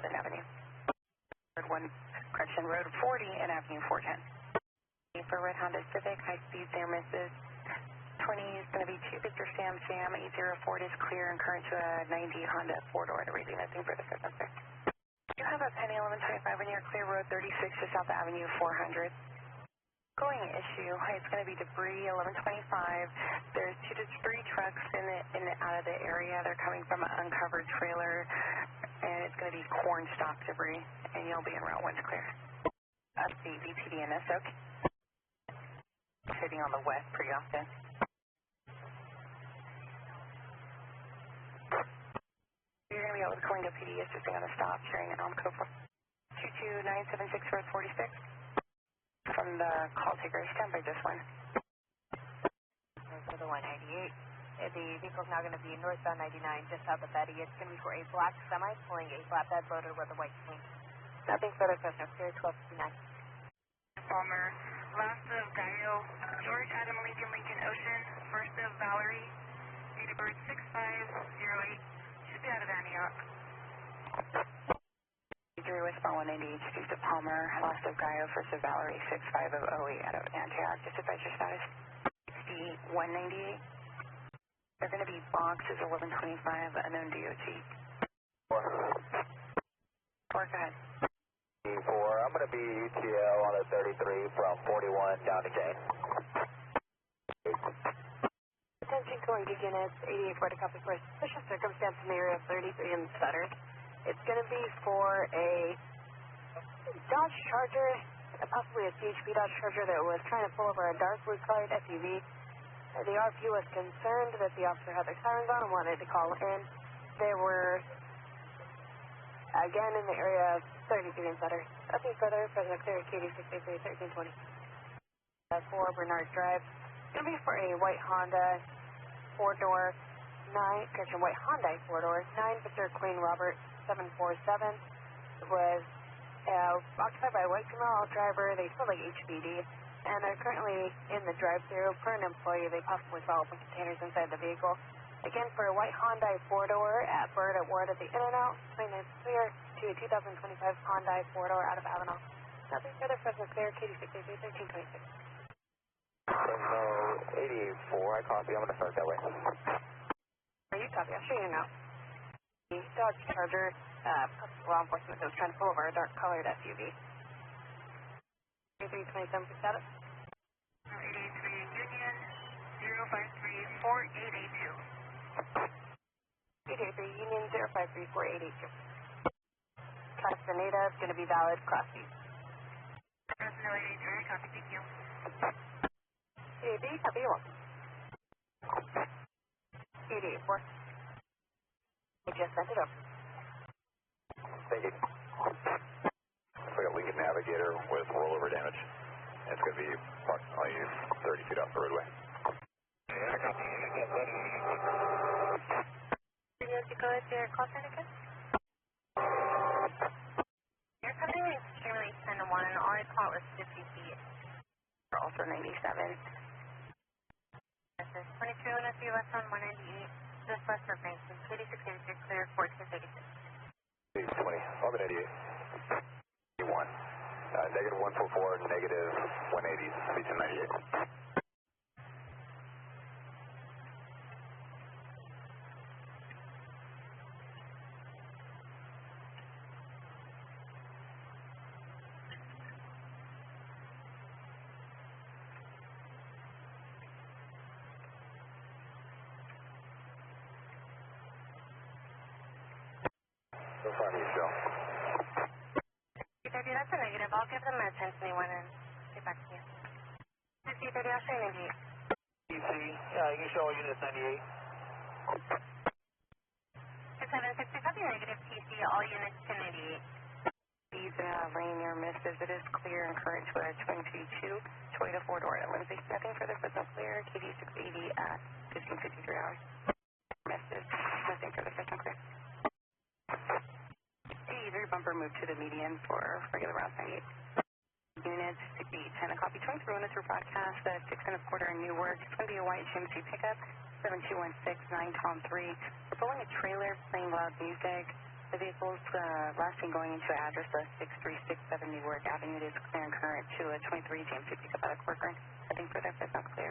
11th Avenue. 1 correction, Road 40 and Avenue 410. For red Honda Civic, high speed there, Mrs. 20 is going to be 2 Victor Sam 804 is clear and current to a 90 Honda 4-door to raising. Nothing further. Fresno clear. You have a penny 1125 when you're clear, Road 36 to South Avenue 400. Going issue, it's going to be debris 1125. There's 2 to 3 trucks in and out of the area. They're coming from an uncovered trailer, and it's going to be corn stalk debris, and you'll be en route once clear. Up the VPD and SOC. Sitting on the west pretty often. You're going to be able to Coalinga PD assisting on the stop, sharing an code for 22976 Road 46. From the call taker, stand by this one. For the 198. The vehicle's now going to be northbound 99, just south of Betty. It's going to be for a black semi pulling a flatbed loaded with a white paint. Nothing further, Fresno clear 1259. Palmer, last of Gallo, George Adam Lincoln Ocean, first of Valerie, date of birth 6508. Should be out of Antioch. Westbound 198, introduced to Palmer, last of Gallo, first of Valerie, 6508 out of Antioch. Just advise your status. 198. They're going to be boxes 1125, unknown DOT. 4, go ahead. 4, I'm going to be UTL on the 33 from 41 down to J. Attention Coalinga units, 88 for the copy for suspicious circumstance in the area of 33 in Sutter. It's going to be for a Dodge Charger, possibly a CHP Dodge Charger that was trying to pull over a dark blue colored SUV. The RP was concerned that the officer had their sirens on and wanted to call in. They were, again, in the area of 33 in Sutter. Nothing further, Fresno clear, KD 683 1320. 4 Bernard Drive. It's going to be for a white Honda 4-door, white Hyundai 4-door, 9 Victor Queen Robert 747. It was occupied by a white female driver. They smell like HBD, and they're currently in the drive-thru. Per an employee, they possibly saw open containers inside the vehicle. Again, for a white Hyundai 4-door at Bird at Ward at the In-N-Out, plane is clear to a 2025 Hyundai 4-door out of Amador. Nothing further, Fresno clear, KD 683 1326. Fresno 84, I copy. I'm going to start that way. You copy, I'll show you now. The Dodge Charger, law enforcement that was trying to pull over a dark colored SUV. 327 for status. 883 Union 0534882. 883 Union 0534882. Class Grenada is going to be valid, Class B. Fresno 883, copy, thank you. 883, copy, you're welcome. 884. I just sent it up. Thank you. We got Lincoln Navigator with rollover damage. It's going to be approximately 30 feet off the roadway. You're coming extremely 10-1. All I caught was 50 feet. Also 97. This is 22 and a few left on 198. Just west of 19. 8686 clear, 1486. 20, 1188. 1. Negative 144, negative 180, speed 98. So far, you show. That's a negative. I'll give them a 1021 and get back to you. 5030, I'll show you 98. DC, yeah, you can show unit 98. 760, copy negative TC, all units to 98. These rain near mist as it is clear and current to a 22 Toyota 4-door at Lindsay. Nothing further, Fresno clear, KD 680 at 1553 hours. Mist is nothing further, Fresno clear. for move to the median for regular route 98. Units 6810, a copy 23 through broadcast, 6 1/4 in Newark. It's going to be a white GMC pickup, 7216 9 Tom 3. We're pulling a trailer, playing loud music. The vehicle's last seen going into address 6367 Newark Avenue. It is clear and current to a 23 GMC pickup out of Corcoran. I think for that, that's not clear.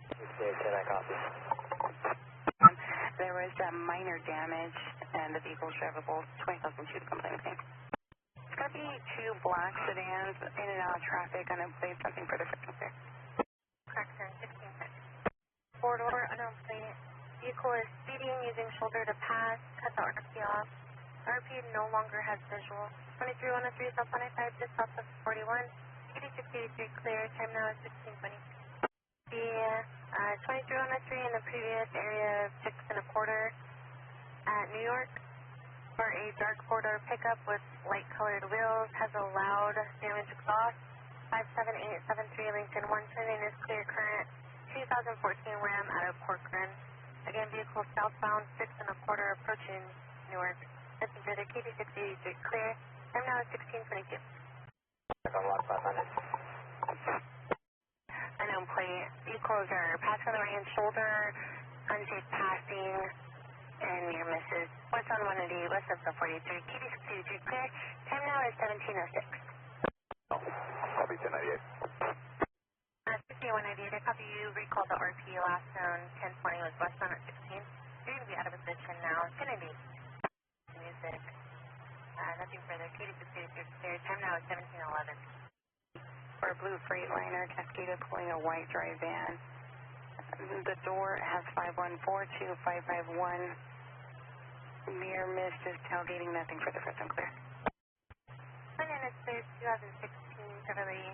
Yeah, can I copy? There was minor damage, and the vehicle's drivable. 20,002 to complain, okay? It's going to be 2 black sedans in and out of traffic. I'm going to play something for the system there. Correct, turn 16. Four-door, unknown plate. Vehicle is speeding, using shoulder to pass. Cut the RP off. RP no longer has visual. 23103 South 195, just south of 41. 8683 clear. Time now is 1620. The 23103 in the previous area of 6 1/4 at New York for a dark 4-door pickup with light-colored wheels, has a loud damage exhaust. 57873 Lincoln 1 turning is clear current. 2014 Ram out of Corcoran. Again, vehicle southbound 6 1/4 approaching Newark. Passenger to KD683 clear. Time now is 1622. On lot 500. Unknown plate. Vehicles are passing on the right hand shoulder, unsafe passing, and near misses. West on 180, west of the 43. KD683 clear. Time now is 1706. Copy 1098. 6198, I copy you. Recall the RP last known 1020 was westbound at 16. You're going to be out of position now. It's going to be music. Nothing further. KD683 clear. Time now is 1711. For a blue Freightliner, Cascada pulling a white dry van. The door has 5142551. Near miss is tailgating, nothing for the first time clear. It's clear 2016 Chevrolet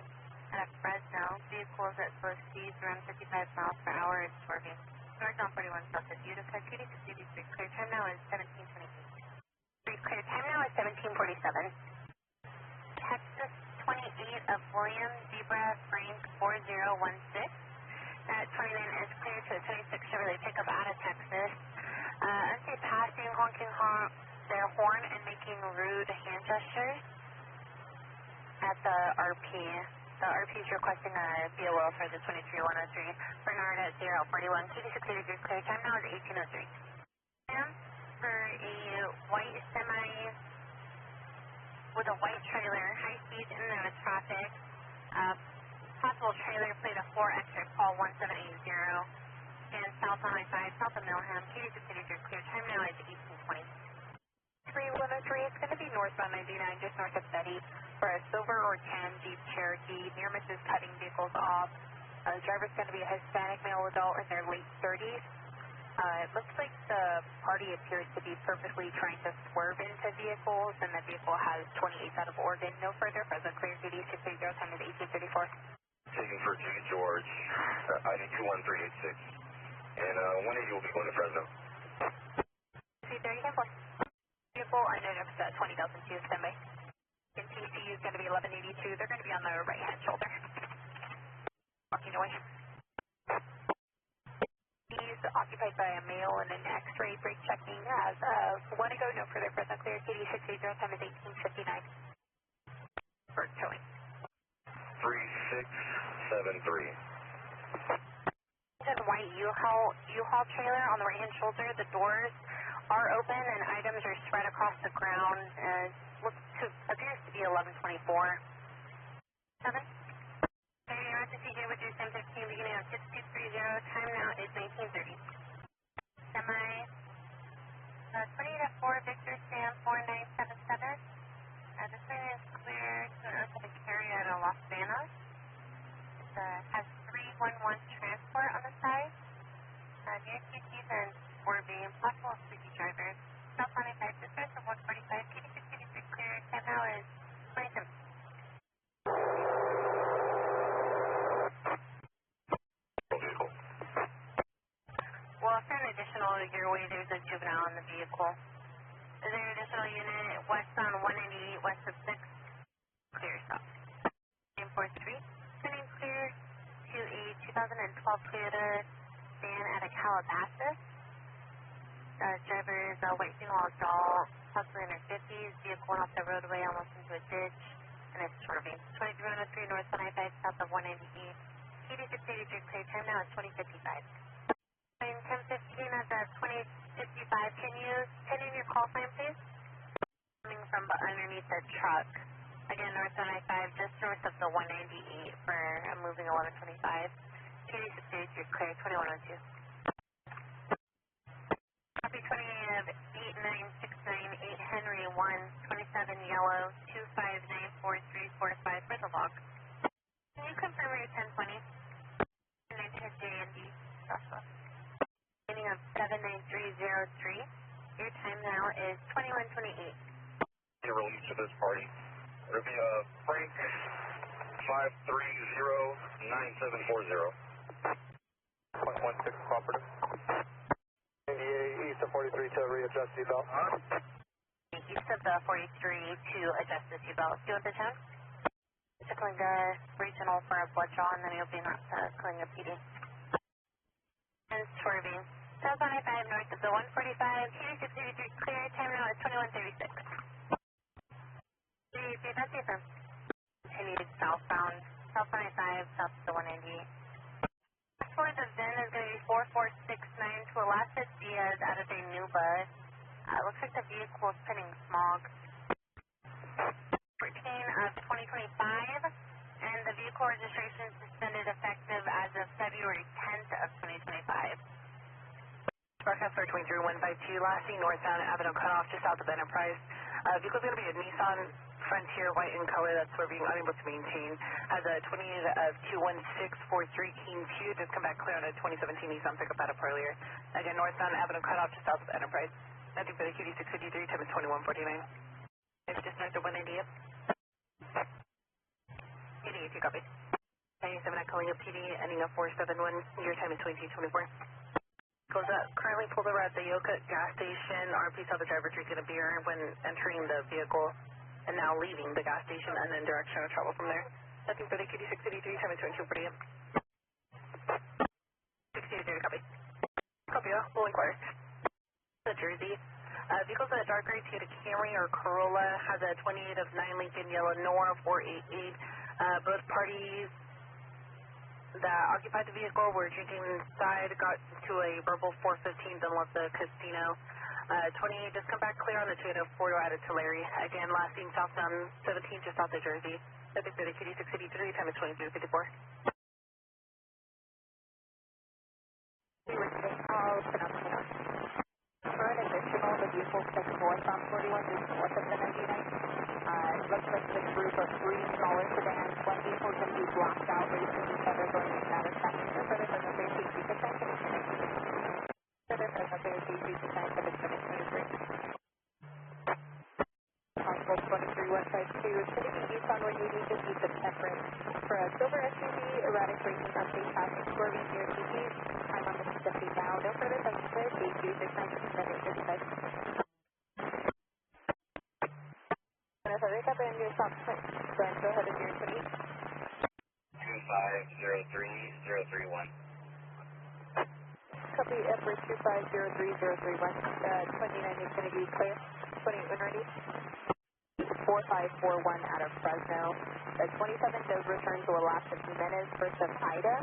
out of Fresno. Vehicles at slow speeds around 55 miles per hour. It's swerving. North on 41 south of Utica. KD683 clear. Time now is 1728. Clear. Time now is 1747. Texas 28 of William, Zebra, Frank 4016. 29 is clear to a 26 Chevrolet pickup out of Texas. Unsafe passing, honking their horn and making rude hand gestures at the RP. The RP is requesting a BOL for the 23103. Bernard at 041. KD683 clear. Time now is 1803. For a white semi with a white trailer, high speed in and out of traffic. Possible trailer plate a 4X call 1780. And south on I-5, south of Milham. KD683 clear. Time now is 1820. 3103, it's going to be northbound 99, just north of Betty, for a silver or tan Jeep Cherokee. Near misses cutting vehicles off. The driver's going to be a Hispanic male adult in their late 30s. It looks like the party appears to be purposely trying to swerve into vehicles, and the vehicle has 28 out of Oregon. No further present. Clear. KD680, time is 1834. Taking for J. George, ID 21386. And when are you will be going to Fresno? C30, Hanford. Vehicle, I noticed 20,002, standby. And TC is going to be 1182. They're going to be on the right hand shoulder. Walking away. He's occupied by a male and an X-ray brake checking as of 1 ago. No further present. Clear. KD680, time is 1859. For towing. 3673. White U-Haul trailer on the right hand shoulder. The doors are open and items are spread across the ground. Appears to be 1124. 7. Carry on to CJ with your 1015 beginning on 6230. Time now is 1930. Semi 28-4 Victor Sam 4977. This one is clear to an open carry out of Los Banos. It has 311 transport on the side. Near QTs and 4B, possible city drivers. South 95, dispatch of 145, KD683 clear. Time now is 27. Well, for an additional Gilroy, there's a juvenile in the vehicle. Is there an additional unit west on 188, west of 6? Clear, stop. 943, sending clear to a 2012 Toyota van out of Calabasas. Driver is a white female adult, south 350s. Vehicle went off the roadway almost into a ditch, and it's swerving. 2303 north on I-5 south of 198. PD 683 clear. Time now is 2055. 1015 at the 2055. Can you send in your call sign, please? Coming from underneath the truck. Again, north on I-5, just north of the 198 for moving 1125. PD 683 clear. 2102. Copy 28 of 89698 Henry 1, 27 yellow 2594345 for the log. Can you confirm your 1020? And then to J&D. Beginning of 79303. Your time now is 2128. Release to this party. It'll be Frank 530-9740. 0.16 cooperative. East of 43 to readjust seatbelt. East of the 43 to adjust the seatbelt. See what the tone? It's a Coalinga regional for a blood draw, and then you'll be not Coalinga PD. And swerving. South on I-5 north of the 145. PD 683 clear. Time now is 2136. That's it from. Continued southbound. South on I-5, south of the 198. For the VIN is going to be 4469 to Alaska Diaz out of a Nuba. Looks like the vehicle is pinning smog. 14 of 2025, and the vehicle registration suspended effective as of February 10th of 2025. Broadcast 423-152, last seen northbound at Amador cutoff just south of Enterprise. Vehicle's going to be a Nissan Frontier, white in color, that's we're being unable to maintain. Has a 28 of 21643 King 2, just come back clear on a 2017 Nissan pickup out of earlier. Again, northbound Amador cutoff just south of Enterprise. Nothing for the QD 653, time is 2149. It's just north of 198. PD 2 copy. 97 at Coalinga PD, ending up 471, your time is 2224. Goes up, currently pulled over at the Yoka gas station. RP saw the driver drinking a beer when entering the vehicle, and now leaving the gas station, and then direction of travel from there. Nothing for the QD 683, time is 2248. 683, copy. Copy, we'll inquire. The Jersey. Vehicles in a dark gray, Toyota Camry or Corolla, has a 28 of 9 Lincoln Yellow Nora 488. Both parties that occupied the vehicle were drinking inside, got to a verbal 415, then left the casino. 28, just come back clear on the Toyota 4-door out of Tulare. Again, last seen southbound 17, just south of Jersey. Nothing for the QD 683, time is 2254. For an additional, the vehicle took north on 41, just north of the 99. Looks like this group of 3 smaller sedans. One vehicle is going to be blocked out, racing each other, going in out of Sacramento. Further from the 32%. Further from the 32% for the 2023. Possible 23152. It's going to be east on 180, just east of Temperance. For a silver SUV, erratic racing update traffic, swerving near TP. Time on the 250 now. No further from the 32%. And if I wake up in your stop sign, then go ahead and your 28. 2503031. Copy Edward 2503031. 29 is going to be clear. 28 when ready. 4541 out of Fresno. The 27 does return to Alaska Jimenez for some Ida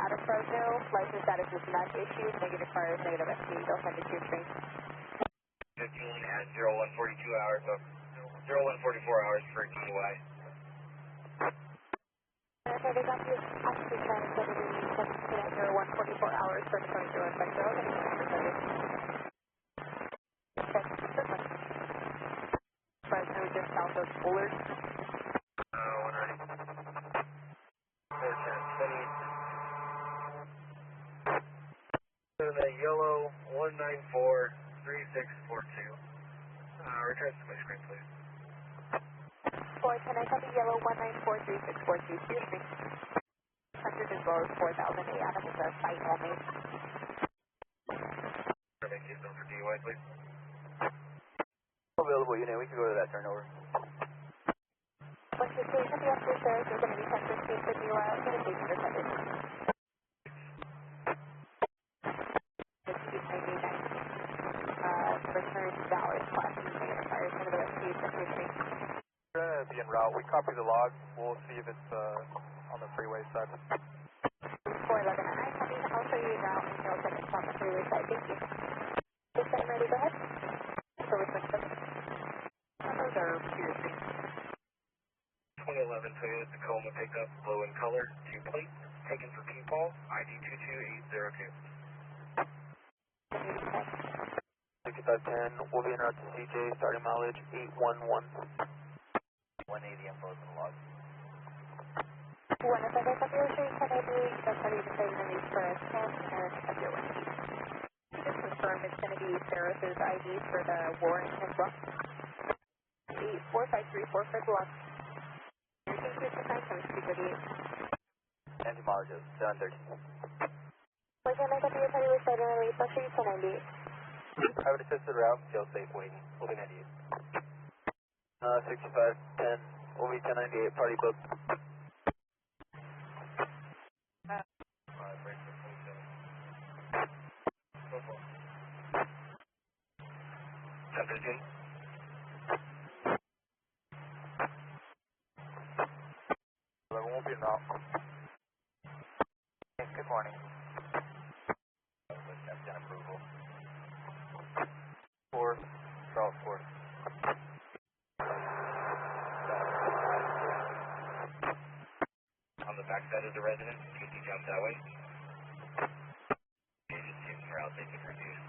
out of Fresno. License status is not issued. Negative cars, negative SC. They'll send it to your train. 15 at 0142 hours of 0144 hours for DUI. Okay, they got you. Actually, trying to send it in 0144 hours for 20 Fresno. Okay, good one. Fresno just south of Bullard. 190. The yellow 1943642. Return to my screen, please. 410, I copy yellow 1943642. See your screen. 100 as well as 4,000 Adam is a site only. Make use of for DUI, please. Available unit, we can go to that turnover. Once you see the officer says you're going to be 1015 for DUI, I'm going to take your attendance. This is 99. Return valid class. We copy the log. We'll see if it's on the freeway side. 411, I copy. I'll show you now until second stop on the freeway side. Thank you. This time ready, go ahead. So we switch them. Those are Peter Street. 2011 Toyota Tacoma pickup, blue in color, 2 plates, taken for people, ID 22802. 6510, we'll be en route to CJ, starting mileage 811. 180 info in the log. Buenas tardes, copy. I'll show you 1088. That's how you decide to leave for a 10 and copy your one. Just confirm it's going to be Sarah's ID for the warrant as well. 84534 for the log. Thank you for the time. 7238. Empty mileage is 713. We're going to make up your party with side and release. I'll show you 1098. Private assisted route, still safe waiting. We'll be 98. 6510, we'll be 1098, party booked. Won't be enough. Good morning. That's an approval. 4, Charles 4. On the backside of the residence, in case he jumps that way. Agency and route they can reduce.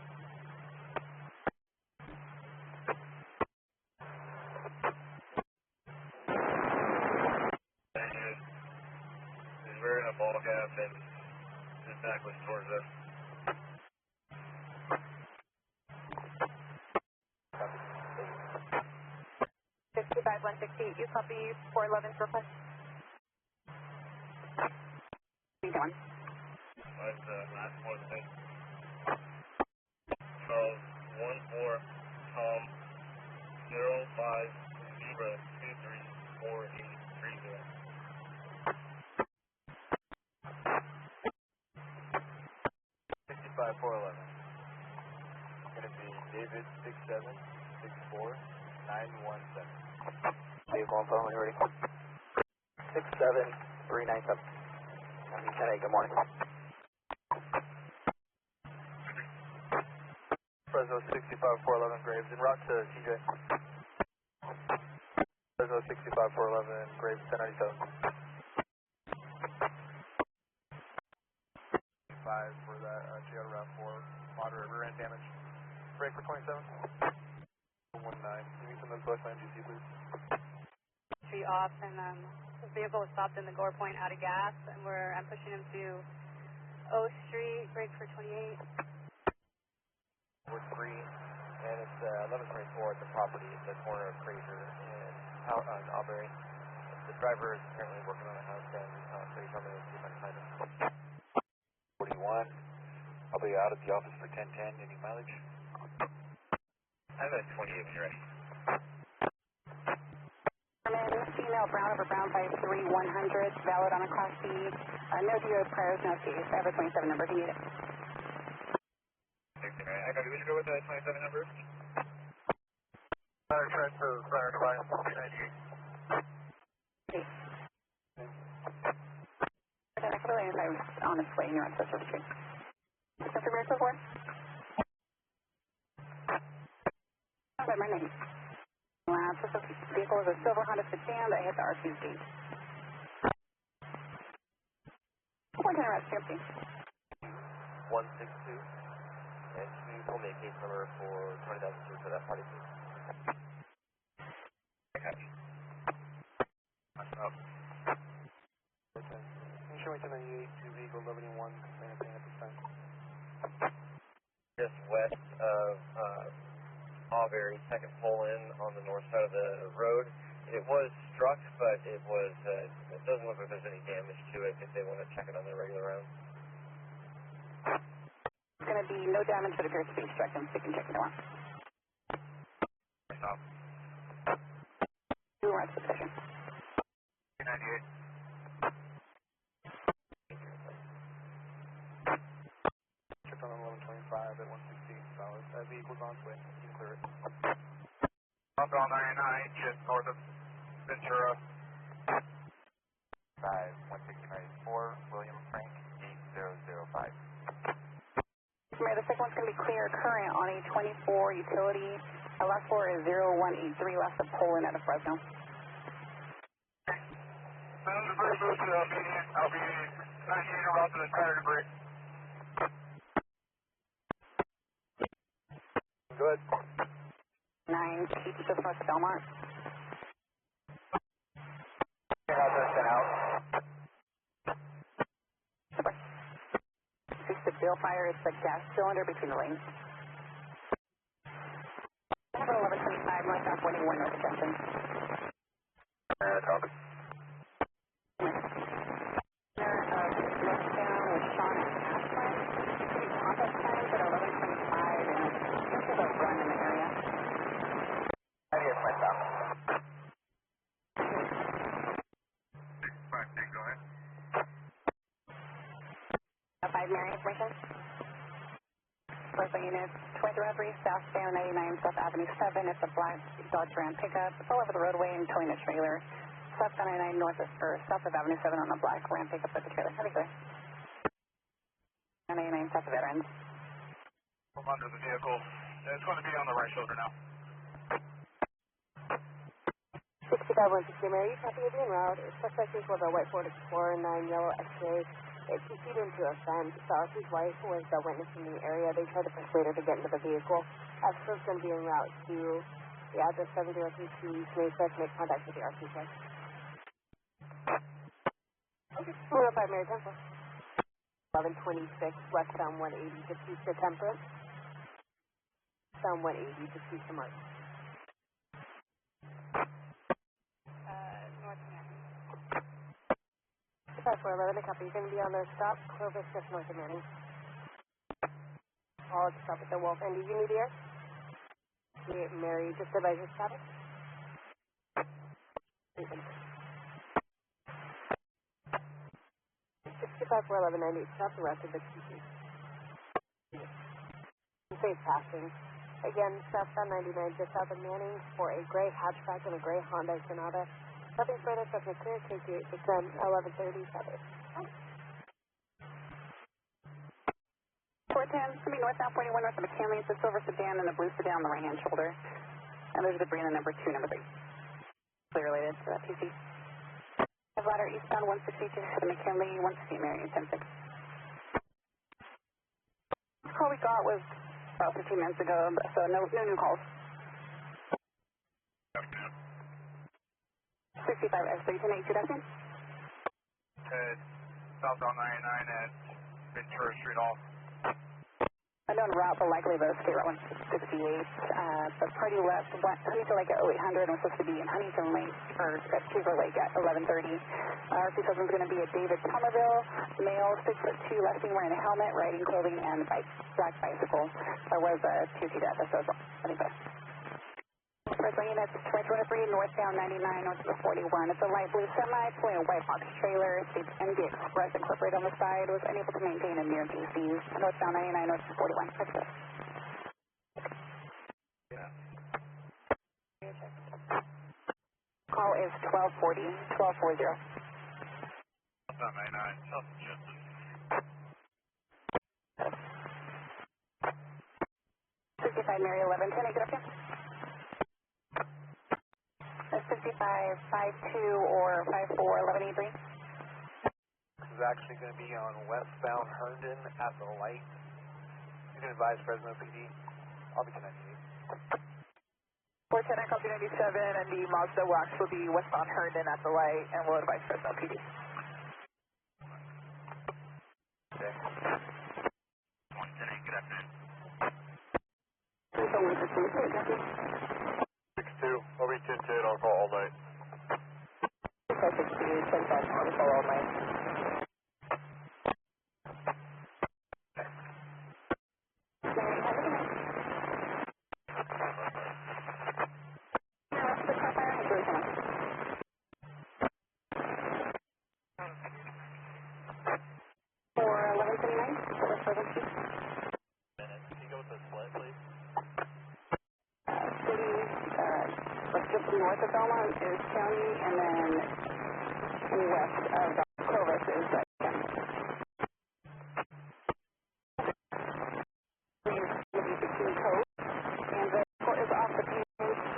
He's wearing a ball cap and his back was towards us. 168, you copy 411's request? One. That's the last one thing. Charles 14 Tom 05 Zebra 234830. 65-411. Going to be David 6764917. Dave, on phone when you're ready. 67397. I'm 10-8, good morning. Fresno 65-411, Graves, en route to CJ. Fresno 65-411, Graves 1097. 5 for that Toyota RAV4, moderate rear end damage. Brake for 27. 19. Give me some of those Westland GC, please. Street off, and the vehicle was stopped in the Gore Point out of gas, and I'm pushing him to O Street, brake for 28. We're 3, and it's 1124 at the property at the corner of Fraser and Aubrey. The driver is currently working on a house, and so he's coming to see if I can find him. 41, I'll be out at the office for 1010, any mileage? I'm at 28 when you're ready. Female brown over brown 53100, valid on a class B. No DO priors, no fees. I have a 27 number. Do you need it? I got to go with the 27 number. Transfer, fire device, 98. I feel like I was on its way here on Social Street. Is that the rear support? That's my name. So the vehicle is a silver Honda sedan that hit the R2 gate. We're going to arrest you. 162, and can you pull me a case number for 20,002 for that party, please? Okay. Up. Okay. Can you show me 1098 to vehicle 11-1, anything at this time? Just west of Aubrey, second pull in on the north side of the road. It was struck, but it doesn't look like there's any damage to it if they want to check it on their regular round. There's going to be no damage, but it appears to be struck, and we can check it out. Stop. We were at the position. 298. Check on 1125 at 116, solid. That vehicle's on its way. You can clear it. Up on 99, just north of Ventura. 16984, William Frank, 8005. Mayor, the second one's going to be clear current on a 24 utility. Last four is 0183, last of Poland out of Fresno. I'll be 19 around to the tire debris. Good. 9, keep just north of Altamont. Out. Super. 6 bill fire, it's the gas cylinder between the lanes. Number 1125, northbound 41, north of Stockton. Copy. Northbound with Sean at Ashland. Pretty complex times at 1125, and this is a run in the area. Here's my stop. 656, go ahead. 5 Mary information. Closing units, 2303 southbound 99 South Avenue 7. It's a black Dodge Ram pickup. It's all over the roadway and towing a trailer. Southbound 99 south of Avenue 7 on the black Ram pickup with the trailer. How do you go? 99 south of Veterans. From under the vehicle. It's going to be on the right shoulder now. 65-160 Mary, copy of the en route. Suspect is with a white Ford Explorer 9 yellow X-ray. It CC'd into a fence. His wife was the witness in the area. They tried to persuade her to get into the vehicle. Officer's going to be en route to the address 7032 East Merced to make contact with the RC check. Okay. 105 Mary Temple. 1126 westbound 180 just east of Temperance. Westbound 180 just east of Mark. North Manning. 5411, copy. You're going to be on their stop, Clovis, just north of Manning. All at the stop with the Wolf. And did you need air? Mary, just advise your status. 65-411-98, stop the rest of the QC. Safe passing. Again, southbound 99, just south of Manning, for a gray hatchback and a gray Honda Sonata. Nothing further, subject clear, KC 8%, 1130, southern. 410, coming northbound 41 north of McKinley. It's a silver sedan and a blue sedan on the right-hand shoulder. And there's debris in the number 2, number 3. Clearly related to that PC. Ladder eastbound 162 to the McKinley, 168 Marion, 10-6. The call we got was about 15 minutes ago, so no new calls. 65 S3 1082, that's in. Southbound 99 at Ventura Street off. Unknown route, but likely the state route 168. The party left Huntington Lake at 0800 and was supposed to be in Huntington Lake, or at Silver Lake at 1130. Our C7 is going to be at David Somerville, male, 6'2", left being wearing a helmet, riding clothing, and black bicycle. There was a TOT death, so anyway. Fresno units, 2203, northbound 99, north of the 41. It's a light blue semi, pulling a white box trailer. States MD Express Incorporated on the side, was unable to maintain a near GCs. Northbound 99, north of the 41. That's good. Call is 1240, 1240. Southbound 99, south of Jensen. 65 Mary 1110, get up here. 5552 or 541183. This is actually going to be on westbound Herndon at the light. You can advise Fresno PD. I'll be connecting you. 410, I called 297, and the Mazda Wax will be westbound Herndon at the light, and we'll advise Fresno PD. Okay. 110, good afternoon. 62, I'll be 10-10, I'll call all night. 62, 10-5, I'll call all night. north of Belmont is county, and then west of Clovis is county. We use W16 code, and the court is off the page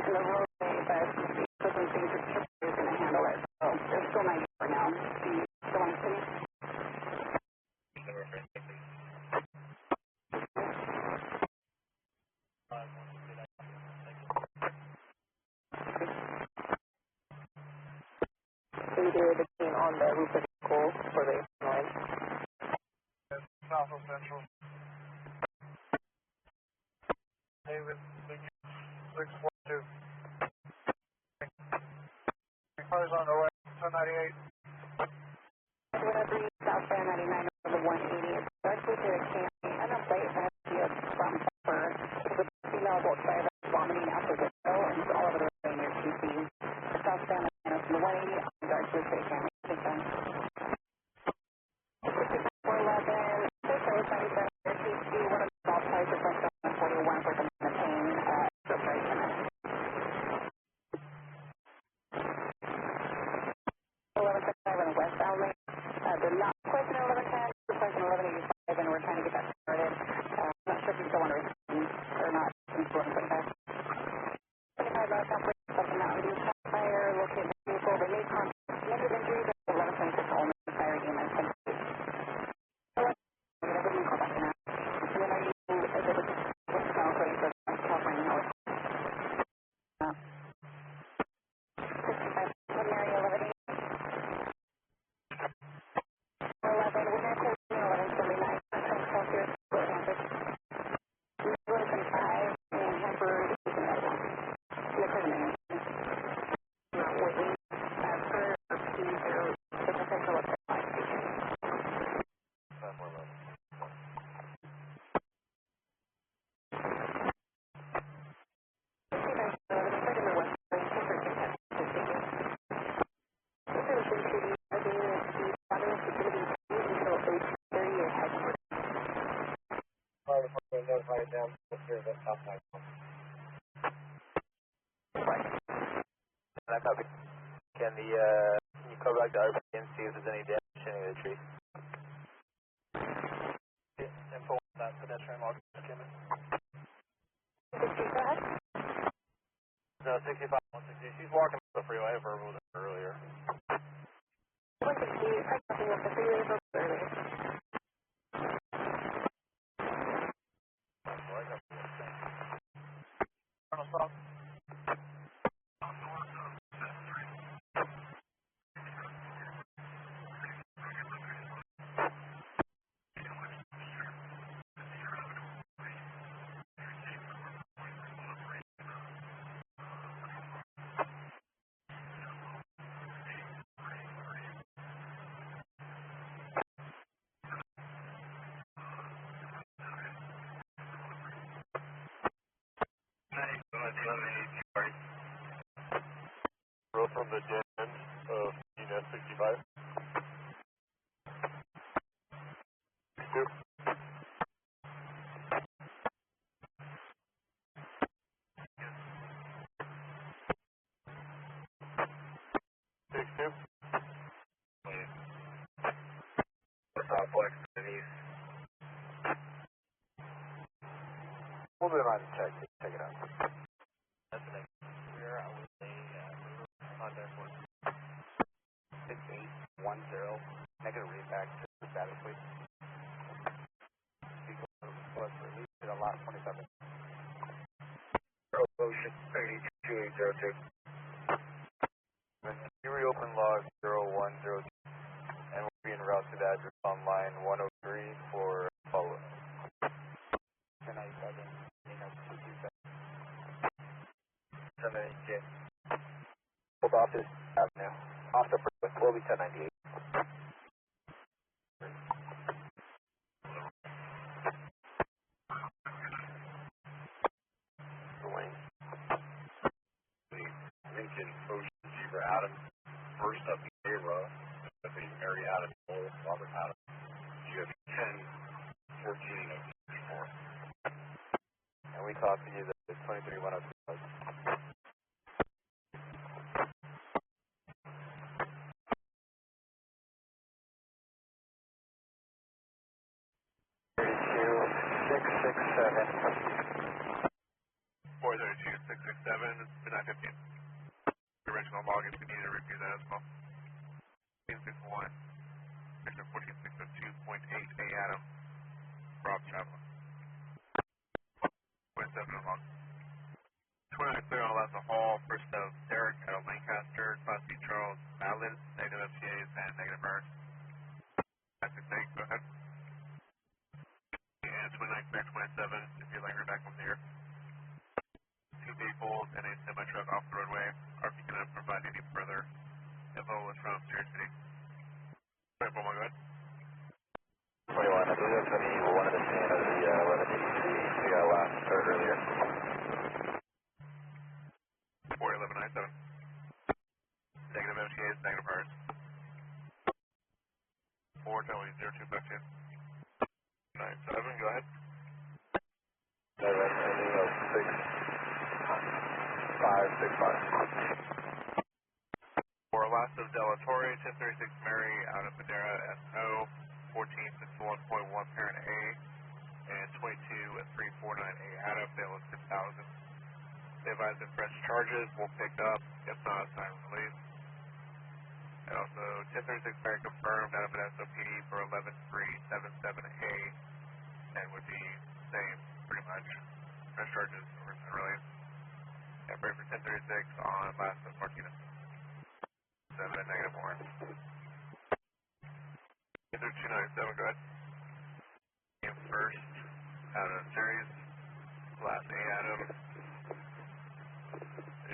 in the roadway, but the doesn't think the chip is going to handle it. So there's still 90 for now. Do you still want to see? So you did the team on the roof of the school for the line? South of Central. David, 642. Cars on the way, 1098. Whenever you southbound 99 over the 180, it's directly to the county, and a plate that has to be a from Pepper. It's a female boat driver vomiting out the window, and it's all over the road near TC. Southbound 99 from the 180, on the directly to the county. Take them. 411, okay, sorry, sir. TC, one of the small places from 41 for the pain, filtration. 1165 on the westbound lane. They're not quite in 1110, they're quite in 1185, and we're trying to get that started. I'm not sure if you still want to respond or not. I'm still going to put that. 25 Southwest, Stockton Mountain View, fire, located in the vehicle. They made contact, negative injuries, 1126 only, fire EMS 10. We're going to give you a call back now. And then are you able to what's the final code for California North? 65, Mary 1180. 11, we're going to call 1179, Celsius, Hanford. 1175, and Hanford is another one. The criminal. Not waiting. As per procedure, the potential of the flight station. Notified down here that top line. That copy. Can you call back to RP and see if there's any damage to any of the trees? Info on that pedestrian log. No, 65, 160. She's walking up the freeway for a little bit earlier. 160, crossing up the freeway a little earlier. Stop. Road from the dead end of Unit 65. 2. 6-2. Complex Denise. We'll be around to check it out. That's the next. We're out with a Honda Accord. 6810. Negative read back to the status, please. Vehicle was released at a lot 27. Ocean 2802. You reopen log 0102 and we'll be en route to the address on line 103 for follow-up. 1097. 1098. Hold off this avenue. Off the freeway. We'll be 1098. Lincoln Ocean Zebra Adams. First up Era. That's a Mary Adams, Robert Adams. You have 10, 14 of 34. And we talked to you that it's 23102. 432-667, midnight 15. Original log if we need to review that as well. 1461, Victor 14602.8 A Adam, Rob traveling. 27 log. 29 clear on left the hall, first of Derek out of Lancaster, Class B Charles, valid, negative FTAs and negative Merced. That's a thing, go ahead. And 29 clear 27, if you'd like her back from there. 2 vehicles and a semi-truck off the roadway. RP cannot provide any further info from Sirius City. 24, go ahead. 21, I believe that's when you wanted to see of the 1183 we got last heard earlier. 41197. Negative MTAs, negative Merced. 402 97, go ahead. 6565. For last of Della Torre, 1036 Mary out of Madera, SO, 1461.1 parent A, and 22 at 349A Adam, bail is 6,000. They advise that fresh charges will pick up, if not, time release. And also, 1036 Mary confirmed out of Modesto PD for 11377A, and would be same, pretty much. Fresh charges or time release. And break for 1036 on last of Martinez. 7 at negative 1. 297, go ahead. Game first out of series. Class A Adam.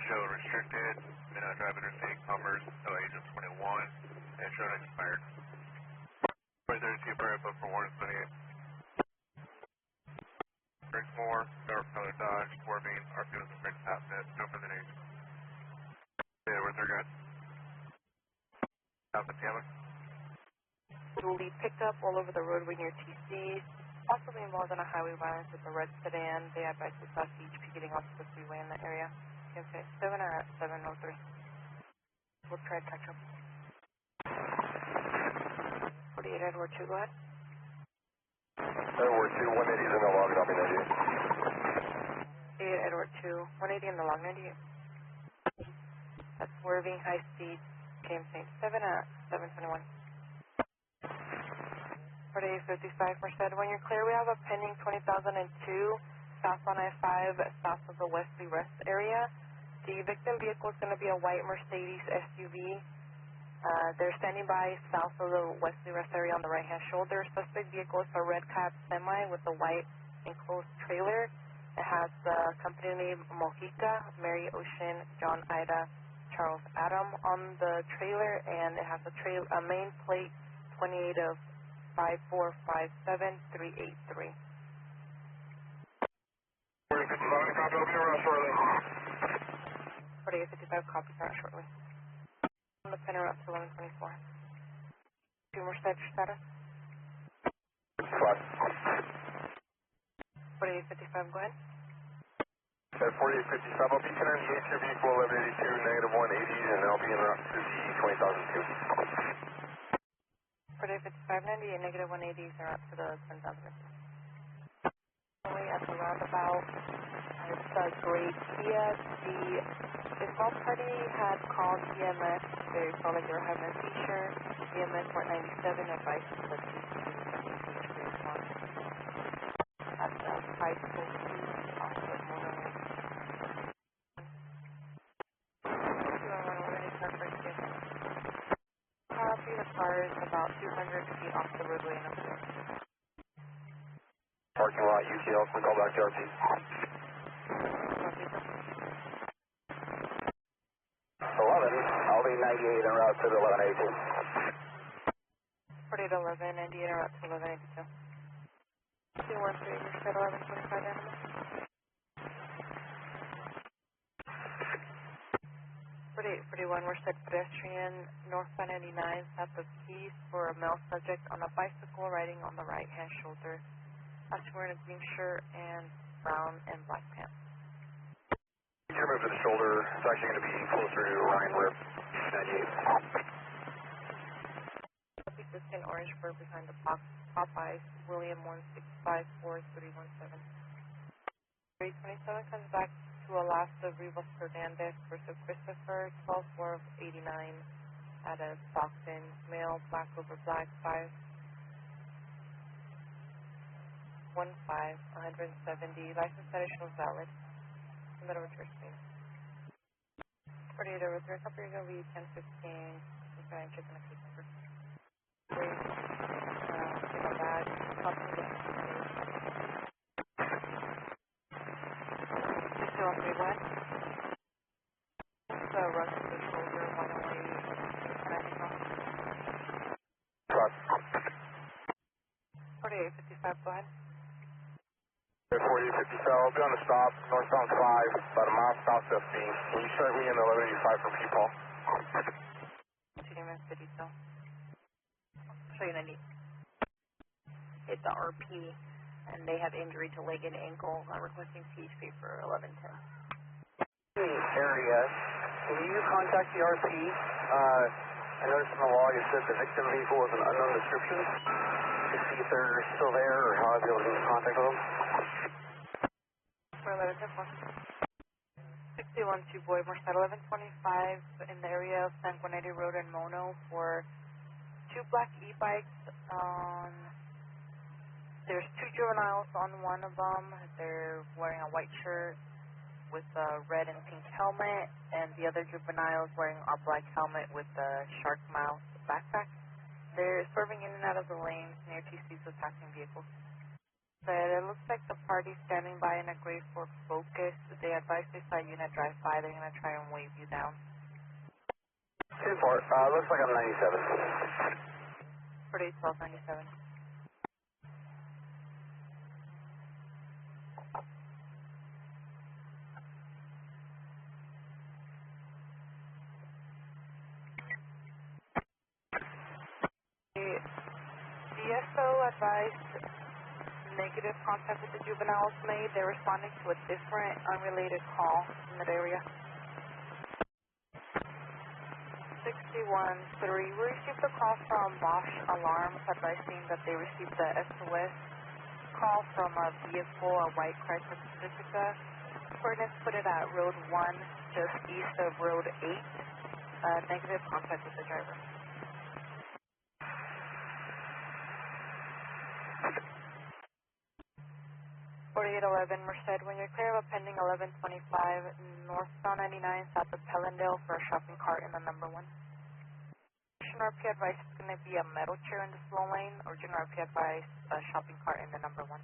Show restricted. May not drive interstate commerce until age of 21. And show expired. 2032 Prairie Book for Warren 28. Bricksmore, dark color Dodge, Corvine, RP was a fixed half net. No further news. Yeah, where's our guy? South of Tampa. Will be picked up all over the roadway near TC, possibly involved in a highway violence with a red sedan. They advise we saw CHP getting off the freeway in the area. Okay, 7 or at 703. We'll try to catch up. 48 Edward 2, go ahead. Edward 2, 180 is in the log, I'll be 98. 8 Edward 2, 180 in the log, 98. That's swerving high speed. Came St. 7 at 721. 4855 Merced. When you're clear, we have a pending 20,002 south on I-5, south of the Wesley Rest area. The victim vehicle is going to be a white Mercedes SUV. They're standing by south of the Wesley Rest area on the right-hand shoulder. Suspect vehicle is a red cab semi with a white enclosed trailer. It has the company name Mojica, Mary Ocean, John Ida, Charles Adam on the trailer, and it has a main plate 28 of 5457383. 4855, copy start shortly. On the pinner up to 1124. 2 Merced status. 4855, go ahead. 4855, I'll be turning the your vehicle 1182, negative 180, and I'll be en route to the 20,002. 4855, 98, negative 180s are up to the 10,000. At the roundabout, it's a gray Kia. The small party had called EMS. They felt like they were having a seizure. EMS 497 advised to the response at the high school off of Monterey. Copy, the car is about 200 feet off the roadway and up there. Parking lot, UTL, we call back to RP. 11, I'll be 98 en route to the 1182. 4811, 98 en route to 1182. 213, Merced 1125 animal. 4841, Merced pedestrian, northbound 99, south of Keys for a male subject on a bicycle riding on the right-hand shoulder. Actually wearing a green shirt and brown and black pants. You remove to the shoulder, it's actually going to be closer to Ryan Rip, 98. Consistent orange bird behind the box Popeyes, William 1654317. 327 comes back to Alaska, Rivas Fernandez versus Christopher, 12-4 of 89 out of Stockton, male, black over black, 515, 170, license status shows valid. Send that over to your screen. 48 over 3, copy, you're going to be 1015, okay, I'm checking the case number. Great, take a bag, copy the case. 6131. So, rush to the shoulder, 108, and I think wrong. Truck. 4855, go ahead. 4855, I'll be on the stop, northbound 5, about a mile south of me. Can you start me in 1185 from People? Continue minutes to detail. So you're going to need hit the RP, and they have injury to leg and ankle. I'm requesting CHP for 1110. Area, can you contact the RP? I noticed in the law you said the victim vehicle was an unknown description. To see if they're still there or how I'd be able to get in contact with them. For 1110. 612 boy, Merced 1125 in the area of San Juanete Road and Mono for 2 black e-bikes. There's 2 juveniles on one of them. They're wearing a white shirt with a red and pink helmet, and the other juvenile is wearing a black helmet with a shark mouth backpack. They're swerving in and out of the lanes near TCs with passing vehicles. But it looks like the party's standing by in a gray Ford Focus. They advise they saw unit drive by. They're going to try and wave you down. 2-4, looks like I'm 97. 481297. DSO advised negative contact with the juveniles made. They're responding to a different unrelated call in that area. 613. We received a call from Bosch Alarms advising that they received the SOS call from a vehicle, a white Chrysler Pacifica. Coordinates put it at Road 1, just east of Road 8. Negative contact with the driver. 4811 Merced, when you're clear of a pending 1125 northbound 99 south of Pellendale for a shopping cart in the number 1. Original RP advice is going to be a metal chair in the slow lane. Original RP advice, a shopping cart in the number 1.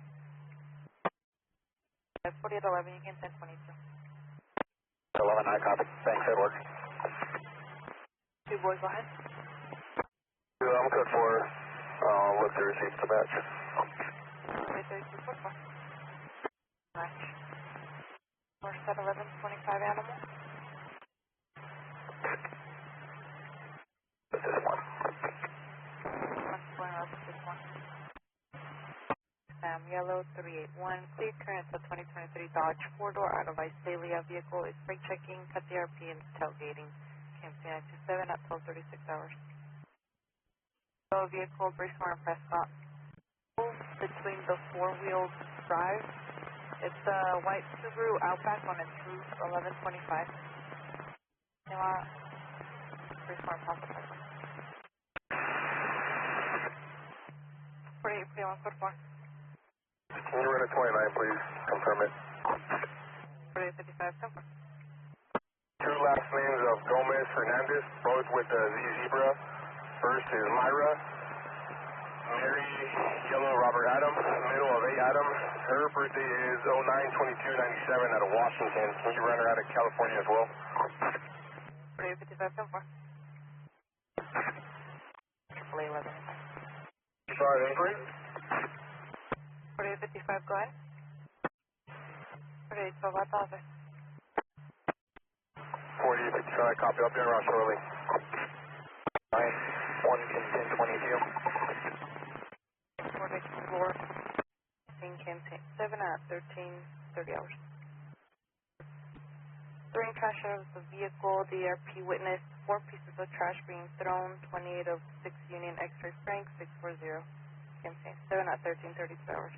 4811, you can send 22. 11, I copy. Thanks, Edward. 2 boys, go ahead. I'm good for look to receive the batch. 3244. Match. Merced 1125 animal. This is one. What's going on with this one? Sam Yellow 381. Clear clearance of 2023 Dodge 4-door out of Visalia vehicle is brake checking, cut the RP and tailgating. Campaign 27 at 12:36 hours. So vehicle Bracemore and Prescott. Between the 4-wheel drive. It's a white Subaru Outback on its roof, 1125. You want Bracemore and Prescott. 484144. Can you run a 29, please? Confirm it. 4855, confirm. 2 last names of Gomez Fernandez, both with the Z Zebra. First is Myra. Mary Yellow Robert Adams, middle of 8 Adams. Her birthday is 09/22/97 out of Washington. Can you run her out of California as well? 4855, confirm. 11. Sorry, inquiry? 4855, go ahead. 4812, at the office. 4855, copy. I'll be around shortly. 1 can 1022. 4 campaign 7 at 13:30 hours. 3 trash out of the vehicle. The RP witnessed 4 pieces of trash being thrown. 28 of 6 Union X-ray Frank 640. Campaign 7 at 13:32 hours.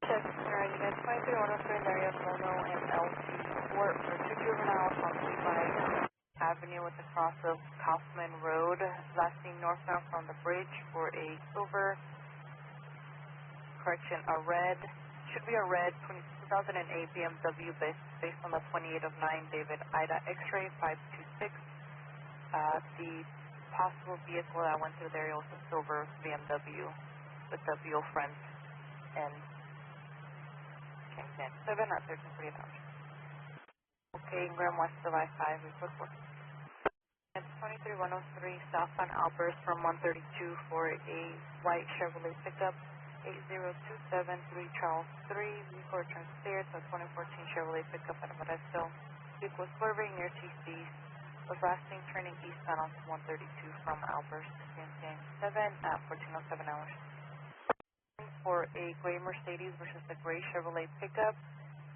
Check, you guys 23-103 in the area of Mono and LC Fort for 2 juveniles on 35 Avenue with the cross of Kaufman Road, last seen northbound from the bridge for a silver, correction, a red, should be a red 2008 BMW based on the 28 of 9 David Ida X-ray 526. The possible vehicle that went through there was a silver BMW with the wheel front and 7 at 13:48 hours. Okay, Ingram West of I-5, report for. It's 23-103 southbound outburst from 132 for a white Chevrolet pickup, 80273 Charles 3, vehicle returns clear to a 2014 Chevrolet pickup at Modesto. Vehicle was swerving near TC's, was last seen turning eastbound onto 132 from outburst, 7 at 14:07 hours. For a gray Mercedes versus the gray Chevrolet pickup.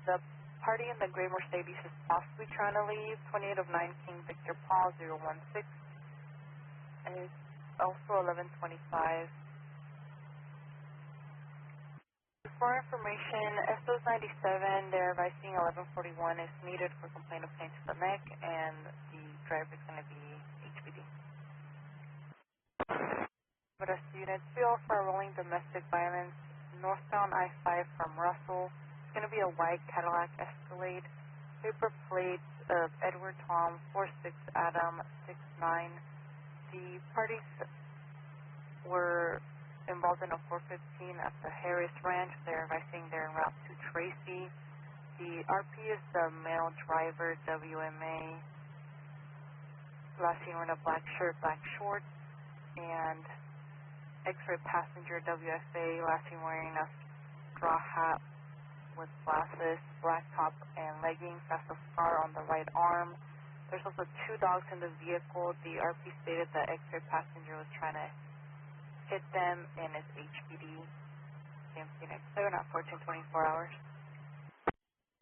The party in the gray Mercedes is possibly trying to leave, 28 of 9 King Victor Paul 016, and it's also 11:25. For information, SOS 97, they're advising 11:41 is needed for complaint of pain to the neck, and the driver is going to be HPD. Modesto units, field for rolling domestic violence, northbound I-5 from Russell. It's going to be a white Cadillac Escalade, paper plates of Edward Tom 46 Adam 69. The parties were involved in a 415 at the Harris Ranch. They're advising they're en route to Tracy. The RP is the male driver, WMA, last seen wearing a black shirt, black shorts, and X-ray passenger WFA, last seen wearing a straw hat with glasses, black top and leggings, has a scar on the right arm. There's also 2 dogs in the vehicle. The RP stated the X-ray passenger was trying to hit them and is HPD. Unit 7 at 14:24 hours.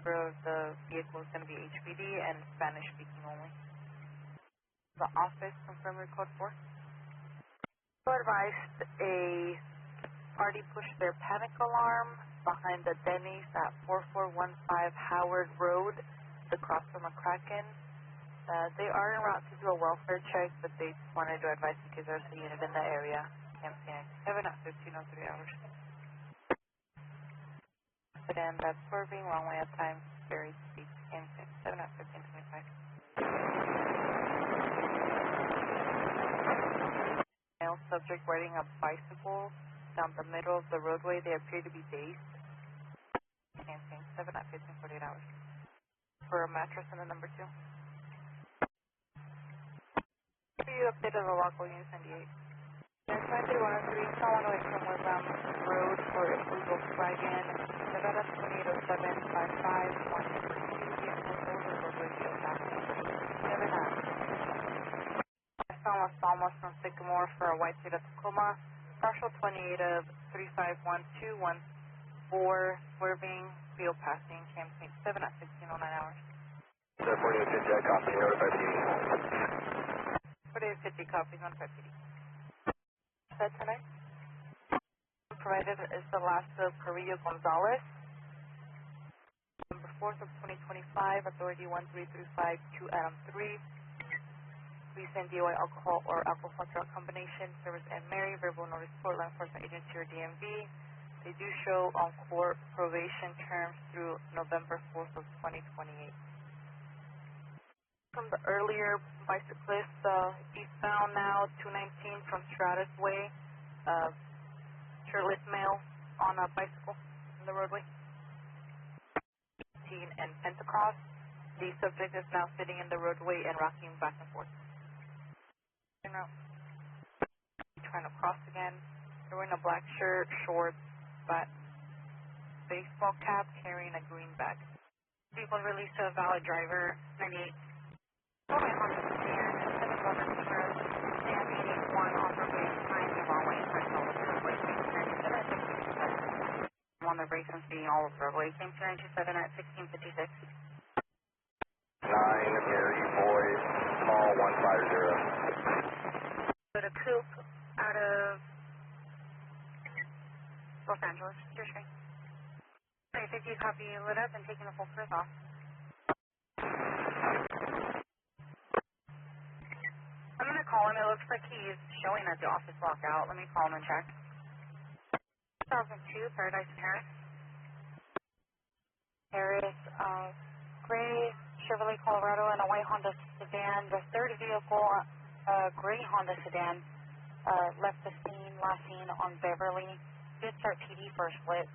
The vehicle is going to be HPD and Spanish speaking only. The office, confirm your code 4. So advised a party pushed their panic alarm behind the Denny's at 4415 Howard Road, across from McCracken. They are en route to do a welfare check, but they wanted to advise in case there's a unit in the area. Campaign 7 at 15:03 hours. But then that's swerving, wrong way at times, very steep. Campaign 7 at 15:25. Male subject riding a bicycle down the middle of the roadway. They appear to be dazed. Campaign 7 at 15:48 hours. For a mattress in the number 2. You updated the local unit 98. There's 93-103, someone away from Woodland Road for a blue Volkswagen. Nevada 280755 162 vehicle over roadway field passing. 7 at. Las Palmas from Sycamore for a white Toyota Tacoma. Partial 28 of 351214 swerving field passing. Campaign 7 at 16:09 hours. 48 Jack, copy, notify PD. 4850 copies, notify PD. Set tonight. Provided is the last of Carrillo Gonzalez. Number 4th of 2025, authority 13352 Adam 3. Please send DOI alcohol or alcohol drug combination, service and Mary, verbal notice court, law enforcement agency or DMV. They do show on court probation terms through November 4th of 2028. From the earlier bicyclist, eastbound now, 219 from Stratus Way, shirtless male on a bicycle on the roadway. 18 and Pentecost. The subject is now sitting in the roadway and rocking back and forth. Trying to cross again. They're wearing a black shirt, shorts, but baseball cap, carrying a green bag. People released to a valid driver, 98. Okay, on the stand, 7 Government Road, and 81 on the way behind the wrong way, Fresno, roadway, 97 at 16. On the brakes and speeding all over the roadway, came to 927 at 1656. 9, Mary, boys, small, 150. So the coupe out of Los Angeles, your screen. 50 copy, lit up and taking the full cruise off. I'm going to call him. It looks like he's showing at the office locked out. Let me call him and check. 2002 Paradise and Harris. Harris, gray Chevrolet Colorado and a white Honda sedan. The third vehicle, gray Honda sedan, left the scene, last seen on Beverly. Did start TD for a split.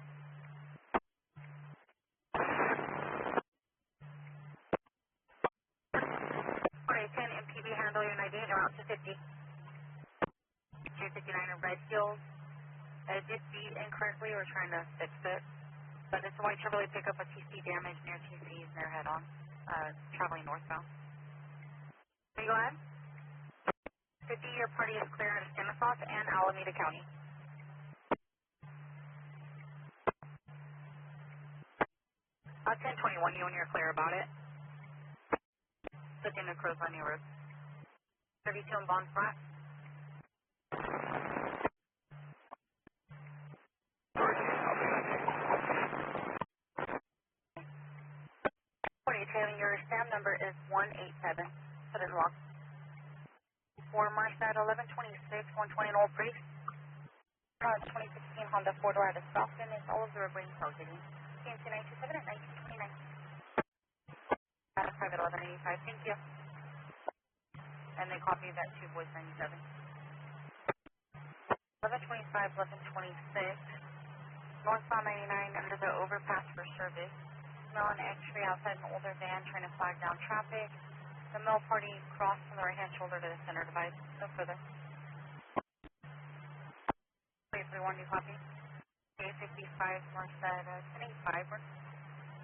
10 MPD handle your 98 around 250. 259 in red heels. It did beat incorrectly. We're trying to fix it. But it's a white Chevrolet pickup with TC damage near TC's and their head on, traveling northbound. Can you go ahead? 50, your party is clear out of Stanislaus and Alameda County. 1021, you and you're clear about it. Switching to Cruz on your road. 32 in Bond Flat. 48, your SAM number is 187. Put it in lock. For Merced, 1126, 120 in Old Priest. 2016 Honda 4-door out of Stockton is all of the river targeting. CMC 927 at 1929. Out of private 1185, thank you. And they copy that to voice 97. 1125, 1126. Northbound 99 under the overpass for service. Smell an X-ray outside an older van trying to flag down traffic. The mill party crossed from the right-hand shoulder to the center device. No further. 331, you copy? A55, Merced, 1085.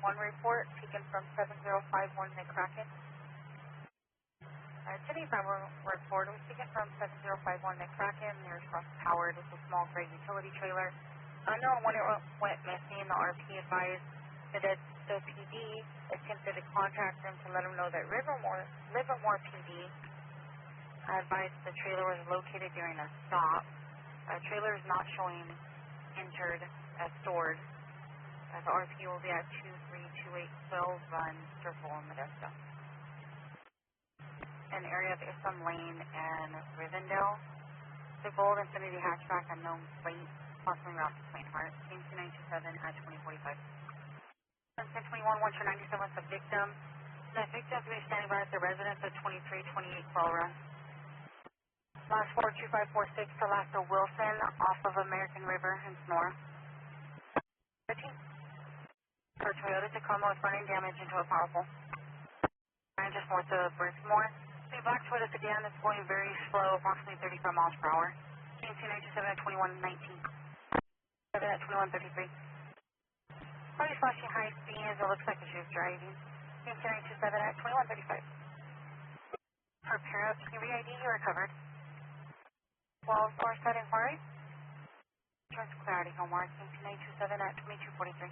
One report taken from 7051 McCracken. 1085 report was taken from 7051 McCracken. Near cross powered with a small gray utility trailer. Unknown when it went missing. The RP advised that the PD attempted to contact them to let them know that Livermore PD advised the trailer was located during a stop. Trailer is not showing entered as stored. The RP will be at 232812 Run, Circle, and Modesto. An area of Islam Lane and Rivendell. The gold Infinity hatchback, unknown plate, possibly route to Plain Heart. CMC 927 at 2045. 1021, 197 with the victim. The victim to be standing by at the residence of 2328 Quell Run. Last 42546 to Lasta Wilson off of American River in Sonora. 13. For Toyota Tacoma with running damage into a powerful. And just north of Bricksmore. The black Toyota sedan is going very slow, approximately 35 miles per hour. CMC 927 at 2119. 7 at 2133. Party flashing high speeds. It looks like she was driving. CMC 927 at 2135. Prepare up. Can you re-ID? You are covered. 12 or set inquiry. Trust clarity, Homework. CMC 927 at 2243.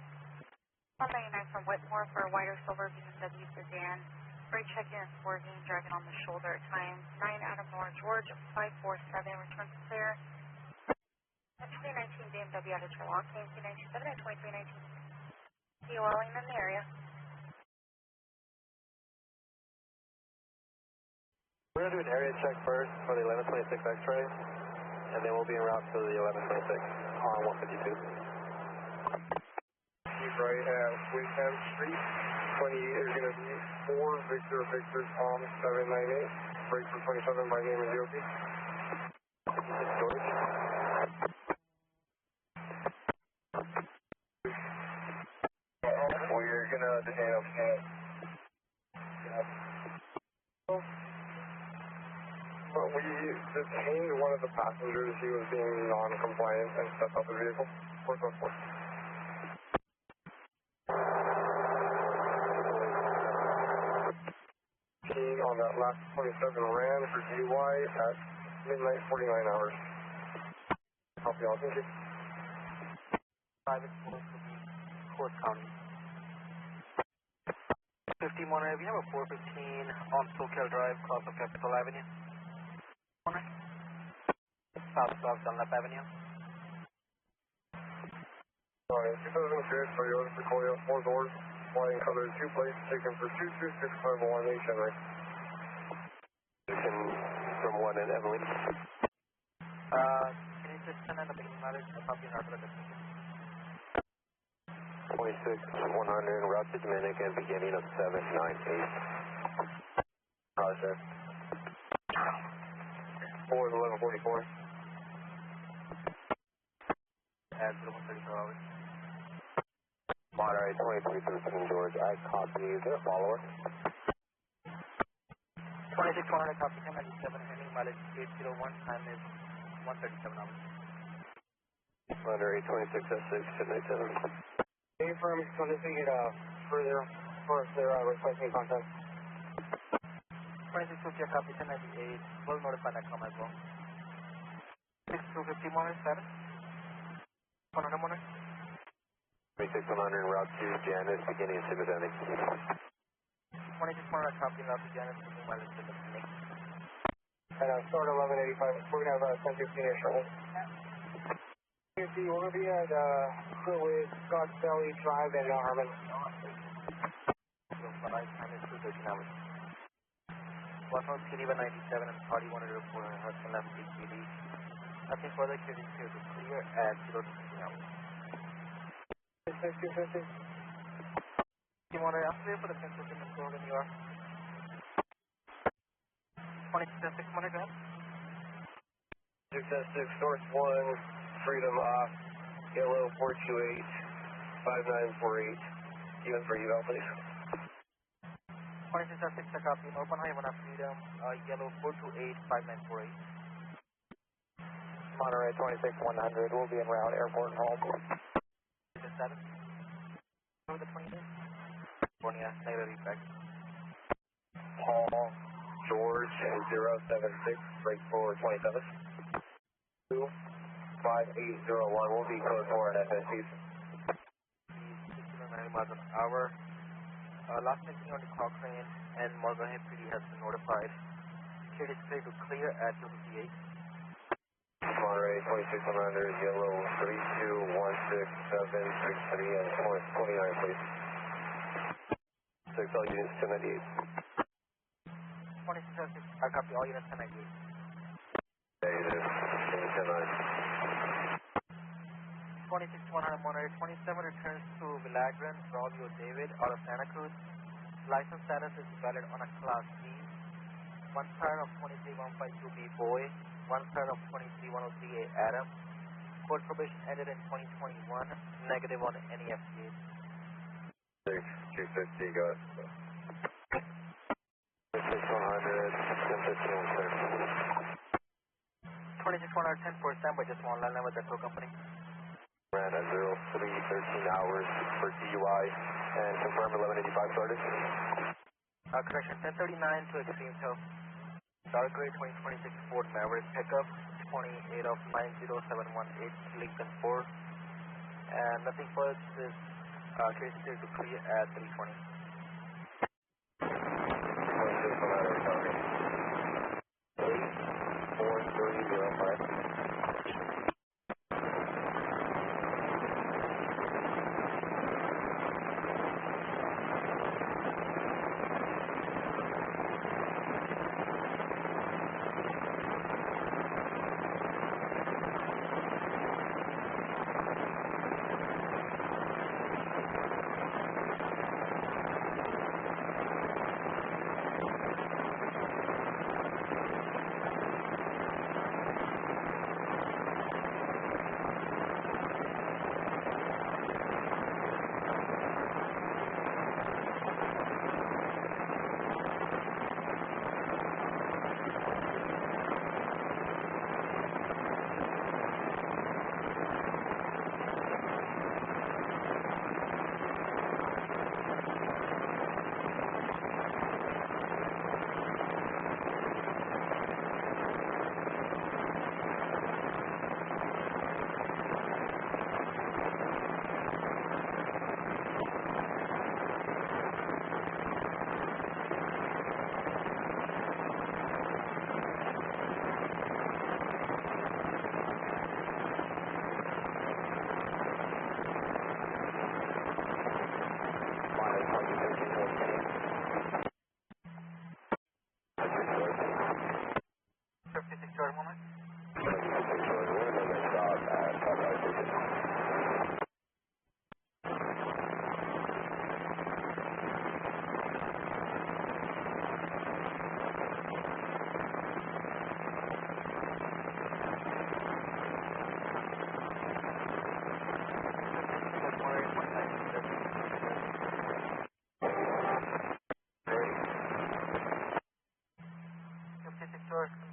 199 from Whitmore for a wider silver BMW sedan. Brake checking and swerving, driving on the shoulder at times. 9 out of North George, 547, returns clear. 2019 BMW out of Turlock, CMC 927 at 2319. COLing in the area. We're going to do an area check first for the 1126 X-ray, and then we'll be en route to the 1126 on 152. Right at Woodland Street. 28 is going to be 4 Victor Tom 798. Break for 27 by name and DOT. George. We're going to detain up. We detained one of the passengers. He was being non-compliant and stepped out the vehicle. 414. On that last 27 ran for DUI at midnight 49 hours. Copy all, thank you. Private Court County. 50 Monterey, we have a 415 on SoCal Drive, cross of Capitol Avenue. South of Dunlap Avenue. on a 2006 Toyota Sequoia 4 doors, flying color 2 plates, taken for 22651 Henry. From 1 and Evelyn. Can you just send out the beginning mileage? I'll copy an article. 26-100, route to Dominican, beginning of 798. Roger. 4-1144. At 134 hours. Monterey, 2313 George, I copy. Is there a follower? 26-100, copy 1097, ending mileage 801, time is 137 hours. Monterey, 26S6, 1097. Any firms going to get further for their requesting contact? 2650, copy 1098, we'll notify that come as well. 6250 Monterey, status? 100 Monterey? 26-100, route to Janice, beginning of Cincinnati. 26-100, copy route to Janice, beginning mileage to Cincinnati. And start 1185, we're going to have 1015 here shortly. We're going to be at Cruz, Scott Valley Drive, and Harmon. Time is 2:13 hours. Westbound PD 197 and party 1 to 4 Hudson left PD. Nothing further, clear to clear at 0 to 15 hours. 250. You want to after for the 1015 and go when you are? 26 Monterey, go ahead. 6S6, source 1. Freedom off, yellow 428, 5948, even for eval, please. 26 copy, open high, 1 off Freedom, yellow 428, 5948. Monterey, 26-100, we'll be en route, airport and home. 7. Over the 28? California, negative effect. Paul, George, 076, break for 27. 2. 5801 will be code 4 at FSC. 90 miles an hour. Last missing on the Cochrane and Morgan PD has been notified. Here is clear to clear at 258. Monterey, 26-100, yellow 3216-763 and 29, please. 6 all units 1098. 26 I copy all units 1098. Negative, 26-100 Monterey, 27 returns to Villagra, Romeo David, out of Santa Cruz. License status is valid on a Class B. 1 side of 23152B Boy, 1 side of 23103A Adam. Code probation ended in 2021, negative on any FCA. 6250, go ahead. 26-100, 1015, 26-100, 10 for standby, just one line with the tow company. Ran at 0313 hours for DUI and confirm 1185 started. Correction, 1039 to extreme tow. Dark gray 2026 Ford Maverick pickup, 28 of 90718 Lincoln 4. And nothing further, this case is to clear at 320. 4305.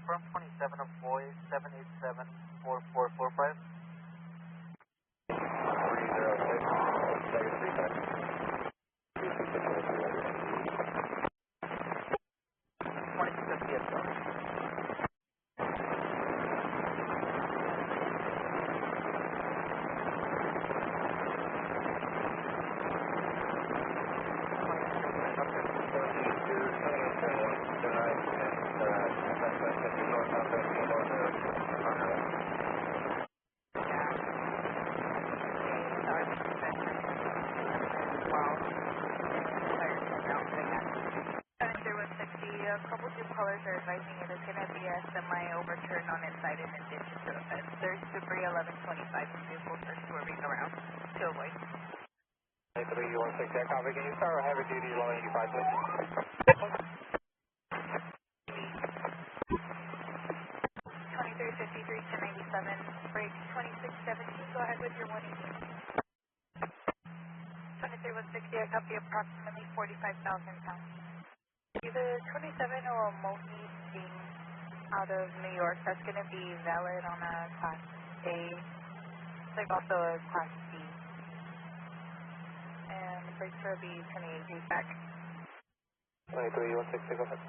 Confirm 27 employees, 787-4445. 2316, copy. Can you start heavy duty low 85, please? 2353 to 97, break 2617, go ahead with your 180. 23160, I copy approximately 45,000 pounds. Either 27 or a multi being out of New York, that's going to be valid on a Class A, like also a Class B. And the brakes will be 28 degrees back. 2316, go ahead.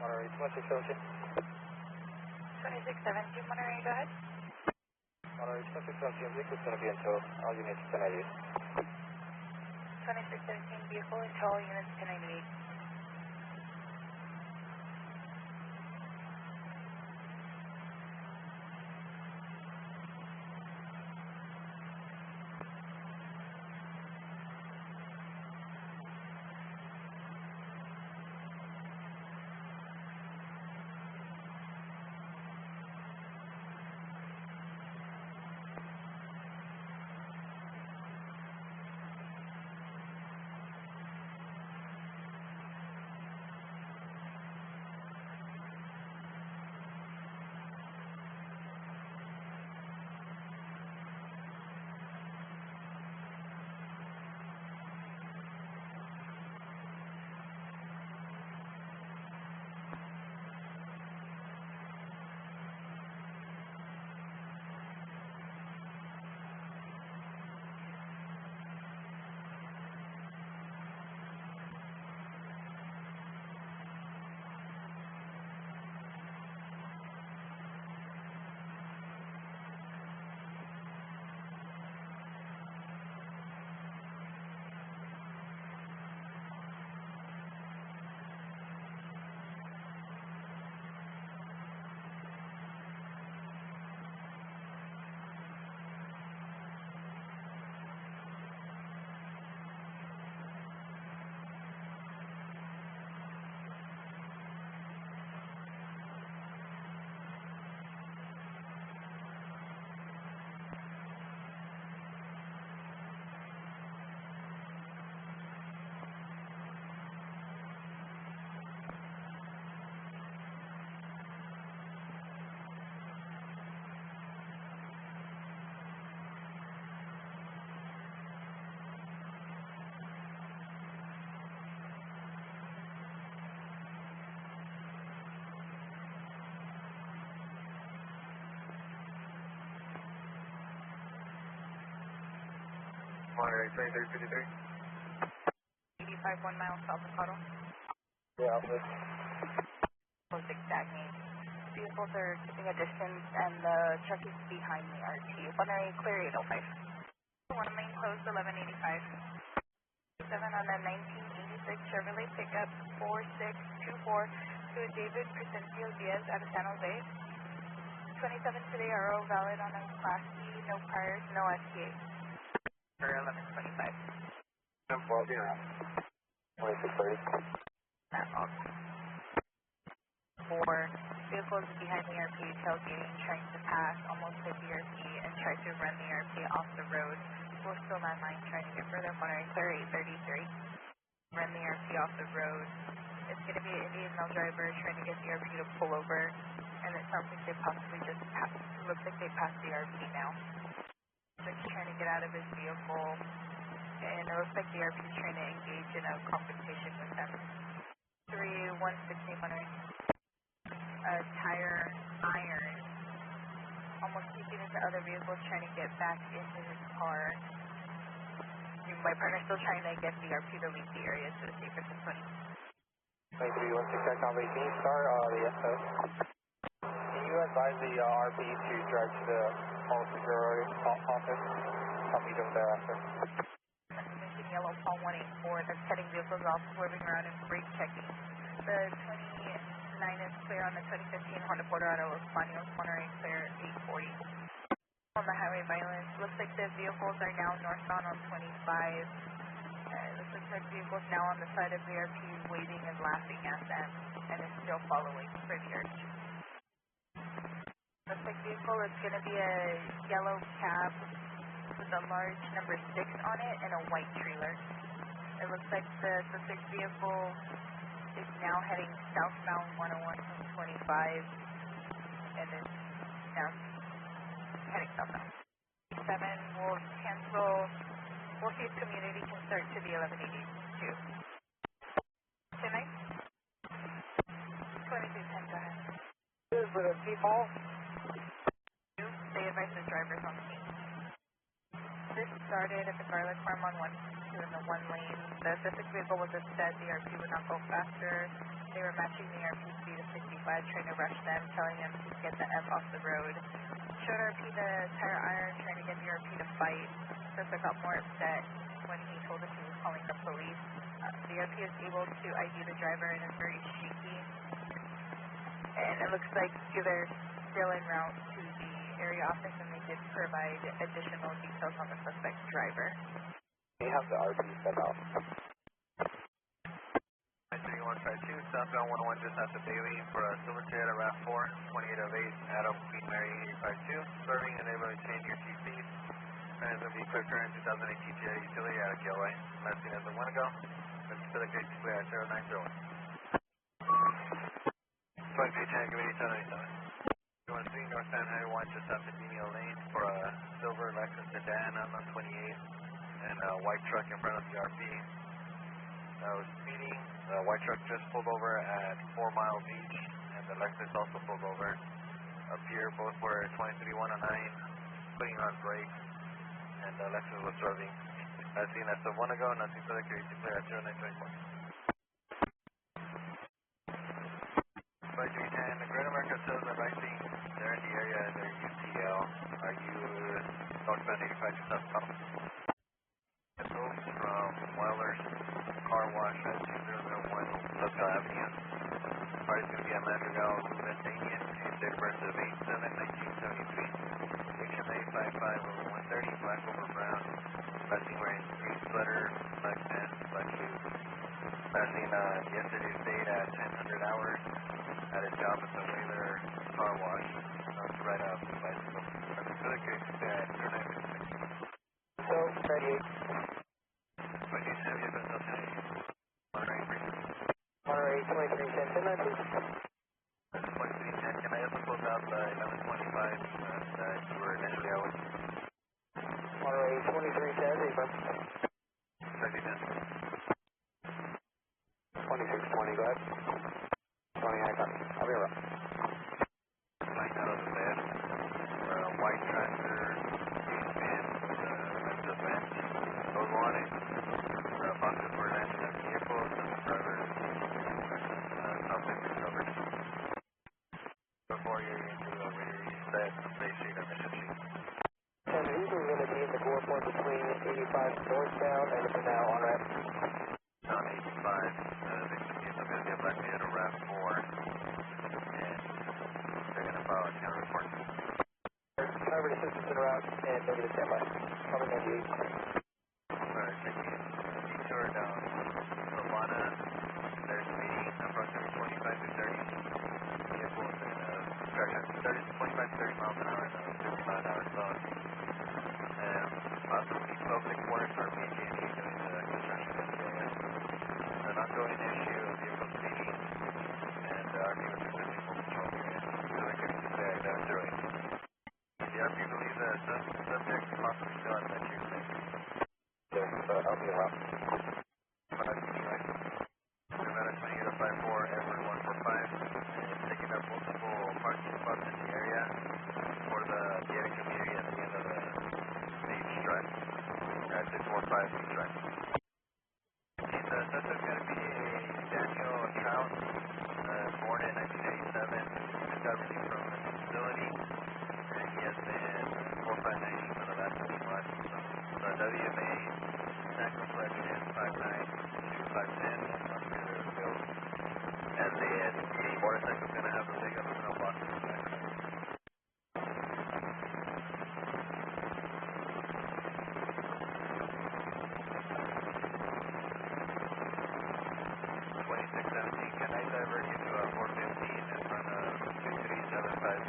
Monterey, 2617. 2617, Monterey, go ahead. Monterey, 2617, vehicle's going to be in tow. All units 1098. 2617, vehicle in tow, units 1098. Monterey, 2353. 85, 1 mile south of Puddle. Yeah, Alpha. 06 stagnate. vehicles are keeping a distance, and the truck is behind the RT. Monterey, clear 805. 1 lane closed, 1185. 7 on the 1986 Chevrolet pickup 4624 to David Crescencio Diaz out of San Jose. 27 today are all valid on a Class E, no priors, no STA. For 1125. 10-12, you're out. 2630. Four vehicles behind the RP tailgating, trying to pass, almost hit the RP, and try to run the RP off the road. We're still on line trying to get further. Monterey, clear 833. Run the RP off the road. It's going to be an Indian male driver trying to get the RP to pull over, and it sounds like they possibly just passed. It looks like they passed the RP now. So he's trying to get out of his vehicle, and it looks like the RP is trying to engage in a confrontation with them. 3160 Monterey. Tire iron, almost keeping into other vehicles, trying to get back into his car. My partner's still trying to get the RP to leave the area to the safer facility. 2316 check on 18, star, the SO. Can you advise the RP to drive to the Hollister Gilroy office? I'll meet them thereafter. Mention yellow Paul 184, that's heading vehicles off, swerving around and brake checking. The 29 is clear on the 2015 Honda Porter out of Los Banos. Monterey clear 840. On the highway violence, looks like the vehicles are now northbound on 25. Looks like the vehicle's now on the side of the RP, waving and laughing at them, and is still following for the RP. Looks like vehicle is going to be a yellow cab with a large number 6 on it and a white trailer. It looks like the suspect vehicle is now heading southbound 101 from 25, and is now heading southbound. 7 will cancel. We'll see if community can start to the 1182. Tonight? 2210, go ahead. This is for the T-Mall. They advise the drivers on the scene. This started at the garlic farm on 122 in the 1 lane. The suspect vehicle was upset. The RP would not go faster. They were matching the RP speed of 65, trying to rush them, telling them to get the F off the road. Showed RP the tire iron, trying to get the RP to fight. Suspect got more upset when he told us he was calling the police. The RP is able to ID the driver and is very shaky. And it looks like they're still en route to the area office, and they did provide additional details on the suspect driver. You have the RP set out. 3152, southbound 101 just after Bailey for a silver jet at RAV 4, 2808, Adam, Queen Mary 852, serving and able to change your TCs. And it's going to be quick current 2008 GTI utility out of Gilroy. Last seen as a one ago. Let's put a gate clear at 0901. 2310, give me 877. You want to see northbound Highway 1 just after Daniel Lane for a silver Lexus sedan on 28 and a white truck in front of the RP. Was speeding. The white truck just pulled over at 4 Mile Beach, and the Lexus also pulled over up here. Both were 23109, putting on brakes, and the Lexus was swerving. As seen as a one ago, nothing further, clear at 0924. 2310, the Great America Sales are racing. They're in the area, they're UTL. Are you northbound 85 to southbound? From Weller's Car Wash at 2001 Lookout Avenue. Party's going to be at Madera, Woodland, and date of birth of 8/7/1973. HMA 55/130, black over brown. Passing wearing green sweater, black pants, black shoes. Passing yesterday's date at 1000 hours at his job at the Whaler Car Wash. To right out the bicycle. That's a good case at 0956. So, 38. Monterey 2310, 10 2310, can I also close out the 1125 that you were initially out with? Monterey 2310, Reaper. 2620, go ahead. 20, I got it. I'll be around. Flying out 4, you're into the rear set, State Street or Mission Street. And these are going to be in the gore point between 85 northbound and for now on ramp. On 85, they should be able to get back to ramp 4, and they're going to file a counter report. Driver assistance en route and negative standby. Cover 98. Alright, taking detour down Savannah. They're speeding approximately 25 to 30 vehicles and 25 to 30 miles an hour in a 55-hour zone. And possibly public works are PG&E doing the construction in the area. An ongoing issue of vehicle speeding, and our vehicles are in the vehicle control area. So they're getting to say that it's early. The RP believes that subject possibly still has an issue. I'll be around. Nevada 2854, Edward 145, and taking up multiple parking spots in the area for the gated community at the end of the stage strut. At 645 stage strut. The suspect's going to be Daniel Trout, born in 1987. He got released from the facility, and he has been 4590 for the last 2 months. So the WMA national collection 592 510 and under bill. And then the motorcycle's going to have a big aluminum box in the back. 2617, can I divert you to 415 in front of 23750,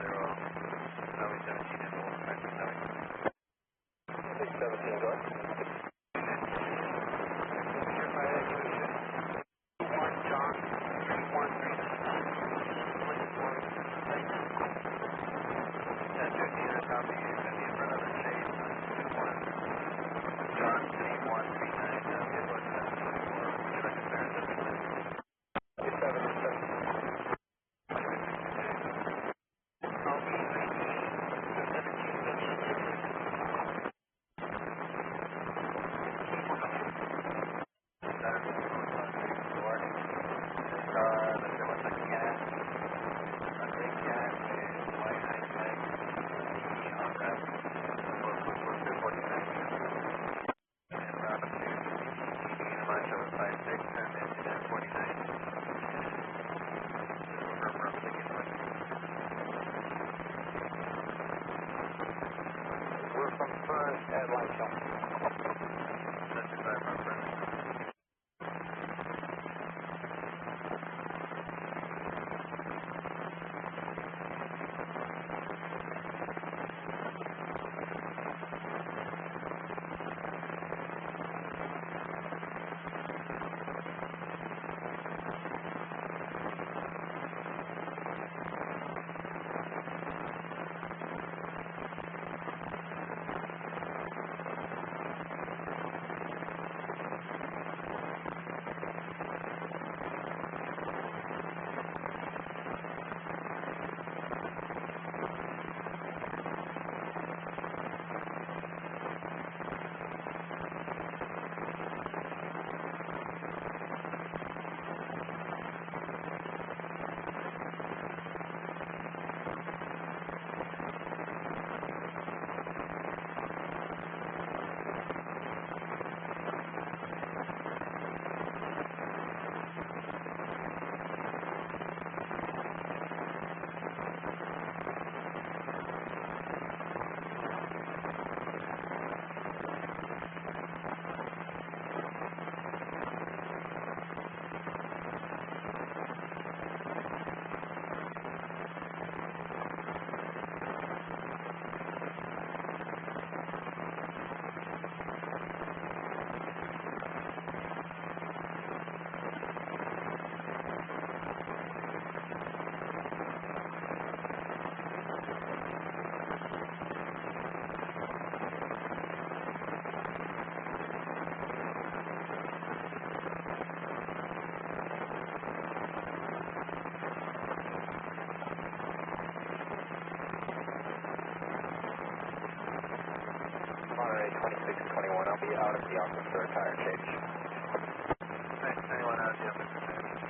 Highway 17 in Old Mexico? 617, go ahead. Monterey 2621, I'll be out of the office for a tire change. Thanks, anyone out of the office for tire change?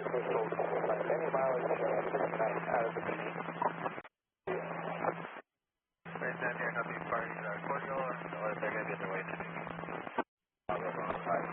Any mileage out of the beach. Right down here, copy party cordial, or they're going to be on their way to me. I'll go on the side.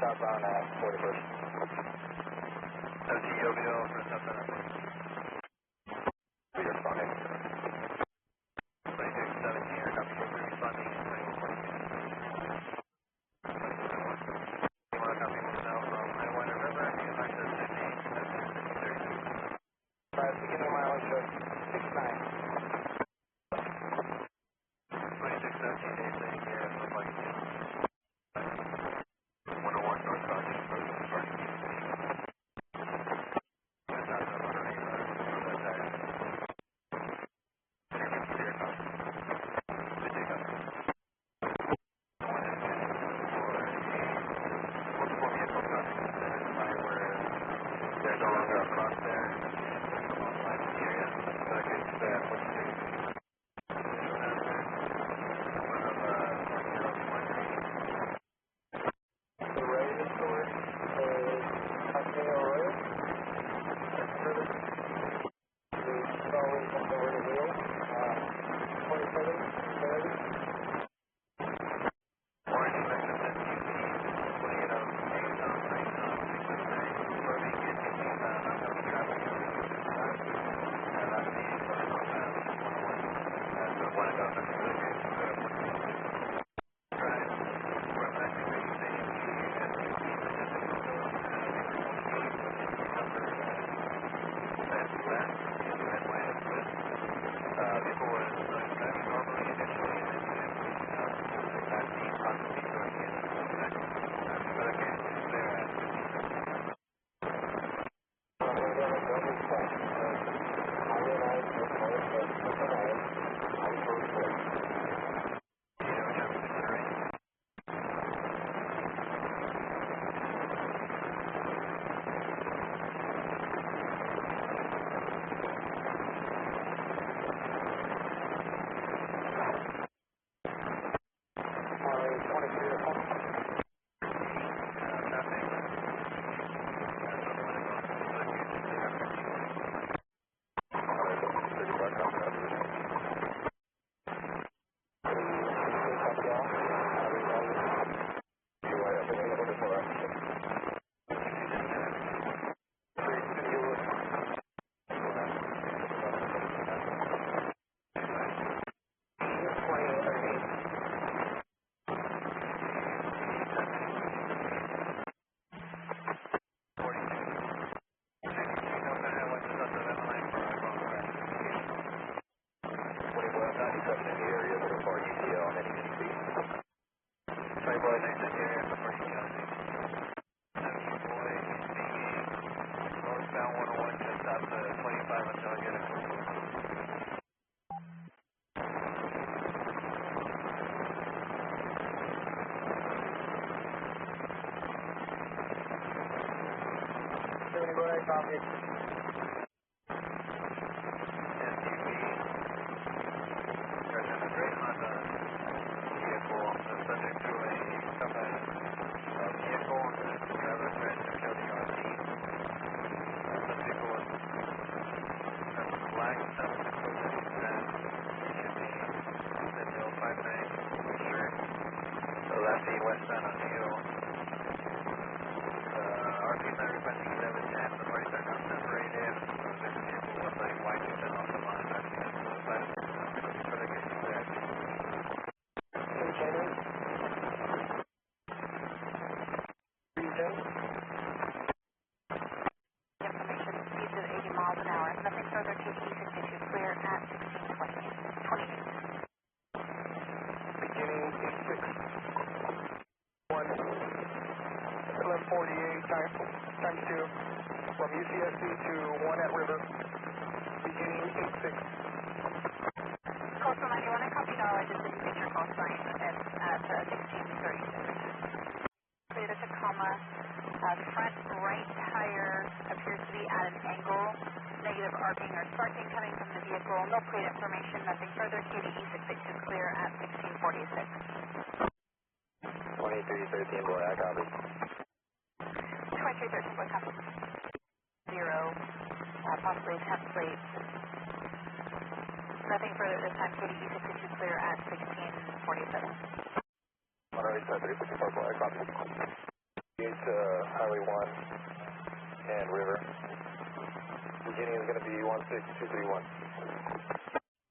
Southbound at Porterville. You're responding. 2617 or copy, you're responding. You want to copy now from I-1 River, you access 15, beginning mileage of 69. 2617 days in here, looks like 101 North Crossing, starting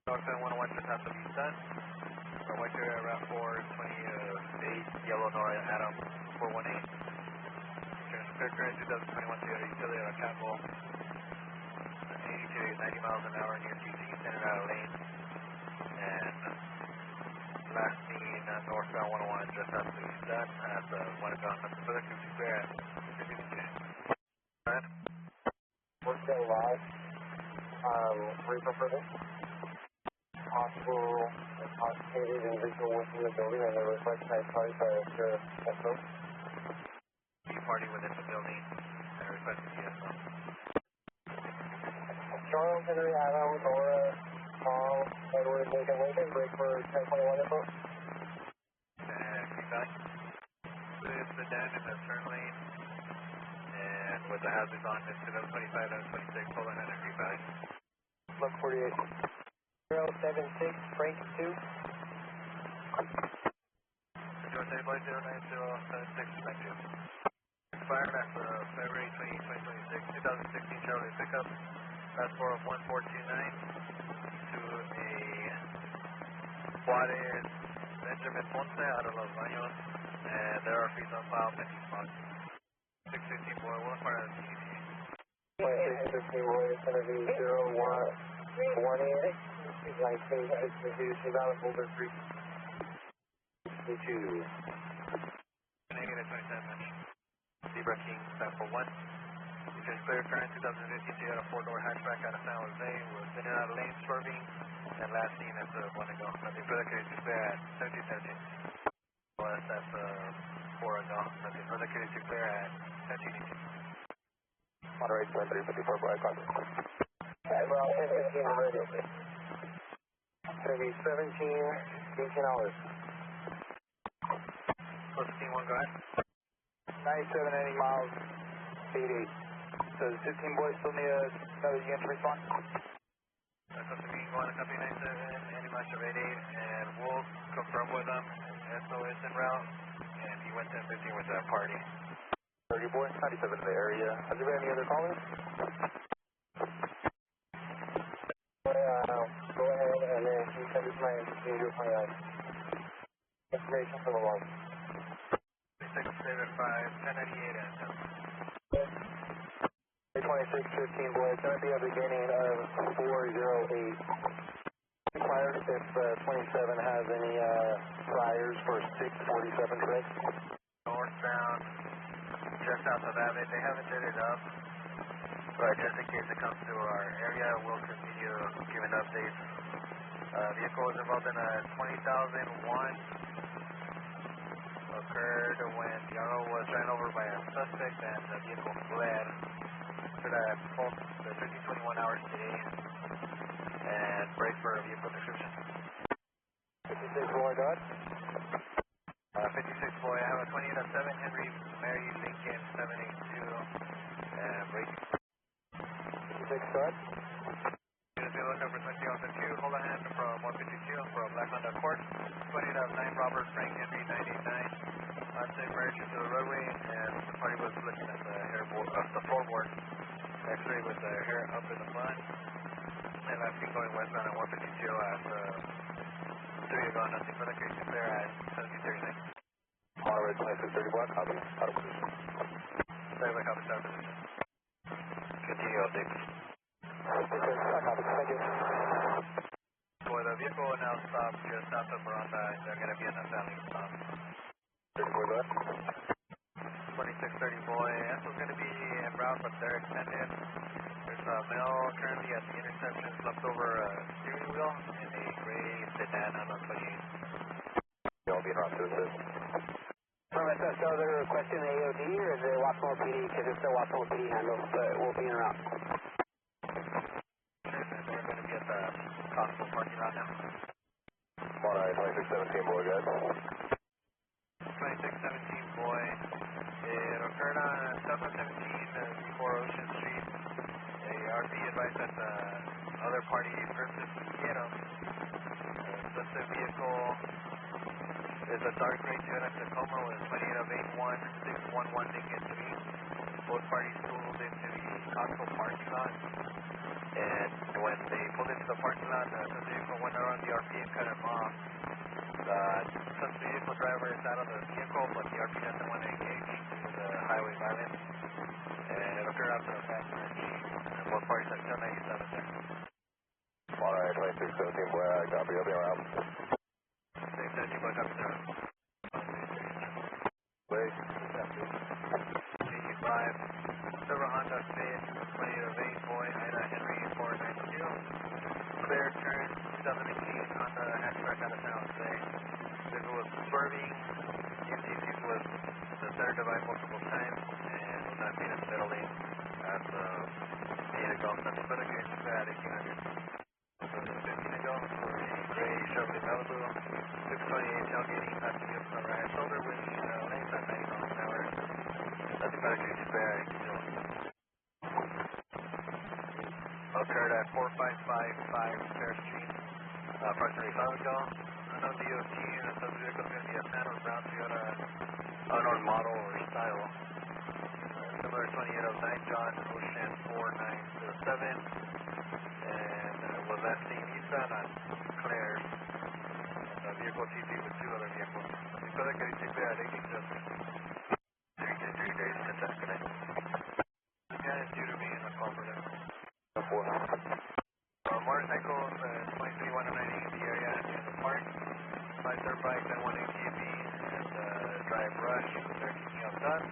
Stockton 101 just after the sun. Our white area around 428, yellow Nora Adam 418. Turn clear current 2021 Toyota Utility on Campbell. 80 to 90 miles an hour near TC, standing out of lane. And last seen northbound 101 just after the sun at one o'clock. Nothing further, Cruz clear at 50 minutes. We're still live. Reaper for this. Possible intoxicated individual within the building and the reflection night party by Sheriff Pacheco. Party within the building and requesting CSO. Charles, Henry, Adam, Nora, Paul, Edward, Lincoln, break for 1021 info. And keep back. With the den in the turn lane and with the hazards on into the 25 and 26, hold on and agree back. Look 48. 076, Frank 2. George A. Boy 09076, thank you. Expired at February 20, 2026, 2016 Chevrolet pickup. Last four of 1429 to a Juarez Benjamin Ponce out of Los Banos. And there are fees on file, pending spots. 615 boy, one part of the CDT. 615 boy, it's going to be 0118. 1962, Dallas Boulder 3. 2. Canadian at 27. Zebra King, sample 1. Just clear current 2015 Toyota 4-door hatchback out of San Jose. Was in and out of lane swerving. And last seen at 1 ago. Nothing further, case to clear at 1717. Was at 4 ago. Nothing further, case to clear at 1718. Monterey 2354, boy, copy. Well, 1015 already. It's going to be 18 hours. Close to 1, go ahead. 9780 miles, 88. So the 15 boys still need another unit to respond? Close to me, going to copy 97, any match of 88, and we'll confirm with them. SOS en route, and he went 1015 with that party. 30 boy, 97 in the area. Has there been any other callers? Go ahead and then you send us my 29. location for the low. 26 David 5, 1098 and 2615 boy, it's going to be a beginning of 408. Inquired if 27 has any priors for 647 trips. Northbound, just south of Abbott. They haven't did it up, but just in case it comes to our area, we'll continue giving updates. Vehicle was involved in a 20,001. Occurred when the auto was ran over by a suspect and the vehicle fled. Occurred at the 1321 hours today. And break for vehicle description. 56 boy, Dodge. 56 boy, I have a 2807 Henry Mary Lincoln 782 and break. 56 Dodge. Unit 0 looking for 2002, hold a hand from 152 for a black Honda Accord. 2809 Robert Frank Henry 989. Unsafe merge into the roadway and the party was looking at the floorboard. X-ray with the hair up in the front. And I've been going westbound at 152 at 3 ago, nothing further case clear at 1739. Monterey 2631, copy. Out of position. Sorry, my copy, start position. Continue updates. Copy, thank you. Boy, the vehicle will now stop just south of Miranda, and they're going to be in a family stop. 34 boy. 2630 boy, this was going to be en route, but they're extended. There's a male currently at the intersection, flipped over a steering wheel in a gray sedan on 28. You'll be en route to assist. From SSO, they're requesting AOD or is it Washington PD? Because it's the Washington PD handle, but we'll be en route. They're going to be at the Costco parking lot now. Monterey 2617 boy, guys. 2617 boy. It occurred on Stockton 17 before Ocean Street. A RP advised that the other party purchased to get him. The vehicle is a dark gray Toyota Tacoma with 28 of 81611 Lincoln 3. Both parties pulled into the Costco parking lot. And when they pulled into the parking lot, the vehicle went around the RP and cut him off. The vehicle driver is out of the vehicle, but the RP doesn't want to engage due to the highway violence. And it occurred after a fast merge. And both parties are still 97 there. Monterey 2617 boy, copy, I'll be around. 617 boy, copy, sir. Wait. 85. Silver Honda Fit, 28 of 8 boy, Ida Henry 492. Clear turn, 2018 Honda hatchback out of town today. Vehicle was swerving. MTCs was the center divide multiple times and was not being in the middle lane at the 8 ago. Nothing but a case at 1800. So 15 ago for a gray Chevrolet Malibu. 628 tailgating, passing up the right shoulder with lanes at 90 miles an hour. Nothing but a case at 1800. Occurred at 4555 Fair Street, approximately 5 ago. Unknown DOT, the subject vehicle is going to be a Panos brown Toyota unknown model or style. Similar 2809 John Ocean 4907. And was last seen eastbound on Claire's. The vehicle TP with 2 other vehicles. The other case TP at 18 3 days consecutive. Yeah, it's due to be in the cooperative. Motorcycles, 23-190 in the area in the park. 5 dirt bikes and 1 ATV and drive rush. They're keeping up done.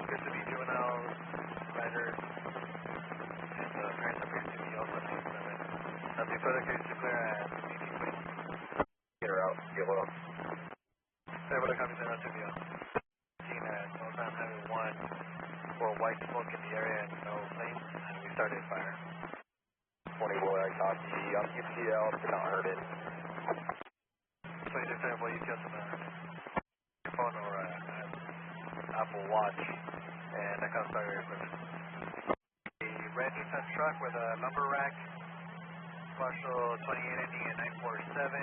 Appears to be juveniles, riders, and parents appear to be also 97. Nothing further case to clear at 1820. Get her out, get low. Able to copy that to be seen at no time having 1 for white smoke in the area and no flames, and we started fire. 20 boy, copy, I'm UCL, not hurt it. 26 boy, UCL to not hurt it. Your phone or Apple Watch, and that comes fire equipment. A red Nissan truck with a lumber rack, partial 28 ending at 947,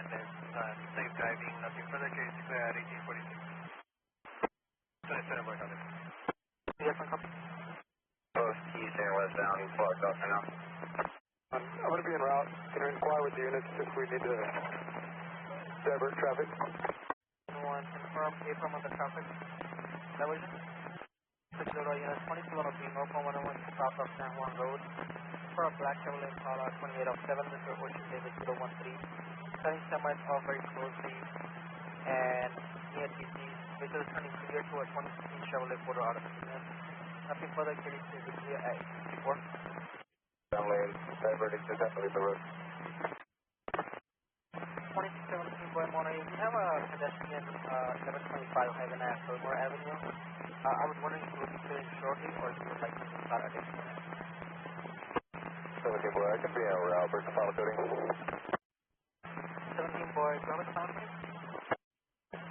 and it's safe driving, nothing further case to clear at 1846. 27 boy, copy. Yes, copy. Post east and westbound, he's blocked off now. I'm going to be en route. Can I inquire with the units if we need to Driver, traffic. 1, confirm April on the traffic. Diversion. Gilroy, unit 2203, northbound 101 south of San Juan Road. For a black Chevrolet Impala, 28 of 7, Mr. Ocean David 013. Turning semis off very closely and near TC. Vehicle is turning clear to a 2016 Chevrolet Porter out of unit. Nothing further, Kitty is clear at 64. Down lane, diverting to definitely the road. 2617 Boy Monterey, we have a pedestrian 1125 Haven at Fillmore Avenue. I was wondering if you would be clearing shortly or if you would like to start at 8 minutes. 17 boy, I can be en route for file coding. 17 boy, do you have a sound please?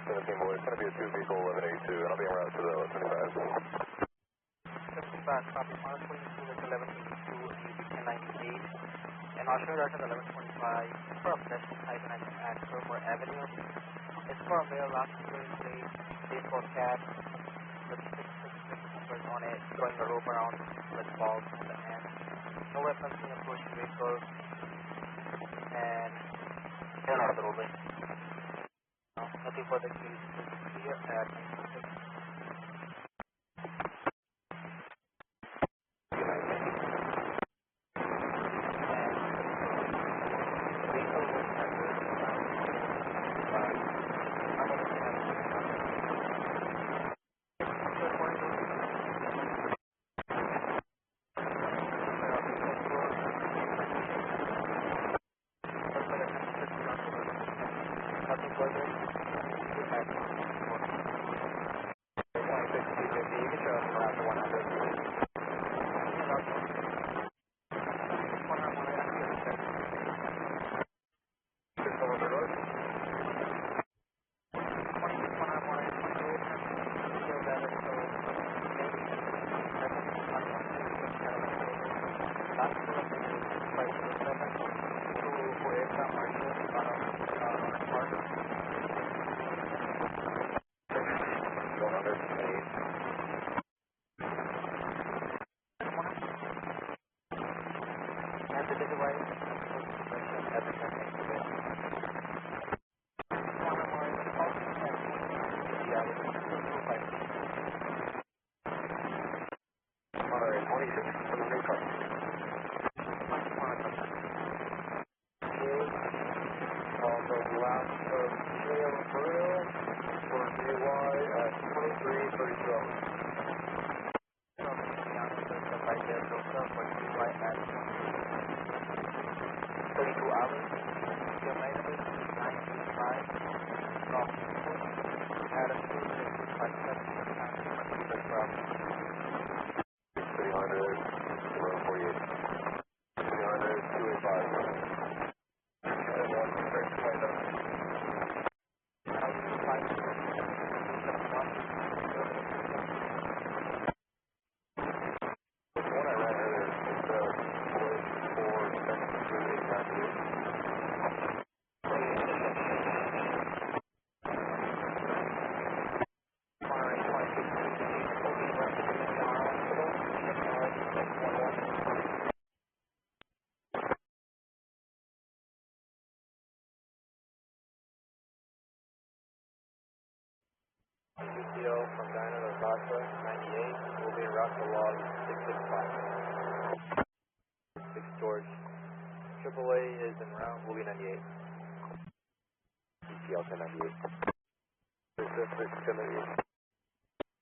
17 boy, it's going to be a 2 vehicle 1182 and I'll be en route to the 25. 75, copy, 122 with 1182, UB 1098. And I'll show you that to the 1125 for a pedestrian Haven at Fillmore Avenue. It's for a male last clearing plate, baseball cap, with 6 numbers on it, throwing a rope around with balls on the end. No weapons in approaching vehicles, and get out of the roadway. Nothing further, please. Clear at 96. From Dinah to Sasha, 98, will be en route to log 665. 6 George. AAA is en route, will be 98. ECL 1098. 6 1098.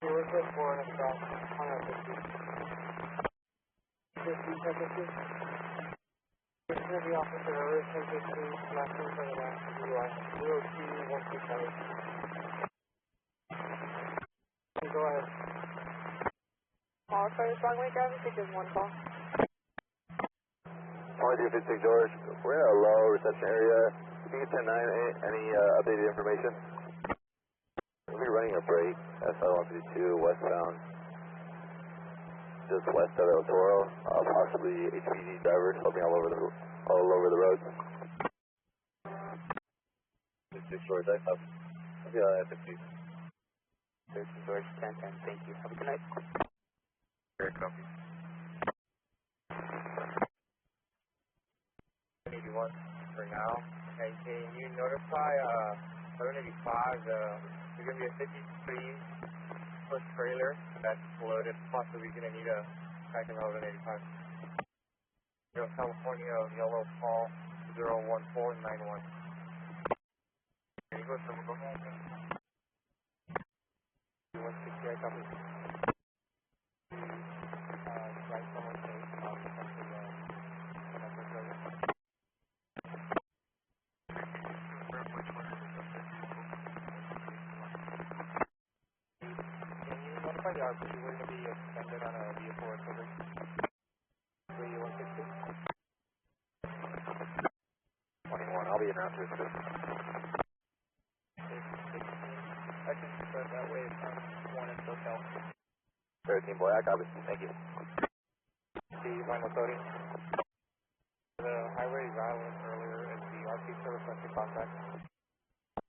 We're good for an assault, 150. 50, 50. This is the officer, Aris 1050, last one for the last Gilroy, 02167. Go ahead. Call for this long way driver, just one call. 2256 George, we're in a low reception area. If you can 10-9, any updated information? We'll be running a break at 5152 westbound, just west of El Toro. Possibly HPD drivers helping all over the road. 56 George, I have. Yeah, 50. George 1010, thank you. Have a good night. Very copy. 81 for now. Okay, can you notify verify 1185, there's going to be a 53-foot trailer that's loaded, possibly going to need a back in 1185. California, Yellow Paul, 01491. Can you go from go ahead? 160, I copy. Right someone's name, Can you notify the RP we're going to be extended on a vehicle recovery? 160? 21, I'll be around to assist. I can start that way from 1 in SoCal. 13 boy, I copy. Thank you. The final coding. The highway violence earlier is the RP service country contact.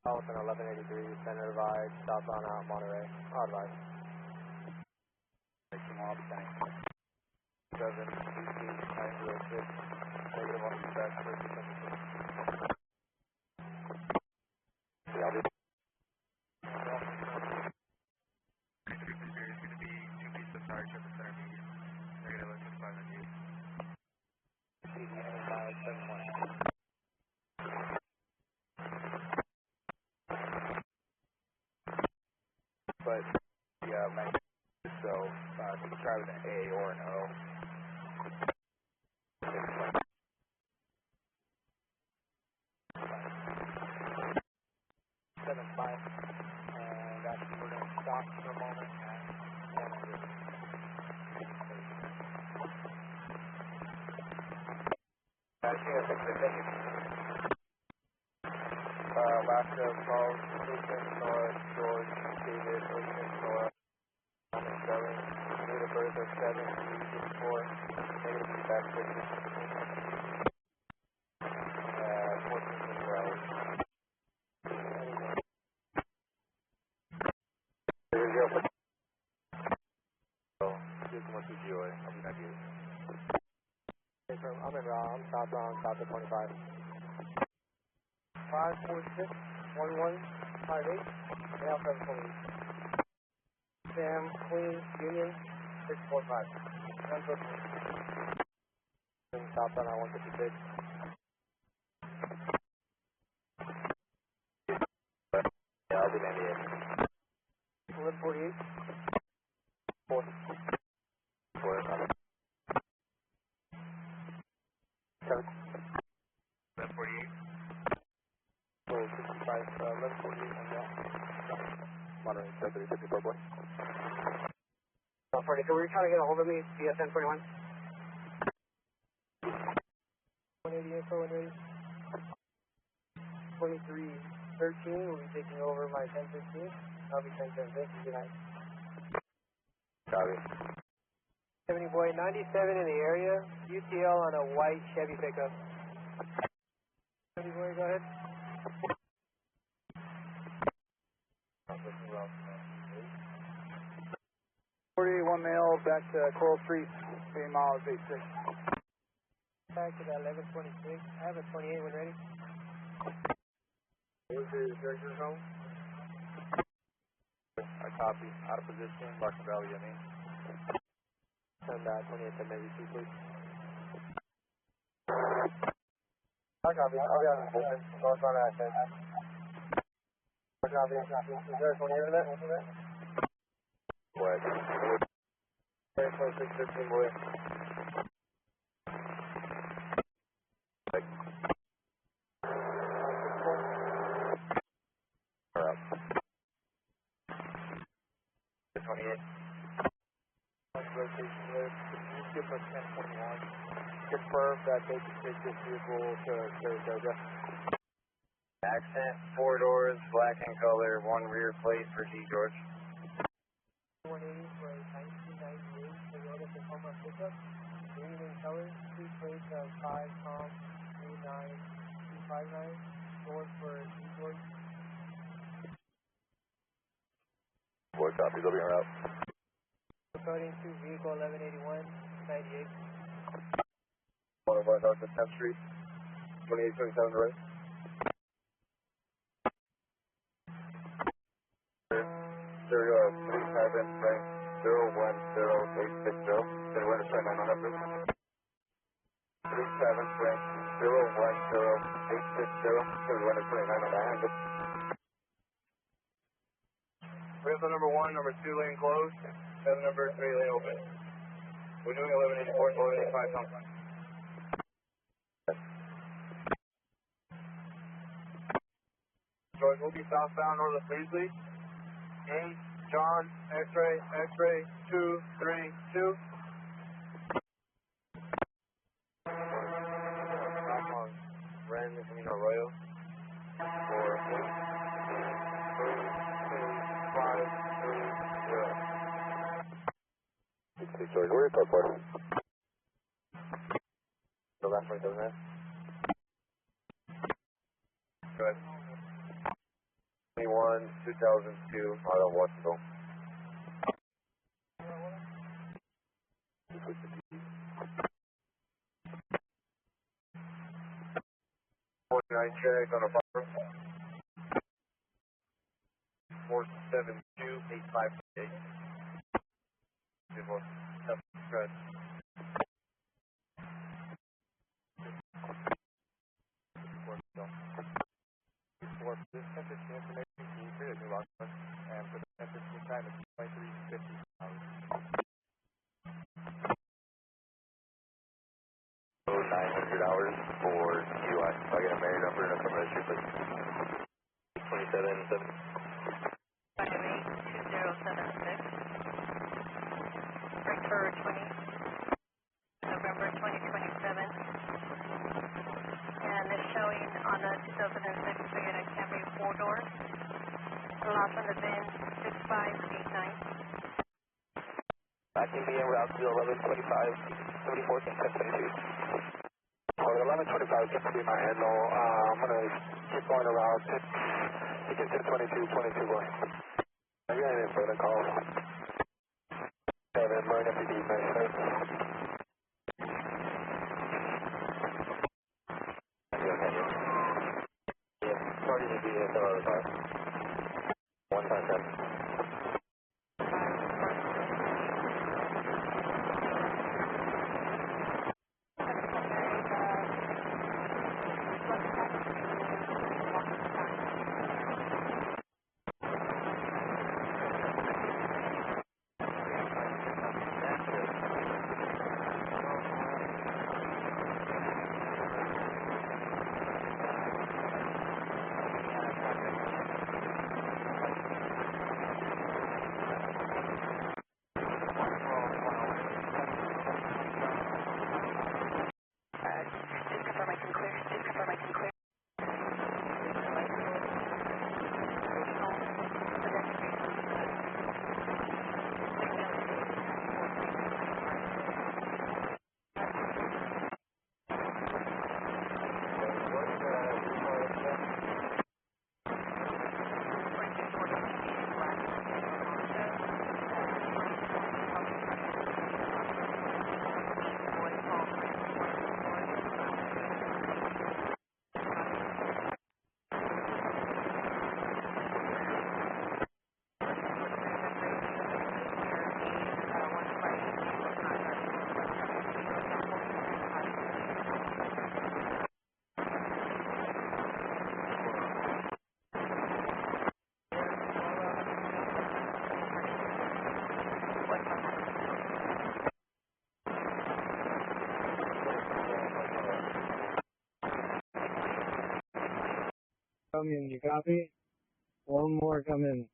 Altamont 1183, center divide, southbound out Monterey. Odd divide. I'll be standing. 7, 18, 906, negative on the back, 30. Yeah, I'll be. There's going to be 2 pieces of fire trip center medium. Negative on 25 on you. But, yeah, man, so, you can try with an A or an O. 7-5, and that's, we're going to stop for a moment and I think I fixed it, thank you. Alaska, Charles, Jason, Nora, George, David, Ocean, Nora, Thomas, Sterling, date of birth of 7-3-4, negative feedback, 14 hours. Gilroy, I'll be back here. I'm in Raw, I'm southbound, south of 25. 546 1158, now 728. Sam, Queen, Union, 645. Hanford. Southbound on 156. Yeah, I'll be 98. 1148. 4. 7. 1148. 1148 on that. Monterey, 754 boy. California, so we're trying to get a hold of me, CSN 21. 180 info, 180. 2313 will be taking over my 1015. I'll be 1010. Good night. Copy. 70 boy, 97 in the area. UTL on a white Chevy pickup. 70 boy, go ahead. 41 male back to Coral Street, 3 miles, 86. Back to that 1126. I have a 28 when ready. Where's your director's home? I copy. Out of position, Barton Valley, I mean. Send that 28 to maybe 2, please. I copy. I'll be out of position. North on that, then. I copy. Is there a 28 in that? What? 2615, boy. Up. 28. Rotation there. You skip us 1021. Confirm that they can take this vehicle to Saratoga. Accent, 4 doors, black in color, 1 rear plate for G. George. 180 for a 1998 Toyota Tacoma pickup. Green in color, 2 plates of 5 Tom 39259. Door for G. George. Boy, copy, they'll be en route. Coding to vehicle 1181, 98. One of our north of 10th Street, 2827 right. on the hand. Rizzo number 1, number 2 lane closed, 7 number 3 lane open. We're doing 1184, 1185 something. George, we'll be southbound north of Beasley. James, John, X-ray, X-ray, 232. Stop on Ren Camino Arroyo. 4, 8, 3, 2, 5, 3, 0. George, where are you for? The last one doesn't have? Go ahead. 21, 2002, out of Washington. 49 check on a buffer. 472, 8558. Good. For this temperature information, can you create a new log list? And for the temperature time, it's 2350 hours. 900 hours for DUI. So I get a married number and a criminal history, please. 27, 7. 582-076. Frankfurt 20, November 2027. And it's showing on the 2006 Toyota Camry 4-door. The last one is in 6589. I can be en route to 1125, 74, and 1022. For 1125, just to be my handle, I'm going to keep going around. You can hit 22 going. I got any further calls. Seven, Maroon FPD, Merced. Yes, sorry to be here some other time. One time, sir. Come in, you copy? One more come in.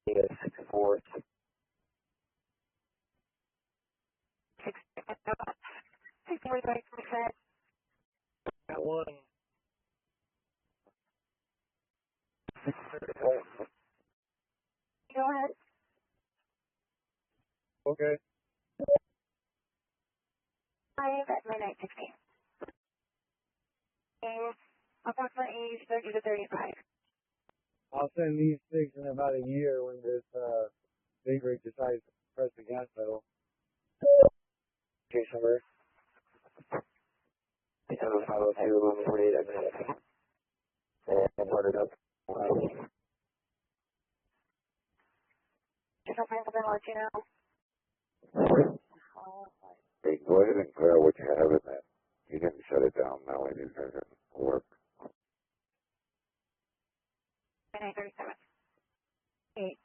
Yes, 4. 6. Got one. Go ahead. Okay. 5 at midnight 16. And approximately 30 to 35. I'll send these 6 in about a year when this big rig decides to press the gas pedal. Okay, summer. 502, 48 exit. And start it up. if I find something, I'll let you know. Hey, go ahead and clear out what you have in that. You can shut it down now and it doesn't work. 937. 8.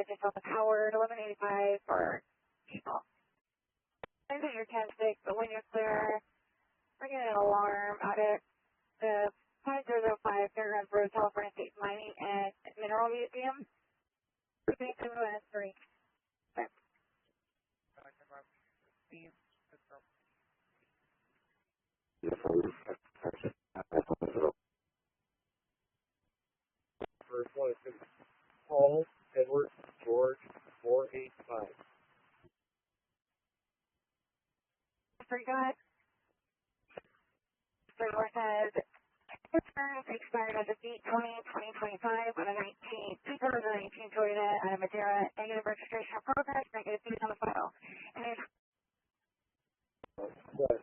Just off of Howard, 1185 for people. I think you're 10-6, but when you're clear, we're getting an alarm out of the 5005 Fairgrounds Road, California State Mining and Mineral Museum. 3. Okay. First one is Paul Edward George 485. Go ahead. Silver says, insurance expired on the date 2025 on a 2019 Toyota out of Madera, negative registration of progress, negative fees on the file. And Yes.